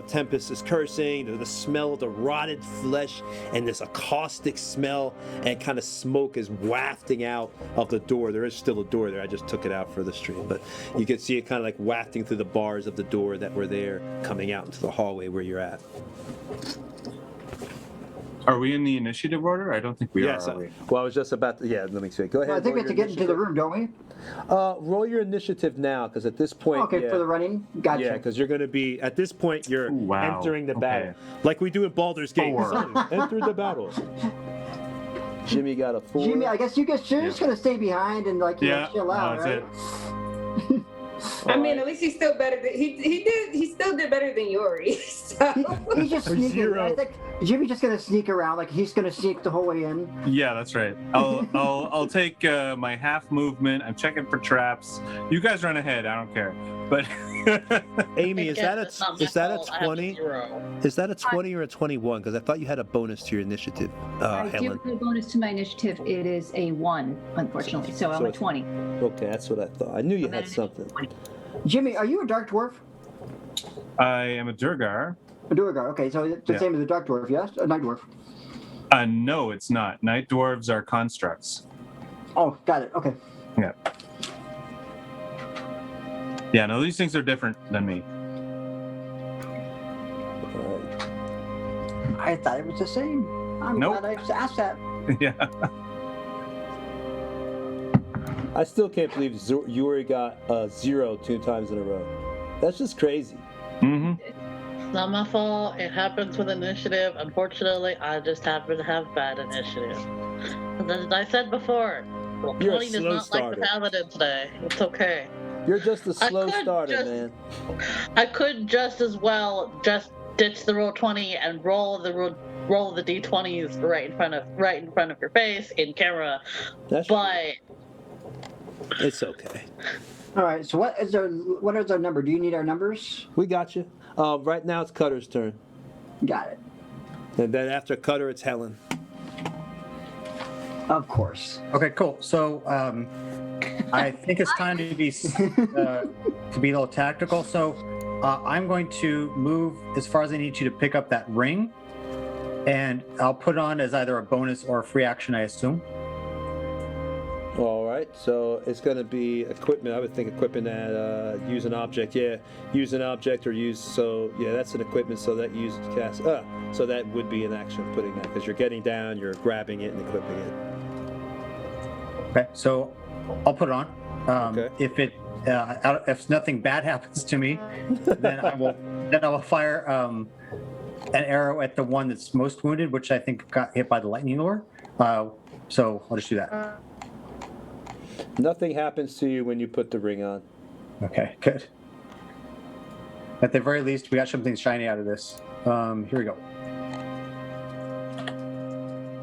Tempest is cursing. The smell of the rotted flesh and this caustic smell and kind of smoke is wafting out of the door. There is still a door there. I just took it out for the stream, but you can see it kind of like wafting through the bars of the door that were there, coming out into the hallway where you're at. Are we in the initiative order? I don't think we Yes. are we? Well, I was just about to. Yeah, let me see. Go ahead. I think we roll have to your get into the room, don't we? Roll your initiative now, because at this point. Okay, yeah, for the running. Gotcha. Yeah, because you're going to be at this point. You're Ooh, wow. entering the Okay. battle, like we do in Baldur's Gate. 4. Son, enter the battle. Jimmy got a 4. Jimmy, I guess you're just gonna stay behind and like chill out, that's right? it. I mean, at least he's still better than he still did better than Yuri. So. He's just sneaking. Zero. I think Jimmy's just gonna sneak around, like he's gonna sneak the whole way in. Yeah, that's right. I'll take my half movement. I'm checking for traps. You guys run ahead. I don't care. But Amy, is Again, that it's not a my is that a fault. I have 20? 0. Is that a 20 or a 21? Because I thought you had a bonus to your initiative, I do Helen. have a bonus to my initiative. It is a 1, unfortunately. So I'm a it's- 20. Okay, that's what I thought. I knew you I'm had at an something. 20. Jimmy, are you a dark dwarf? I am a Durgar. A Duergar. Okay, so it's the Yeah. same as a dark dwarf, yes? A night dwarf. No, it's not. Night dwarves are constructs. Oh, got it. Okay. Yeah. Yeah, no, these things are different than me. I thought it was the same. I'm Nope. glad I asked that. Yeah. I still can't believe Yuri got a 0 2 times in a row. That's just crazy. Mm-hmm. It's not my fault. It happens with initiative. Unfortunately, I just happen to have bad initiative. And as I said before, well, You're a 20 does slow not like starter. the paladin today. It's okay. You're just a slow could starter, just- man. I could just as well just ditch the roll 20 and roll the d20s right in front of your face in camera. That's But It's okay. All right. So what is our number? Do you need our numbers? We got you. Right now it's Cutter's turn. Got it. And then after Cutter, it's Helen. Of course. Okay, cool. So I think it's time to be a little tactical. So I'm going to move as far as I need to pick up that ring, and I'll put it on as either a bonus or a free action, I assume. All right, so it's going to be equipment. I would think equipment that use an object. Yeah, use an object or use. So yeah, that's an equipment. So that uses cast. So that would be an action putting that because you're getting down, you're grabbing it and equipping it. Okay, so I'll put it on. Okay. If nothing bad happens to me, then I will fire an arrow at the one that's most wounded, which I think got hit by the lightning lure. So I'll just do that. Nothing happens to you when you put the ring on. Okay, good. At the very least, we got something shiny out of this. Here we go.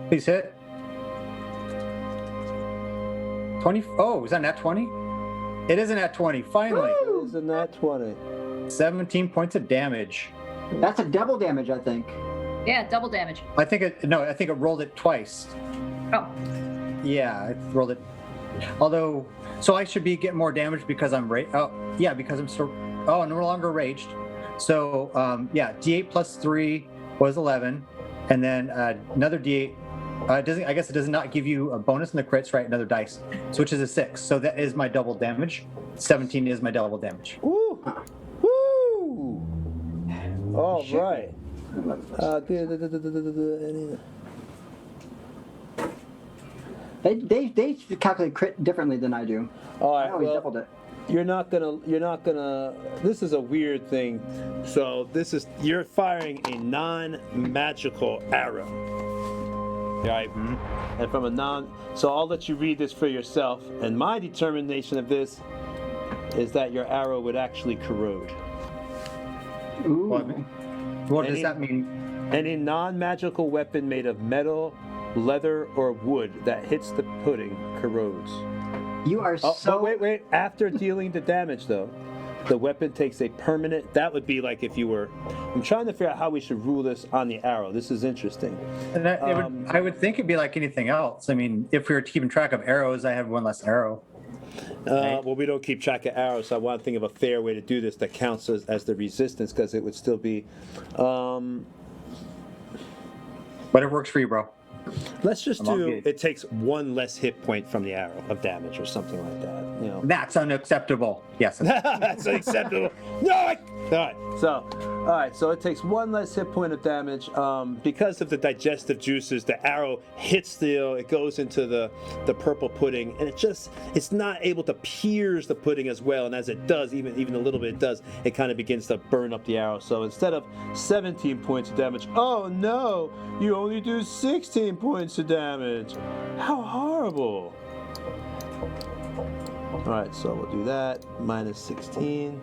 Please hit. 20. Oh, is that nat 20? It is a nat 20. Finally, Isn't that 20? 17 points of damage. That's a double damage, I think. Yeah, double damage. I think it rolled it twice. Oh, Yeah, it rolled it. Although, so I should be getting more damage because I'm because I'm still no longer raged. So D8 plus 3 was 11, and then another D8. I guess it does not give you a bonus in the crits, right? Another dice, so which is a 6. So that is my double damage. 17 is my double damage. Woo! Woo! All right. They calculate crit differently than I do. All I right. always Well, doubled it. you're not gonna. This is a weird thing. So you're firing a non-magical arrow. Right? And from so I'll let you read this for yourself. And my determination of this is that your arrow would actually corrode. Ooh. What does that mean? Any non-magical weapon made of metal, leather, or wood that hits the pudding corrodes. You are Oh, so. but wait. After dealing the damage, though, the weapon takes a permanent. That would be like if you were. I'm trying to figure out how we should rule this on the arrow. This is interesting. And I would think it'd be like anything else. I mean, if we were keeping track of arrows, I have one less arrow. Well, we don't keep track of arrows, so I want to think of a fair way to do this that counts as the resistance, because it would still be. Whatever works for you, bro. Let's just I'm all do. good. It takes one less hit point from the arrow of damage, or something like that. That's unacceptable. Yes. That's unacceptable. No. All right. So, All right, so it takes one less hit point of damage. Because of the digestive juices, the arrow hits it goes into the purple pudding, and it's not able to pierce the pudding as well. And as it does, even a little bit it does, it kind of begins to burn up the arrow. So instead of 17 points of damage, oh no, you only do 16 points of damage. How horrible. All right, so we'll do that, minus 16.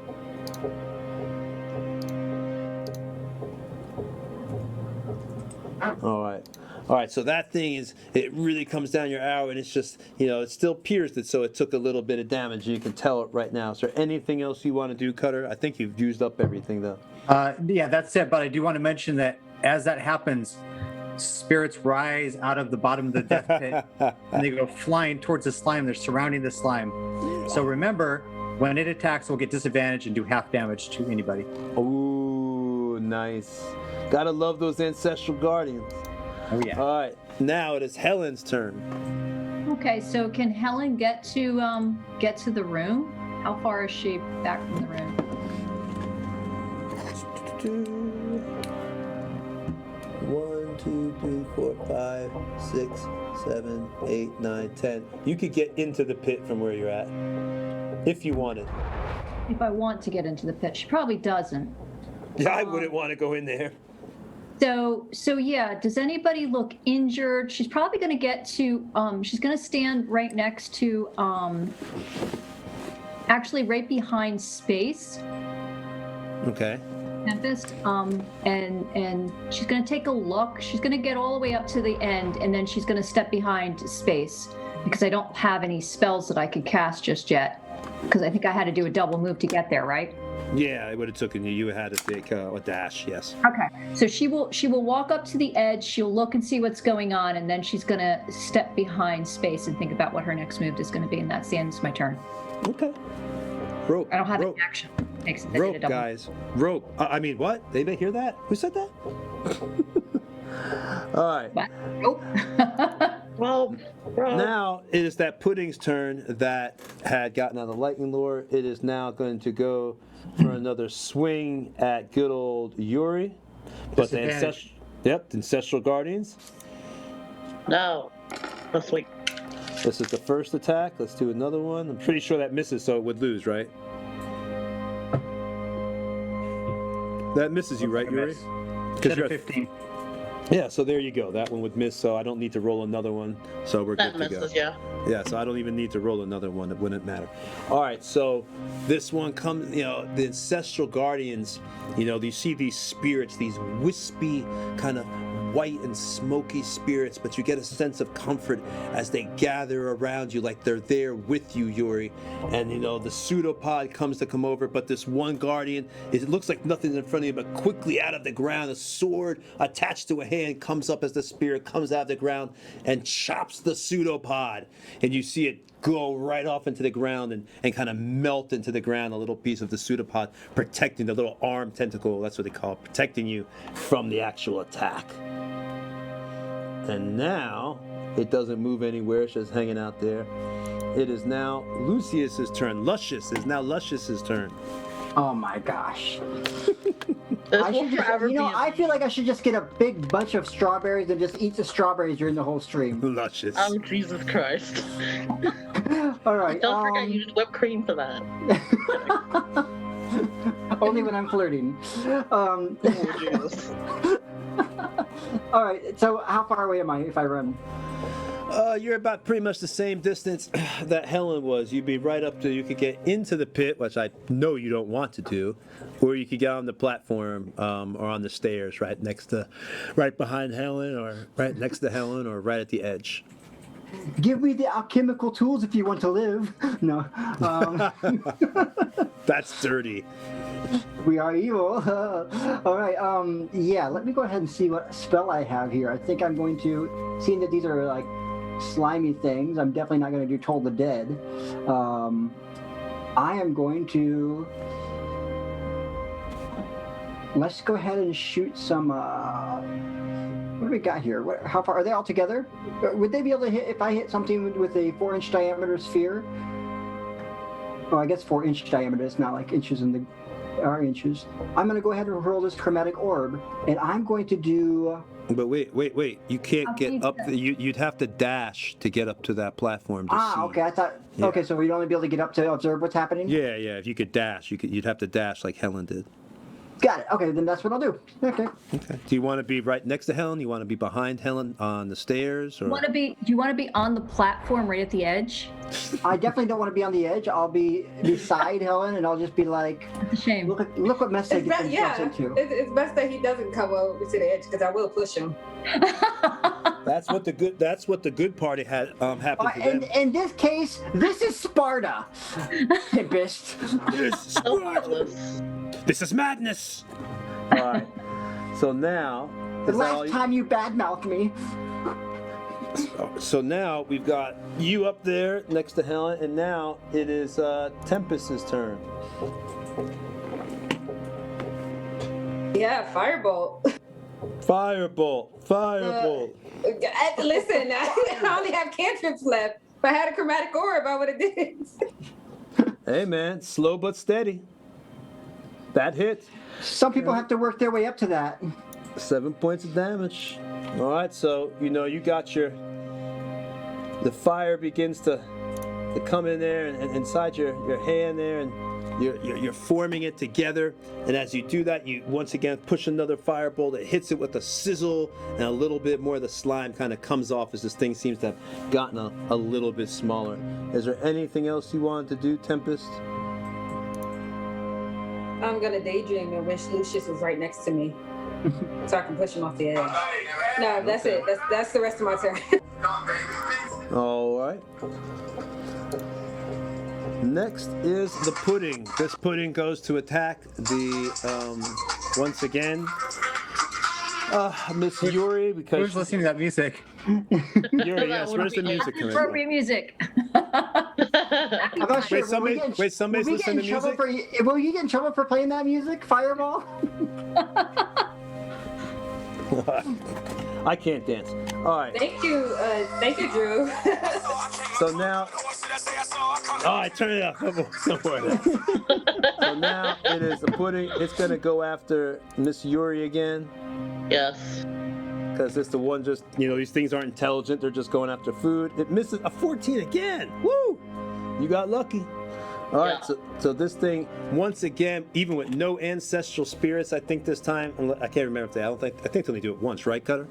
All right, so that thing it really comes down your arrow, and it's just, it still pierced it, so it took a little bit of damage. You can tell it right now. Is there anything else you want to do, Cutter? I think you've used up everything, though. Yeah, that's it. But I do want to mention that as that happens, spirits rise out of the bottom of the death pit, and they go flying towards the slime. They're surrounding the slime. So remember, when it attacks, we'll get disadvantage and do half damage to anybody. Ooh, nice. Gotta love those ancestral guardians. Oh yeah. All right, now it is Helen's turn. Okay, so can Helen get to the room? How far is she back from the room? 1, 2, 3, 4, 5, 6, 7, 8, 9, 10. You could get into the pit from where you're at, if you wanted. If I want to get into the pit, she probably doesn't. Yeah, I wouldn't want to go in there. So yeah, does anybody look injured? She's probably going to get to, she's going to stand right next to, actually right behind Space. Okay. Tempest, and she's going to take a look. She's going to get all the way up to the end, and then she's going to step behind Space, because I don't have any spells that I could cast just yet, because I think I had to do a double move to get there, right? Yeah, it would have taken you. You had to take a dash, yes. Okay, so she will walk up to the edge. She'll look and see what's going on, and then she's gonna step behind Space and think about what her next move is going to be, and that's the end of my turn. Okay. Rope. I don't have rope. any action. Makes it Rope, a double. guys. Rope. I mean, what? They didn't hear that? Who said that? All right. What? Rope. Well, Now it is that Pudding's turn that had gotten out of the lightning lure. It is now going to go for another swing at good old Yuri. But the ancestral guardians. no. Let's wait. This is the first attack. Let's do another one. I'm pretty sure that misses, so it would lose, right? That misses you, right, Yuri? Because you're 15. Yeah, so there you go. That one would miss, so I don't need to roll another one. So we're That good to go. misses, yeah. Yeah, so I don't even need to roll another one. It wouldn't matter. All right, so this one comes, the ancestral guardians, you see these spirits, these wispy kind of white and smoky spirits, but you get a sense of comfort as they gather around you like they're there with you, Yuri. And, the pseudopod comes to come over, but this one guardian, it looks like nothing's in front of you, but quickly out of the ground, a sword attached to a hand comes up as the spirit comes out of the ground and chops the pseudopod. And you see it go right off into the ground and kind of melt into the ground, a little piece of the pseudopod protecting the little arm tentacle, that's what they call it, protecting you from the actual attack. And now it doesn't move anywhere, it's just hanging out there. It is now Lucius's turn. Luscious's turn. Oh my gosh. This I will should just, forever be I feel like I should just get a big bunch of strawberries and just eat the strawberries during the whole stream. Luscious. Oh, Jesus Christ. All right. Don't forget you need whipped cream for that. Only when I'm flirting. Oh, Jesus. All right. So how far away am I if I run? You're about pretty much the same distance that Helen was. You'd be right up to, you could get into the pit, which I know you don't want to do, or you could get on the platform or on the stairs right behind Helen, or right next to Helen, or right at the edge. Give me the alchemical tools if you want to live. No. That's dirty. We are evil. All right. Yeah, let me go ahead and see what spell I have here. I think I'm going to, seeing that these are like slimy things, I'm definitely not going to do Toll the Dead. I am going to, let's go ahead and shoot some, what do we got here? How far, are they all together? Would they be able to hit, if I hit something with a 4-inch diameter sphere? Well, I guess 4-inch diameter, it's not like inches in the inches. I'm going to go ahead and roll this chromatic orb, and I'm going to do. But wait. You can't I'll get leave up. the- You'd have to dash to get up to that platform to see. Okay. I thought. Yeah. Okay, so we'd only be able to get up to observe what's happening. Yeah. If you could dash, you'd have to dash like Helen did. Got it. Okay, then that's what I'll do. Okay. Okay. Do you want to be right next to Helen? You want to be behind Helen on the stairs? Or... Do you want to be on the platform right at the edge? I definitely don't want to be on the edge. I'll be beside Helen, and I'll just be like, It's a shame. look what mess they It's get best, themselves yeah. into. It's best that he doesn't come over to the edge because I will push him. That's what the good party had happened to them. In this case, this is Sparta. Tempest. This is madness. All right. So now, The last time you badmouthed me. So now we've got you up there next to Helen, and now it is Tempest's turn. Yeah, firebolt. Firebolt. Listen, I only have cantrips left. If I had a chromatic orb, I would have did it. Hey man, slow but steady. That hit. Some people have to work their way up to that. 7 points of damage. All right, so you got the fire begins to come in there and inside your hand there, and you're forming it together. And as you do that, you once again push another firebolt. It hits it with a sizzle, and a little bit more of the slime kind of comes off as this thing seems to have gotten a little bit smaller. Is there anything else you wanted to do, Tempest? I'm gonna daydream and wish Lucius was right next to me, so I can push him off the edge. No, that's it. That's the rest of my turn. All right. Next is the pudding. This pudding goes to attack once again, Miss Yuri, because Who's listening to that music? Yuri, yes, where's the music coming from? Appropriate music. I'm not sure. Somebody's listening to music? Will you get in trouble for playing that music, Fireball? I can't dance. All right. Thank you, Drew. So now, I turn it up. Don't worry. So now it is the pudding. It's gonna go after Miss Yuri again. Yes. Because it's the one these things aren't intelligent. They're just going after food. It misses a 14 again. Woo! You got lucky. All right, so this thing, once again, even with no ancestral spirits, I think this time, I can't remember if I think they only do it once, right, Cutter?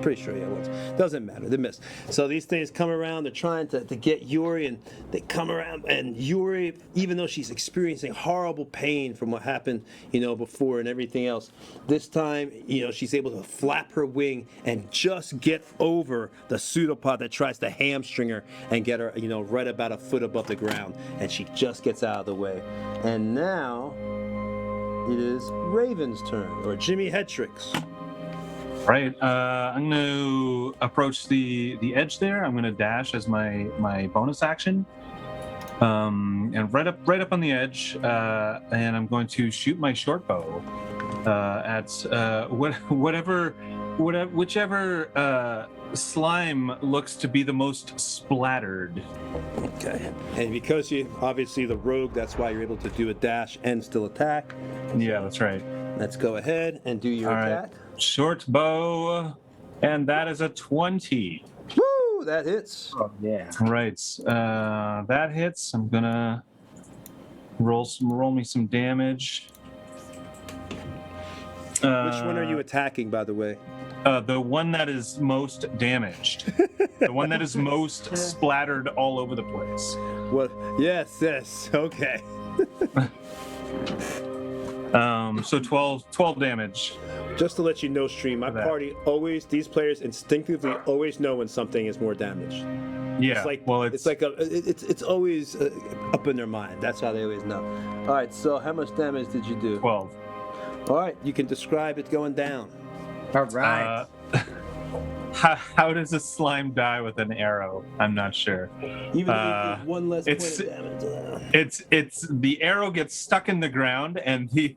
Pretty sure, yeah, once. Doesn't matter, they missed. So these things come around, they're trying to get Yuri, and they come around, and Yuri, even though she's experiencing horrible pain from what happened, before and everything else, this time, she's able to flap her wing and just get over the pseudopod that tries to hamstring her and get her, right about a foot above the ground, and she just gets out of the way. And now it is Raven's turn, or Jimmy Headtricks. Right, I'm going to approach the edge there. I'm going to dash as my bonus action, and right up on the edge, and I'm going to shoot my short bow at whichever slime looks to be the most splattered. Okay, and because you obviously the rogue, that's why you're able to do a dash and still attack. Yeah, that's right. Let's go ahead and do your All attack. right. Short bow, and that is a 20. Woo! That hits. Oh, yeah. Right. That hits. I'm gonna roll me some damage. Which one are you attacking, by the way? The one that is most damaged. The one that is most splattered all over the place. What? Yes. Okay. So 12 damage. Just to let you know, stream, my party these players instinctively always know when something is more damaged. Yeah. It's like, well, it's always up in their mind. That's how they always know. All right. So how much damage did you do? 12. All right. You can describe it going down. All right. How does a slime die with an arrow? I'm not sure. Even though you do one less point of damage. It's the arrow gets stuck in the ground, and the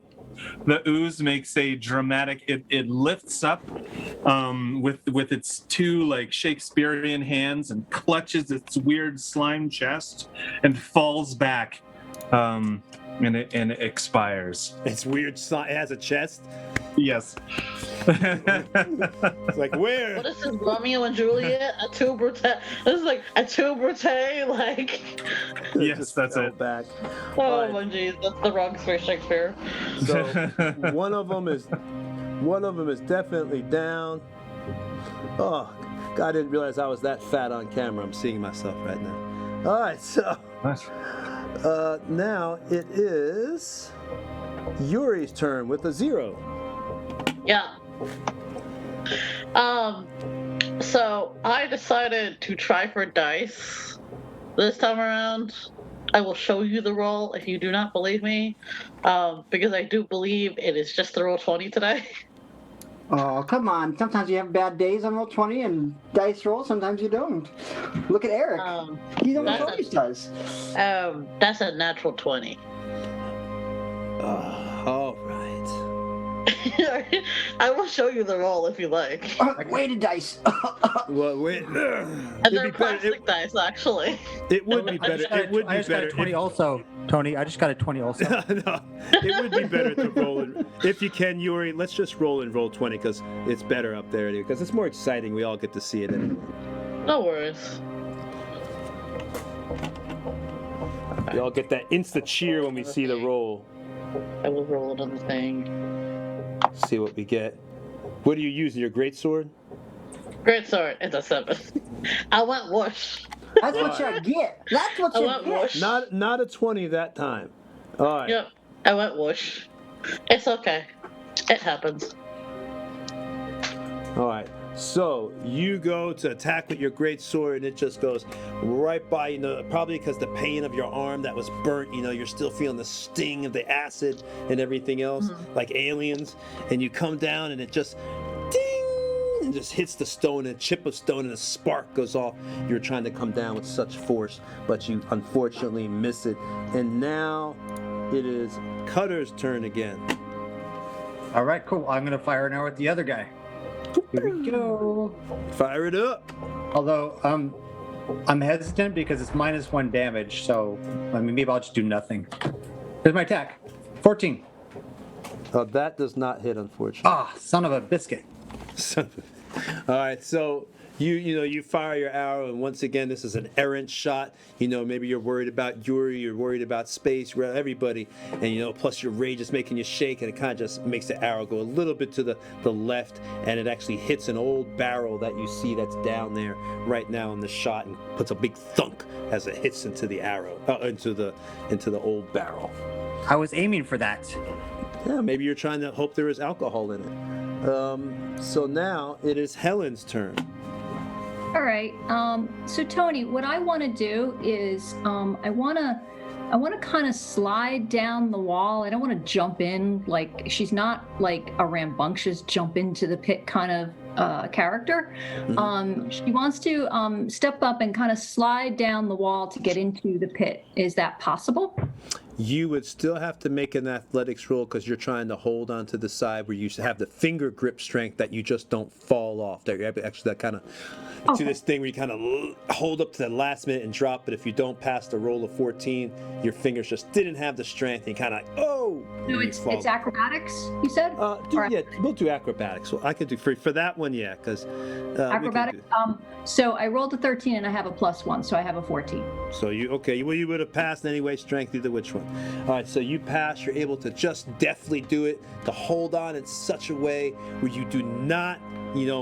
ooze makes a dramatic. It lifts up with its two like Shakespearean hands and clutches its weird slime chest and falls back. and it expires. It's weird. It has a chest. Yes. It's like, where? What is this, Romeo and Juliet? A two brute? This is like a two brute, like. Yes, Just that's fell it. back. Oh Alright. my jeez, that's the wrong Shakespeare. So one of them is definitely down. Oh, God, I didn't realize I was that fat on camera. I'm seeing myself right now. All right, so now it is Yuri's turn with a 0. Yeah. So I decided to try for dice this time around. I will show you the roll if you do not believe me, because I do believe it is just the roll 20 today. Oh, come on. Sometimes you have bad days on roll 20 and dice roll. Sometimes you don't. Look at Eric. He almost that's always does. That's a natural 20. All right. I will show you the roll if you like. Weighted dice. Well, wait. And they're plastic dice, actually. It would be better. It would I be just got better. a 20 also, Tony. I just got a 20 also. No, it would be better to roll it. If you can, Yuri, let's just roll and roll 20 because it's better up there because it's more exciting. We all get to see it anyway. No worries. We all get that instant cheer when we see the roll. I will roll it on the thing. See what we get. What are you using? Your greatsword? Great sword. It's a 7. I went whoosh. That's what you get. That's what I you went get. whoosh. Not a 20 that time. All right. Yep. I went whoosh. It's okay. It happens. All right. So you go to attack with your great sword, and it just goes right by. Probably because the pain of your arm that was burnt. You're still feeling the sting of the acid and everything else, like aliens. And you come down, and it just ding, and just hits the stone, and a chip of stone, and a spark goes off. You're trying to come down with such force, but you unfortunately miss it. And now it is Cutter's turn again. All right, cool. I'm gonna fire now at the other guy. Here we go. Fire it up. Although I'm hesitant because it's -1 damage, so maybe I'll just do nothing. Here's my attack. 14. That does not hit, unfortunately. Ah, son of a biscuit. All right, so you fire your arrow, and once again, this is an errant shot. Maybe you're worried about Yuri, you're worried about space, everybody, and plus your rage is making you shake, and it kind of just makes the arrow go a little bit to the left, and it actually hits an old barrel that you see that's down there right now in the shot, and puts a big thunk as it hits into the arrow, into the old barrel. I was aiming for that. Yeah, maybe you're trying to hope there is alcohol in it. So now it is Helen's turn. All right. So Tony, what I want to do is I want to kind of slide down the wall. I don't want to jump in. Like, she's not like a rambunctious jump into the pit kind of character. She wants to step up and kind of slide down the wall to get into the pit. Is that possible? You would still have to make an athletics roll because you're trying to hold on to the side where you have the finger grip strength that you just don't fall off. There, actually, that kind of to this thing where you kind of hold up to the last minute and drop. But if you don't pass the roll of 14, your fingers just didn't have the strength. And you kind of No, it's acrobatics. You said? Yeah, we'll do acrobatics. Well, I could do for that one, yeah, because acrobatics. So I rolled a 13 and I have a +1, so I have a 14. So you would have passed anyway. Strength, either which one. All right, so you pass. You're able to just deftly do it, to hold on in such a way where you do not,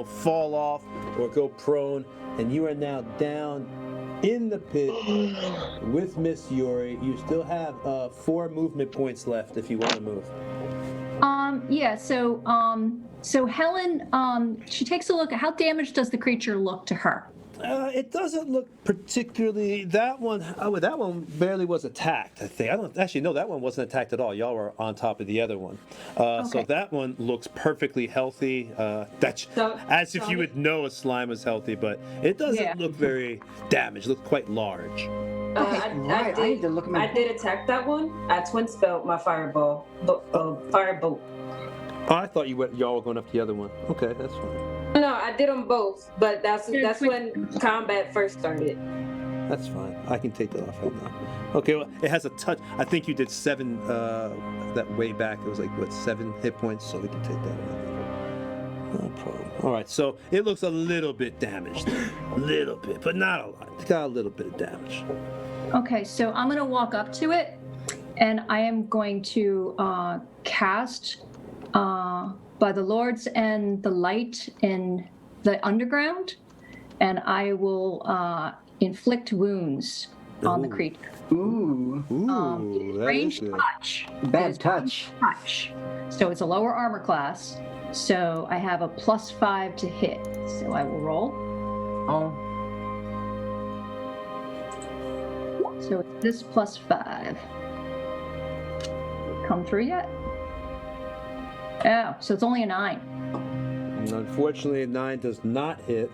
fall off or go prone, and you are now down in the pit with Miss Yuri. You still have 4 movement points left if you want to move. Yeah. So Helen, she takes a look at how damaged does the creature look to her. It doesn't look particularly. That one barely was attacked. I think. I don't actually know that one wasn't attacked at all. Y'all were on top of the other one. So that one looks perfectly healthy. As if you would know a slime was healthy, but it doesn't look very damaged. It looks quite large. I did attack that one. I twin spelled my firebolt. Oh, I thought y'all were going up the other one. Okay, that's fine. No, I did them both, but that's when combat first started. That's fine. I can take that off right now. Okay, well, it has a touch. I think you did 7, that way back. It was like, what, 7 hit points? So we can take that away. No problem. All right, so it looks a little bit damaged. A little bit, but not a lot. It's got a little bit of damage. Okay, so I'm going to walk up to it, and I am going to cast by the Lords and the Light in the underground, and I will inflict wounds on the creature. Ooh. Ooh, that is Ranged good. touch. Bad touch. So it's a lower armor class. So I have a +5 to hit. So I will roll. Oh. So it's this +5. Come through yet? Oh, so it's only a 9. And unfortunately, a 9 does not hit.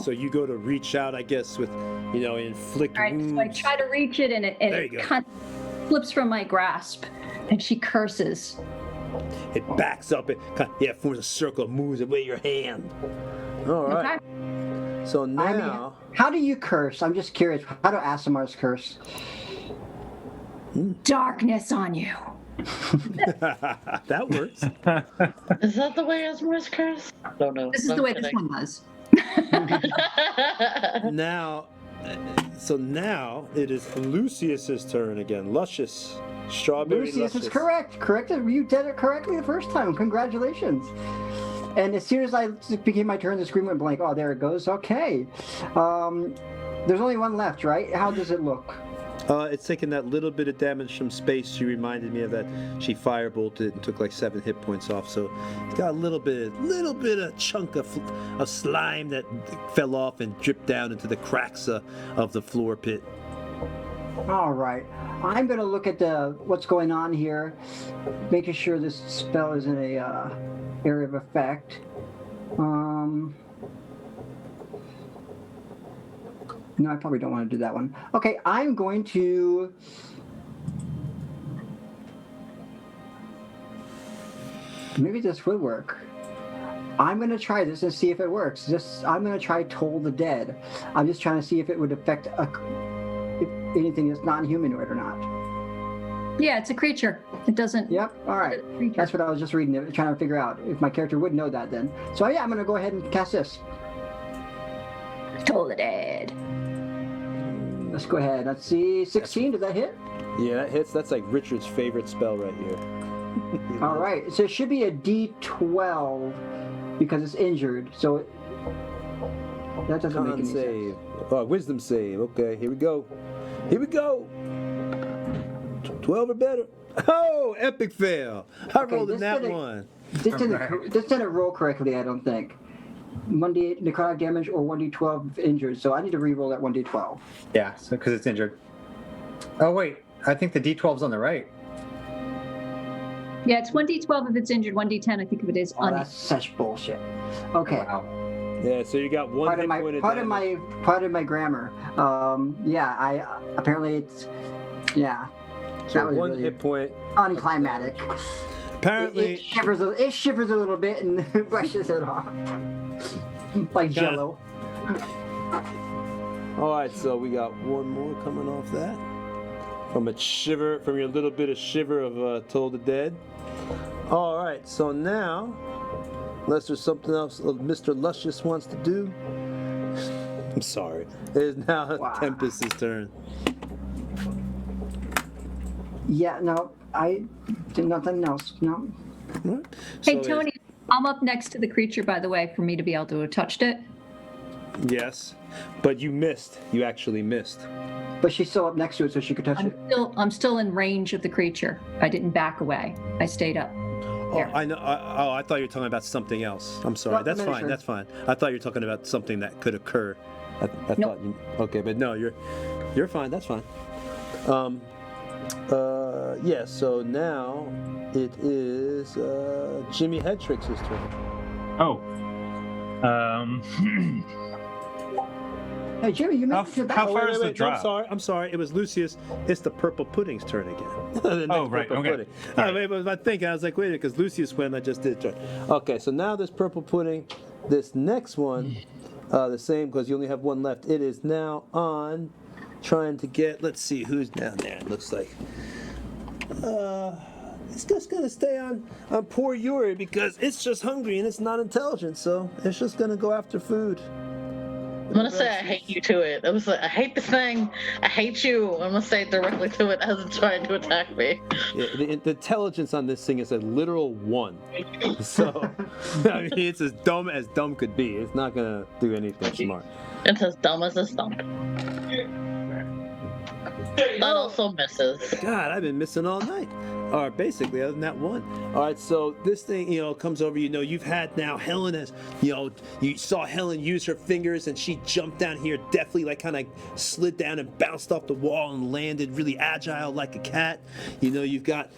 So you go to reach out, I guess, with, inflict All right, wounds. so I try to reach it, and There you it go. kind of slips from my grasp, and she curses. It backs up. It forms a circle, moves away your hand. All right. Okay. So now, How do you curse? I'm just curious. How do Asimars curse? Darkness on you. that works. Is that the way Asmodeus curse? Don't know. This is the way this one does. Now, so now it is Lucius's turn again. Luscious. Strawberry Lucius Luscious. is correct. You did it correctly the first time. Congratulations. And as soon as it became my turn, the screen went blank. Oh, there it goes. Okay. There's only one left, right? How does it look? It's taking that little bit of damage from space. She reminded me of that. She firebolted and took like 7 hit points off. So it's got a little bit of chunk of slime that fell off and dripped down into the cracks of the floor pit. All right. I'm going to look at what's going on here, making sure this spell is in a area of effect. No, I probably don't want to do that one. Okay, I'm going to... Maybe this would work. I'm going to try this and see if it works. I'm going to try Toll the Dead. I'm just trying to see if it would affect if anything that's non-humanoid or not. Yeah, it's a creature. It doesn't. Yep, all right. That's what I was just reading, trying to figure out if my character would know that then. So yeah, I'm going to go ahead and cast this. Toll the Dead. Let's go ahead. Let's see. 16, does that hit? Yeah, that hits. That's like Richard's favorite spell right here. All right. So it should be a D12 because it's injured. So that doesn't make any save. sense. Oh, wisdom save. Okay, here we go. 12 or better. Oh, epic fail. I rolled in that one. This didn't roll correctly, I don't think. 1d8 necrotic damage or 1d12 injured. So I need to re-roll that 1d12. Yeah, so because it's injured. Oh wait, I think the D12's on the right. Yeah, it's 1d12 if it's injured, 1d10 I think if it is Oh, that's such bullshit. Okay. Wow. Yeah, so you got one hit point of damage. Part of my grammar. I apparently it's that So was one really hit point. unclimatic. Apparently, It shivers a little bit and brushes it off. Like Jello. all right, so we got one more coming off that. From your little bit of shiver of Toll the Dead. All right, so now, unless there's something else Mr. Luscious wants to do. I'm sorry. It is now Tempest's turn. Yeah, no, I did nothing else. No. Right. Hey, So Tony, I'm up next to the creature, by the way, for me to be able to have touched it. Yes, but you missed. You actually missed. But she's still up next to it, so she could touch it. I'm still in range of the creature. I didn't back away. I stayed up. Oh, Here. I know. I thought you were talking about something else. I'm sorry. No, That's fine. miniature. That's fine. I thought you were talking about something that could occur. I Nope. thought you, okay, but no, you're fine. That's fine. Yeah. So now it is Jimmy Headtrix's turn. Oh. Hey, Jimmy, you made it to the How back. far is the No, drop? I'm sorry. It was Lucius. It's the Purple Pudding's turn again. The next Oh, right, Purple okay. Pudding. All I was thinking. I was like, wait a minute, because Lucius went. I just did turn. Okay, so now this Purple Pudding. This next one the same because you only have one left. It is now on trying to get, let's see who's down there. It looks like it's just gonna stay on poor Yuri because it's just hungry and it's not intelligent, so it's just gonna go after food. I'm gonna say I hate you to it. I was like, I hate this thing. I hate you. I'm gonna say it directly to it as it's trying to attack me. Yeah, the intelligence on this thing is a literal 1. So, I mean, it's as dumb could be. It's not gonna do anything smart. It's as dumb as a stump. That also misses. God, I've been missing all night. Or basically, other than that one. All right, so this thing, comes over. You've had now Helen as, you saw Helen use her fingers and she jumped down here deftly, like kind of slid down and bounced off the wall and landed really agile like a cat. You've got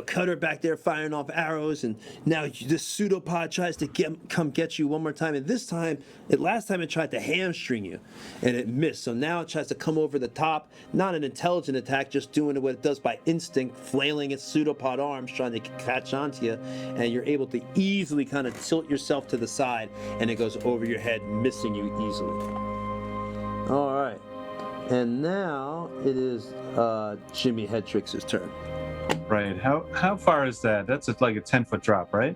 Cutter back there firing off arrows, and now this pseudopod tries to come get you one more time. And this time, last time it tried to hamstring you, and it missed. So now it tries to come over the top. Not an intelligent attack, just doing what it does by instinct, flailing its pseudopod arms, trying to catch onto you, and you're able to easily kind of tilt yourself to the side, and it goes over your head, missing you easily. All right, and now it is Jimmy Headtrix's turn. Right. How far is that? That's like a 10-foot drop, right?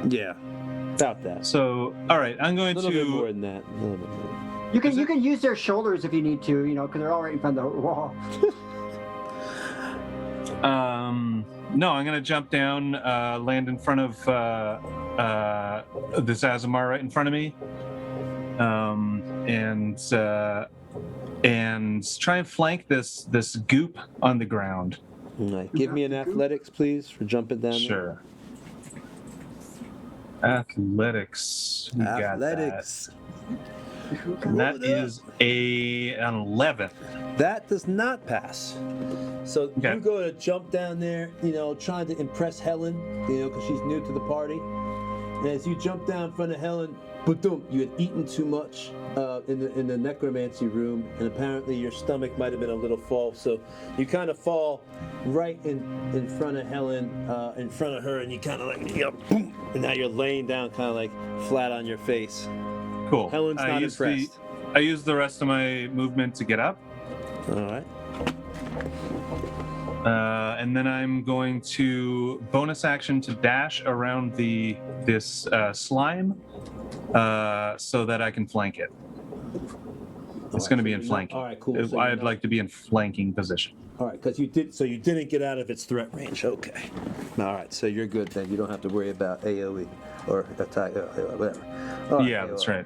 Yeah, about that. So, all right, I'm going A little to. bit more than that. A little bit more. You can use their shoulders if you need to, because they're all right in front of the wall. No, I'm gonna jump down, land in front of this Azamar right in front of me, and try and flank this goop on the ground. All right. Give me an athletics, please, for jumping down there. Sure. Athletics. We got Athletics. that. And that is an 11. That does not pass. So Okay. you go to jump down there, trying to impress Helen, because she's new to the party. And as you jump down in front of Helen, boom, you had eaten too much in the necromancy room, and apparently your stomach might have been a little full. So you kind of fall right in front of Helen, in front of her, and you kind of like, boom, and now you're laying down kind of like flat on your face. Cool. Helen's not impressed. I use the rest of my movement to get up. All right. And then I'm going to bonus action to dash around this slime so that I can flank it. It's going to be in flanking. All right, cool. So I'd like to be in flanking position. All right, because you didn't get out of its threat range. Okay. All right, so you're good then. You don't have to worry about AOE or attack, whatever. All right, Yeah, AOE. that's right.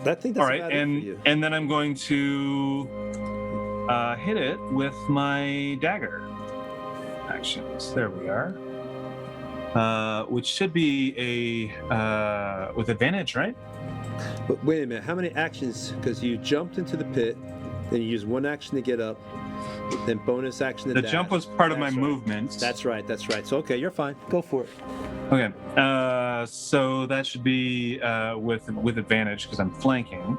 I think that's All right, about it for you. and then I'm going to hit it with my dagger actions. There we are. Which should be a with advantage, right? But wait a minute, how many actions? Because you jumped into the pit, then you used one action to get up, then bonus action to The dash. jump was part of my That's right. movement. That's right. So okay, you're fine. Go for it. Okay. So that should be with advantage because I'm flanking.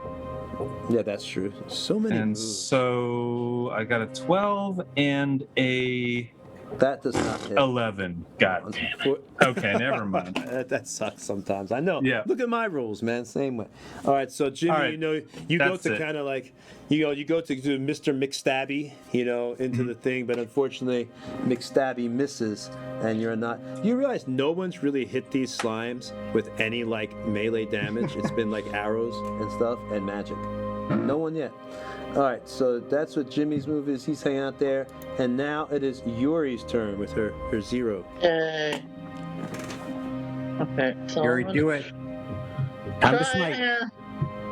Yeah, that's true. So many And moves. so I got a 12 and a That does not hit. 11. God damn it. Okay, never mind. That sucks sometimes. I know. Yeah. Look at my rules, man. Same way. All right, so Jimmy, All right, you go that's to it. kind of like, you go to do Mr. McStabby, into the thing, but unfortunately, McStabby misses, and you're not. You realize no one's really hit these slimes with any like melee damage. It's been like arrows and stuff and magic. No one yet. All right, so that's what Jimmy's move is. He's hanging out there, and now it is Yuri's turn with her 0. Yay. Okay, so Yuri, I'm gonna do it. Time to try-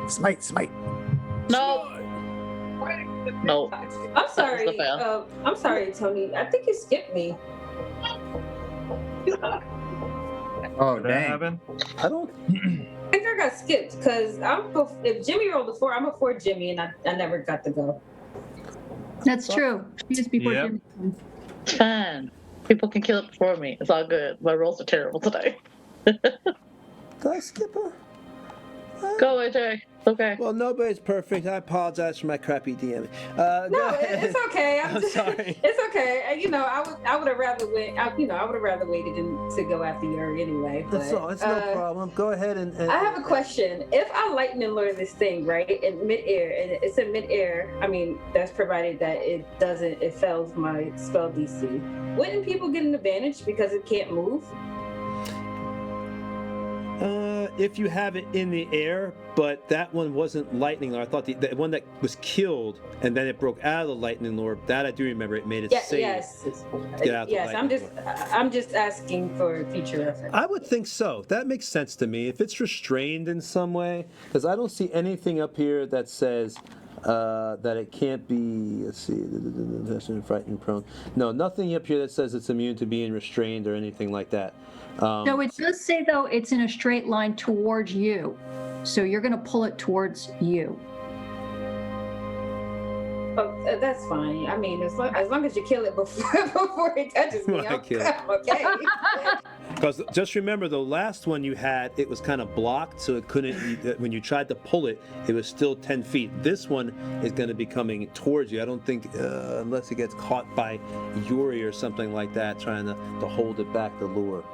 smite. Smite. No. No. I'm sorry. That's the fail. I'm sorry, Tony. I think you skipped me. Oh, Did that dang. happen? I don't. I think I got skipped because if Jimmy rolled a 4, I'm before Jimmy, and I never got to go. That's true. Just before Yep. Jimmy. It's fine. People can kill it before me. It's all good. My rolls are terrible today. Did I skip her? Go away, Jay. Okay. Well, nobody's perfect. I apologize for my crappy DM. No, it's okay. I'm sorry. It's okay. I would have rather wait. I would have rather waited to go after Yuri anyway. But, It's no problem. Go ahead and I have a question. If I lightning lure this thing right in midair, and it's in midair, I mean that's provided that it fails my spell DC. Wouldn't people get an advantage because it can't move? If you have it in the air, but that one wasn't lightning lure. I thought the one that was killed and then it broke out of the lightning lure. That I do remember. It made it safe. Yes. Get out the Yes. I'm just asking for future reference. I would think so. That makes sense to me. If it's restrained in some way, because I don't see anything up here that says that it can't be. Let's see, frightened, prone. No, nothing up here that says it's immune to being restrained or anything like that. No, it does say, though, it's in a straight line towards you. So you're going to pull it towards you. Oh, that's fine. I mean, as long as you kill it before it touches me, I'm okay. Because just remember, the last one you had, it was kind of blocked, so it couldn't. When you tried to pull it, it was still 10 feet. This one is going to be coming towards you. I don't think, unless it gets caught by Yuri or something like that, trying to hold it back, the lure,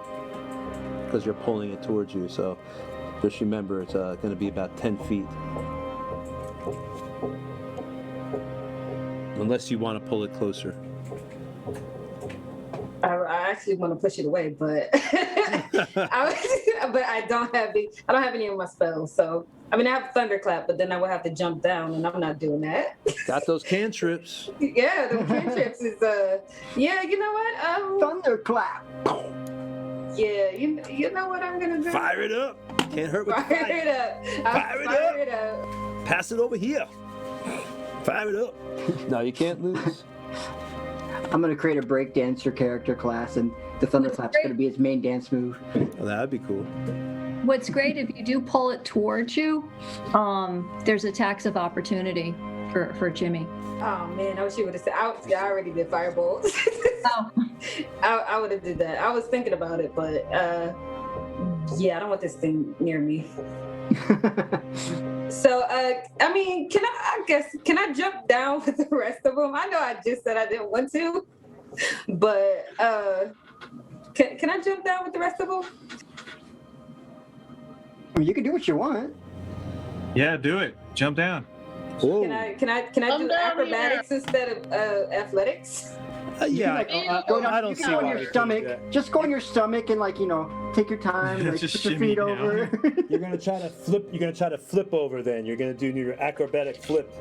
because you're pulling it towards you. So just remember, it's going to be about 10 feet. Unless you want to pull it closer. I actually want to push it away, but I don't have any of my spells. So I mean, I have thunderclap, but then I would have to jump down, and I'm not doing that. Got those cantrips. Yeah, the cantrips is yeah. You know what? Thunderclap. Yeah, you know what I'm gonna do? Fire it up. Can't hurt with the Fire fire. it up. Fire it up. Pass it over here. Fire it up. No, you can't lose. I'm gonna create a breakdancer character class, and the thunderclap's gonna be his main dance move. Well, that'd be cool. What's great, if you do pull it towards you, there's attacks of opportunity for Jimmy. Oh man, I wish you would have said. I already did firebolt. Oh. I would have did that. I was thinking about it, but yeah, I don't want this thing near me. So, I mean, can I jump down with the rest of them? I know I just said I didn't want to, but can I jump down with the rest of them? I mean, you can do what you want. Yeah, do it. Jump down. Whoa. Can I do acrobatics instead of athletics? Yeah, I don't you see can go on why your we couldn't stomach. do that. Just go on your stomach and take your time. Like, Just put your shimmy feet down. over. You're gonna try to flip. You're gonna try to flip over. Then you're gonna do your acrobatic flip.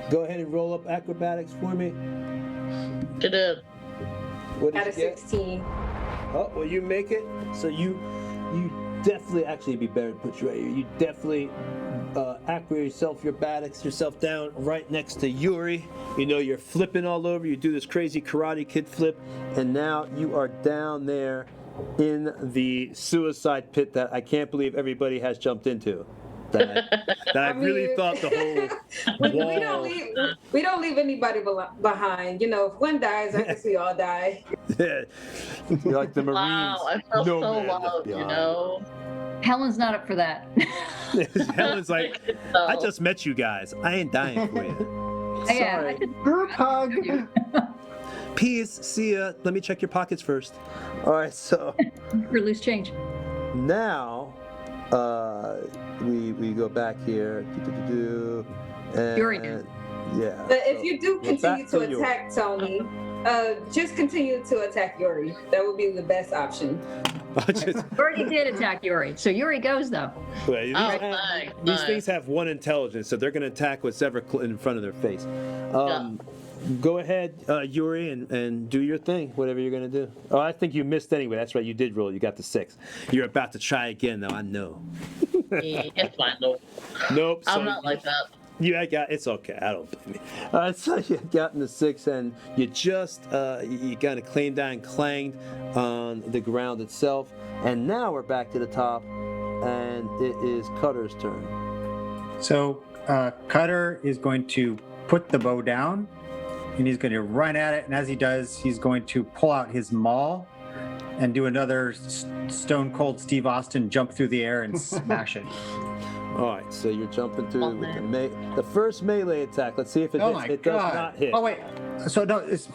Go ahead and roll up acrobatics for me. You did. What did Out you of get? 16. Oh, well, you make it. So you definitely, actually, it'd be better to put you right here. You definitely acrobatics yourself down right next to Yuri. You know, you're flipping all over. You do this crazy Karate Kid flip, and now you are down there in the suicide pit that I can't believe everybody has jumped into. That I really thought the whole wall. We don't leave anybody behind. You know, if one dies, I guess we all die. Yeah. You're like the Marines. Wow, I felt no so man left loved, you behind. know. Helen's not up for that. Helen's like, So, I just met you guys. I ain't dying for you. Yeah, Sorry. Group hug. Peace. See ya. Let me check your pockets first. All right. So for loose change. now we go back here. And, Yuri did. Yeah. But if you do we're continue back to Yuri. attack Tony, just continue to attack Yuri. That would be the best option. You already did attack Yuri, so Yuri goes though. These things have one intelligence, so they're going to attack whatever in front of their face. Go ahead, Yuri, and do your thing, whatever you're going to do. Oh, I think you missed anyway. That's right, you did roll. You got the 6. You're about to try again, though. I know. Yeah, it's fine, though. Nope. I'm not like that. It's okay. I don't blame you. So you got in the 6, and you just you kind of claimed down and clanged on the ground itself. And now we're back to the top, and it is Cutter's turn. So Cutter is going to put the bow down, and he's going to run at it. And as he does, he's going to pull out his maul and do another stone cold Steve Austin jump through the air and smash it. All right, so you're jumping through with the first melee attack. Let's see if it Oh hits. my It god! does not hit. Oh wait, so no, it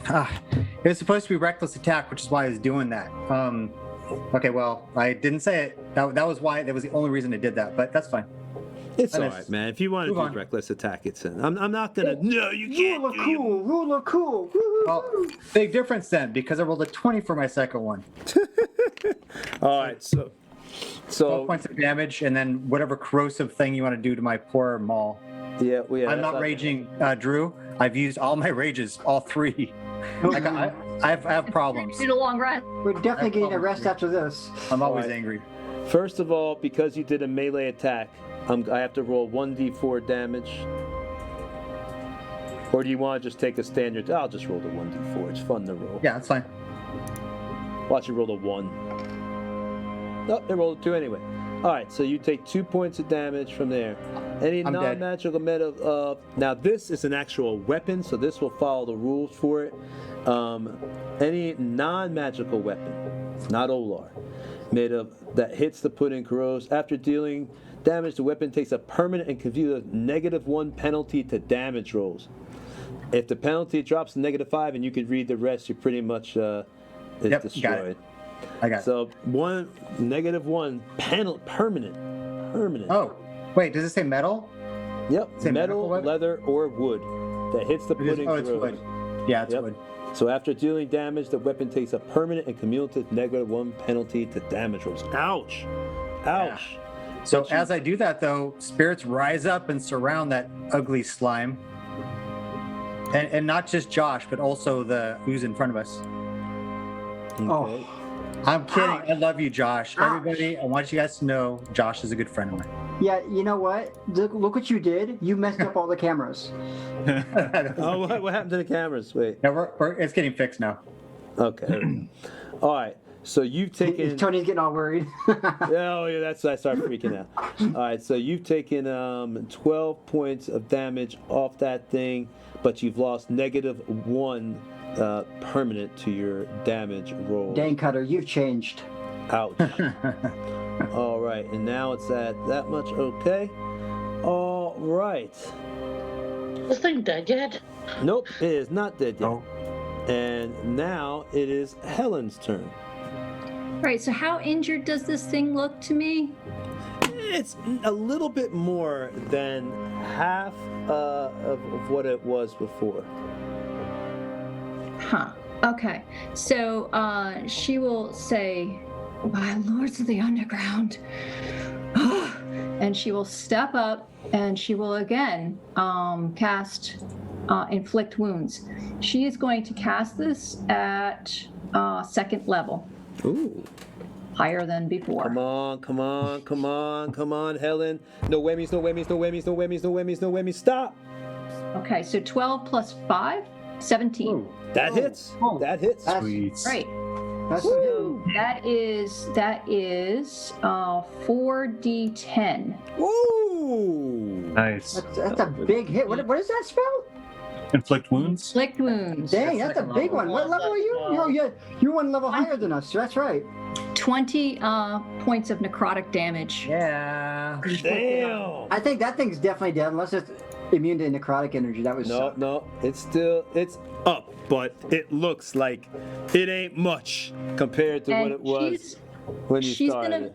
was supposed to be reckless attack, which is why I was doing that. Okay, well, I didn't say it. That was why. That was the only reason I did that. But that's fine. It's I all missed. right, man. If you want to Move do on. reckless attack, it's in. I'm not gonna. No, you can't. Rule of cool. Rule of cool. Woo-hoo. Well, big difference then, because I rolled a 20 for my second one. All right, so 12 points of damage, and then whatever corrosive thing you want to do to my poor Maul. yeah, I'm not raging, Drew. I've used all my rages, all 3. Like I have problems. Need a long rest. We're definitely getting a rest after this. I'm always Alright. angry. First of all, because you did a melee attack, I have to roll 1d4 damage. Or do you want to just take a standard? I'll just roll the 1d4. It's fun to roll. Yeah, that's fine. Watch you roll a 1. Oh, they rolled a 2 anyway. All right, so you take 2 points of damage from there. Any I'm dead. non-magical meta. Now this is an actual weapon, so this will follow the rules for it. Any non-magical weapon, not Olar, made of that hits the pudding corrodes. After dealing damage, the weapon takes a permanent and cumulative -1 penalty to damage rolls. If the penalty drops to -5, and you can read the rest, you're pretty much Yep, got destroyed. it. I got it. So -1 permanent. Oh, wait, does it say metal? Yep, Say metal, medical weapon? leather, or wood that hits the It is- pudding oh, it's corrodes. wood. Yeah, it's Yep. wood. So after dealing damage, the weapon takes a permanent and cumulative -1 penalty to damage rolls. Ouch! Ouch! So But you- as I do that, though, spirits rise up and surround that ugly slime. And not just Josh, but also the who's in front of us. Okay. Oh. I'm kidding. Ouch. I love you, Josh. Everybody, I want you guys to know Josh is a good friend of mine. Yeah, you know what? Look what you did. You messed up all the cameras. Oh, what happened to the cameras? Wait. Yeah, it's getting fixed now. Okay. All right. So you've taken. Tony's getting all worried. Oh, yeah, that's I start freaking out. All right, so you've taken 12 points of damage off that thing, but you've lost -1 permanent to your damage roll. Dang, Cutter, you've changed. Ouch. All right, and now it's at that much. Okay. All right. This thing dead yet? Nope, it is not dead yet. Oh. And now it is Helen's turn. Right, so how injured does this thing look to me? It's a little bit more than half of what it was before. Huh. Okay. So she will say, "My lords of the underground," and she will step up and she will again cast inflict wounds. She is going to cast this at 2nd level, Ooh. higher than before. Come on, come on, come on, come on, Helen. No whammies, no whammies, no whammies, no whammies, no whammies, no whammies. Stop! Okay, so 12 plus 5, 17. Ooh, That hits. Oh. That hits. That's- sweet. Right. That's That is 4d10. Ooh. Nice. that's a big hit. What is that spell? Inflict wounds. Inflict wounds. Dang, that's a big one. What level are you? You're one level higher than us. That's right. 20 points of necrotic damage. Yeah. Damn. I think that thing's definitely dead, unless it's immune to necrotic energy. That was No, it's up, but it looks like it ain't much compared to what And it was when you she's started.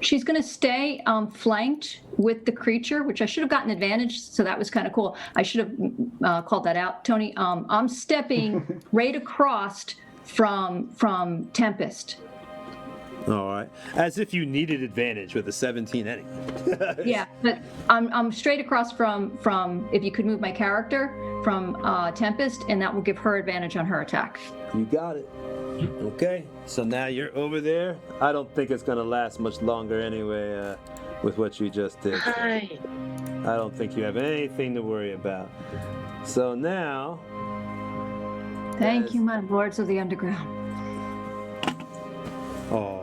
She's gonna stay flanked with the creature, which I should have gotten advantage, so that was kind of cool. I should have called that out, Tony. I'm stepping right across from Tempest. All right. As if you needed advantage with a 17 anyway. Yeah, but I'm straight across from if you could move my character from Tempest, and that will give her advantage on her attack. You got it. Okay. So now you're over there. I don't think it's going to last much longer anyway with what you just did. So Hi. I don't think you have anything to worry about. So now. Thank you, my lords of the underground. Oh.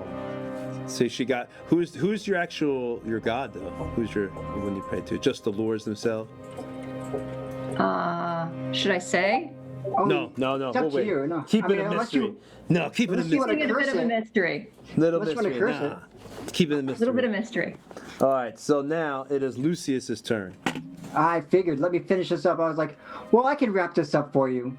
See, she got. Who's your god though? Who's your one you pray to? Just the lords themselves? Should I say? Oh, No. It's up We'll to wait. you. No. Keep I it mean, a unless mystery. you- No, keep it a unless you wanna mystery. Keeping it a bit of a curse it. mystery. Little Unless you wanna mystery. curse Nah. Keep it a A mystery. little bit of mystery. All right, so now it is Lucius's turn. I figured. Let me finish this up. I was like, well, I can wrap this up for you.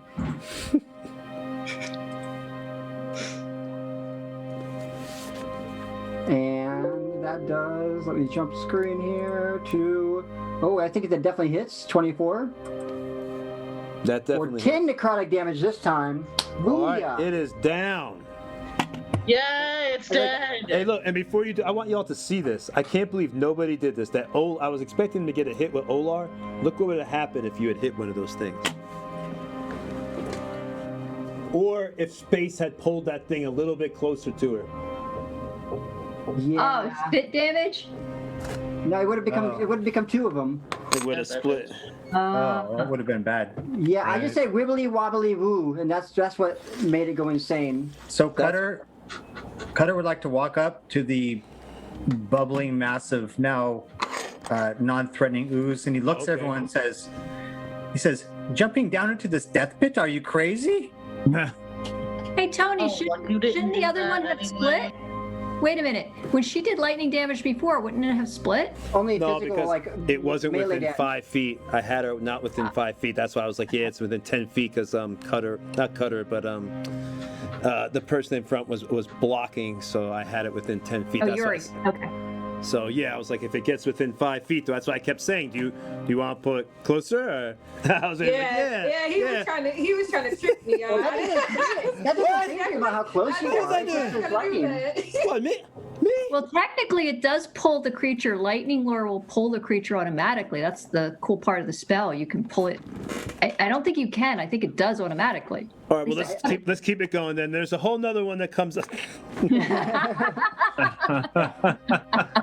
And that does. Let me jump screen here to. Oh, I think that definitely hits 24 That or definitely. 10 necrotic damage this time. All right, Booyah! it is down. Yay, it's dead. Hey, look, and before you do, I want y'all to see this. I can't believe nobody did this. I was expecting to get a hit with Olar. Look what would have happened if you had hit one of those things. Or if Space had pulled that thing a little bit closer to her. Yeah. Oh, spit damage? No, it would have become. It would have become two of them. It would have split. Oh, that would have been bad. Yeah, I Right. just say wibbly wobbly woo, and that's what made it go insane. So Cutter would like to walk up to the bubbling, massive, now non-threatening ooze, and he looks at Okay. everyone and says, "Jumping down into this death pit? Are you crazy?" Hey, Tony, Oh, well, you didn't shouldn't the do other that one have anyway. split? Wait a minute. When she did lightning damage before, wouldn't it have split? Only No, physical, because like it wasn't melee within damage. 5 feet. I had her not within 5 feet. That's why I was like, yeah, it's within 10 feet because not Cutter, but the person in front was blocking, so I had it within 10 feet. Oh, That's why Yuri. Okay. So yeah, I was like, if it gets within 5 feet, that's why I kept saying, do you want to put closer? Or I was like, Yeah, he was trying to trick me. Well, that doesn't say anything about how close you What was I are. doing? It's just lightning. What, me? Well, technically, it does pull the creature. Lightning lure will pull the creature automatically. That's the cool part of the spell. You can pull it. I don't think you can. I think it does automatically. All right, well let's keep it going. Then there's a whole nother one that comes up.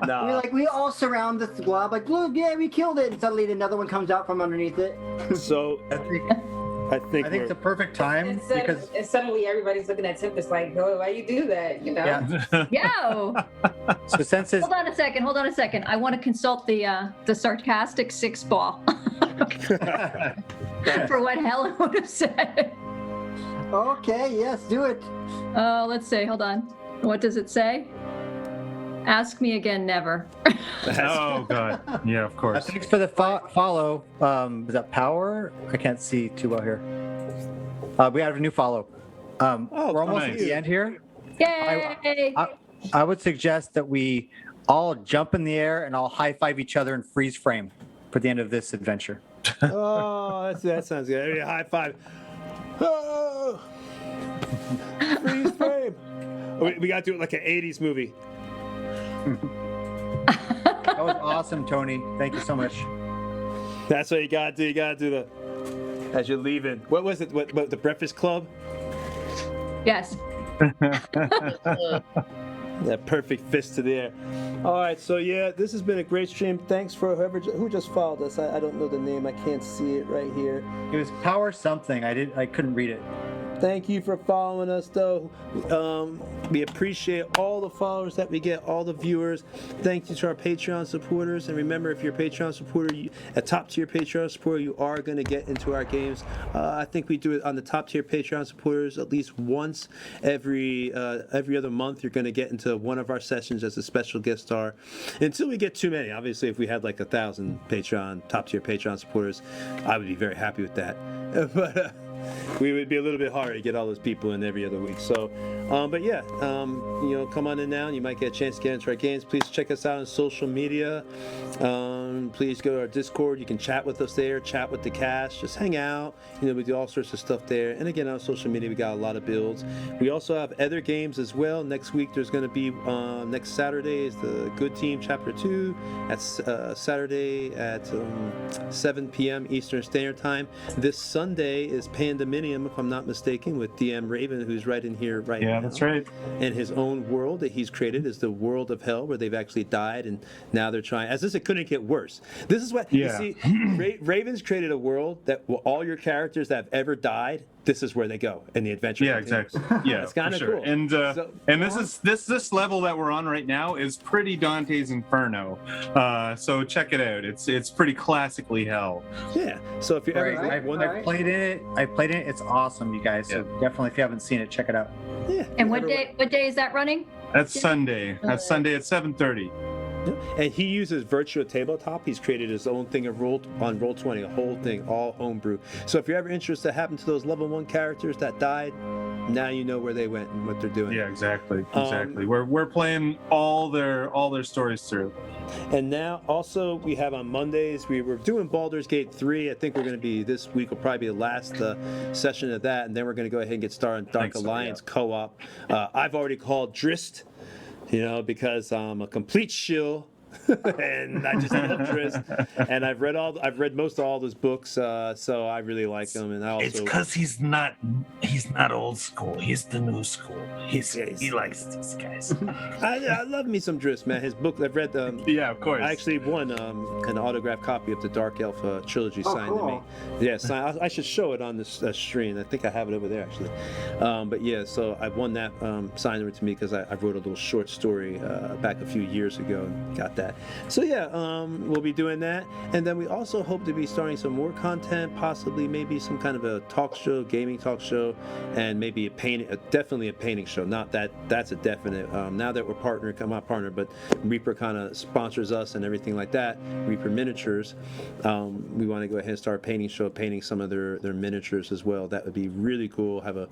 No. We all surround this blob, like, look, yeah, we killed it, and suddenly another one comes out from underneath it. So I think we're- it's the perfect time because And suddenly everybody's looking at Tempest like, oh, why you do that? You know? yeah. Yo! So since it's Hold on a second. I want to consult the sarcastic six ball for what Helen would have said. Okay, yes, do it. Oh, let's see. Hold on. What does it say? Ask me again, never. Oh god. Yeah, of course. thanks for the follow. Is that power? I can't see too well here. We have a new follow. We're almost at nice. the end here. Yay! I would suggest that we all jump in the air and all high five each other and freeze frame for the end of this adventure. Oh, that sounds good. Maybe a high five. Oh! Freeze frame. We got to do it like an 80s movie. That was awesome, Tony. Thank you so much. That's what you gotta do. You gotta do the as you're leaving. What was it? What the Breakfast Club? Yes. That perfect fist to the air. All right, so yeah, this has been a great stream. Thanks for who just followed us. I don't know the name. I can't see it right here. It was power something. I couldn't read it. Thank you for following us, though. We appreciate all the followers that we get, all the viewers. Thank you to our Patreon supporters. And remember, if you're a Patreon supporter, a top-tier Patreon supporter, you are going to get into our games. I think we do it on the top-tier Patreon supporters at least once every other month. You're going to get into one of our sessions as a special guest star. Until we get too many. Obviously, if we had like 1,000 top-tier Patreon supporters, I would be very happy with that. But we would be a little bit harder to get all those people in every other week. So, but yeah, come on in now and you might get a chance to get into our games. Please check us out on social media. Please go to our Discord. You can chat with us there, chat with the cast, just hang out. We do all sorts of stuff there. And again, on social media, we got a lot of builds. We also have other games as well. Next week, there's going to be, next Saturday is the Good Team Chapter 2. That's Saturday at 7 p.m. Eastern Standard Time. This Sunday is Pandemonium, if I'm not mistaken, with DM Raven, who's right in here right now. Yeah, that's right. And his own world that he's created is the world of hell, where they've actually died, and now they're trying. As if it couldn't get worse. universe. This is what Yeah. you see. Raven's created a world that all your characters that have ever died, this is where they go, and the adventure. Yeah, continues. exactly. Yeah, It's kinda for sure. cool. And So- this level that we're on right now is pretty Dante's Inferno. So check it out. It's pretty classically hell. Yeah. So if you ever Right. I've played in it. It's awesome, you guys. So definitely, if you haven't seen it, check it out. yeah. And what day is that running? That's Sunday. That's Sunday at 7:30. And he uses Virtua Tabletop. He's created his own thing on Roll20, a whole thing, all homebrew. So if you're ever interested in what happened to those level 1 characters that died, now you know where they went and what they're doing. Yeah, exactly. We're playing all their stories through. And now also we have on Mondays, we were doing Baldur's Gate 3. I think we're going to be, this week will probably be the last session of that. And then we're going to go ahead and get started on Dark Alliance co-op. I've already called Drist, because I'm a complete shill. And I just love Drist, and I've read most of all his books, so I really like him. And I also, It's because he's not old school. He's the new school. He likes these guys. I love me some Drist, man. His book, I've read. Yeah, of course. I actually won an autographed copy of the Dark Elf trilogy signed to me. Yes, I should show it on this stream. I think I have it over there actually. But yeah, so I won that signed over to me because I wrote a little short story back a few years ago and got that. So yeah, we'll be doing that, and then we also hope to be starting some more content, possibly maybe some kind of a talk show, gaming talk show, and maybe definitely a painting show. Not that's a definite. Now that we're not partner, but Reaper kind of sponsors us and everything like that. Reaper Miniatures. We want to go ahead and start a painting show, painting some of their miniatures as well. That would be really cool. Have a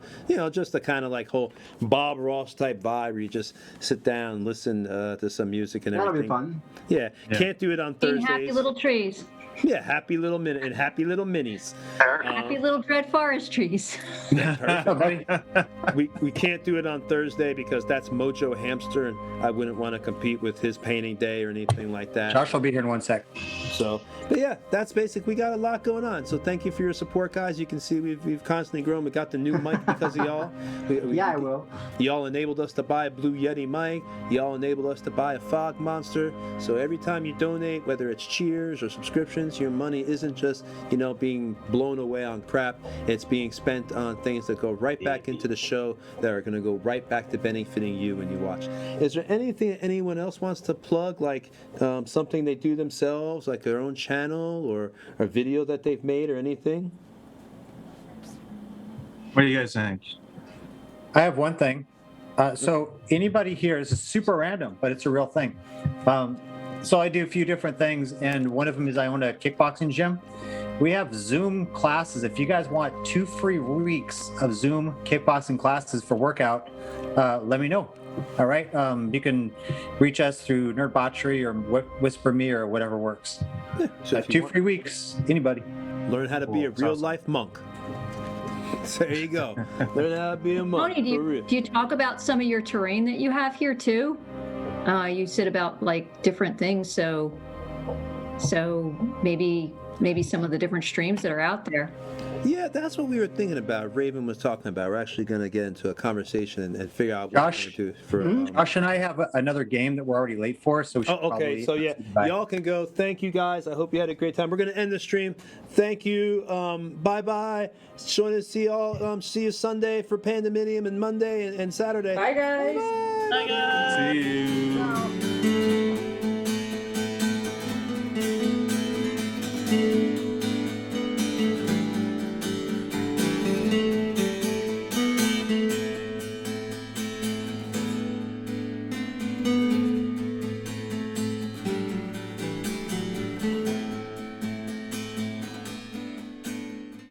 just a kind of like whole Bob Ross type vibe where you just sit down and listen to some music and everything. That'll be fun. Yeah, can't do it on Being Thursdays. happy little trees. Yeah, happy little minis. Happy little dread forest trees. We can't do it on Thursday because that's Mojo Hamster, and I wouldn't want to compete with his painting day or anything like that. Josh will be here in 1 sec. So, but yeah, that's basically, we got a lot going on. So thank you for your support, guys. You can see we've constantly grown. We got the new mic because of y'all. I will. Y'all enabled us to buy a Blue Yeti mic. Y'all enabled us to buy a Fog Monster. So every time you donate, whether it's cheers or subscriptions, your money isn't just being blown away on crap. It's being spent on things that go right back into the show, that are going to go right back to benefiting you when you watch. Is there anything that anyone else wants to plug, like something they do themselves, like their own channel or a video that they've made or anything? What do you guys think? I have one thing. So anybody here, this is super random, but it's a real thing. So I do a few different things, and one of them is I own a kickboxing gym. We have Zoom classes. If you guys want 2 free weeks of Zoom kickboxing classes for workout, let me know. All right. You can reach us through Nerdbauchery or Whisper Me or whatever works. Yeah, so if you 2 want- free weeks. Anybody. Learn how to be a real life monk. So there you go. Learn how to be a monk. Tony, for real. do you talk about some of your terrain that you have here too? You said about like different things, so maybe some of the different streams that are out there. Yeah, that's what we were thinking about. Raven was talking about. We're actually going to get into a conversation and figure out what Josh? we're going to do for. Josh and I have another game that we're already late for, so we should Okay. probably So yeah, bye. y'all can go. Thank you guys. I hope you had a great time. We're going to end the stream. Thank you. Bye bye. Join us. See y'all. See you Sunday for Pandemonium and Monday and Saturday. Bye, guys. Bye, guys. See you.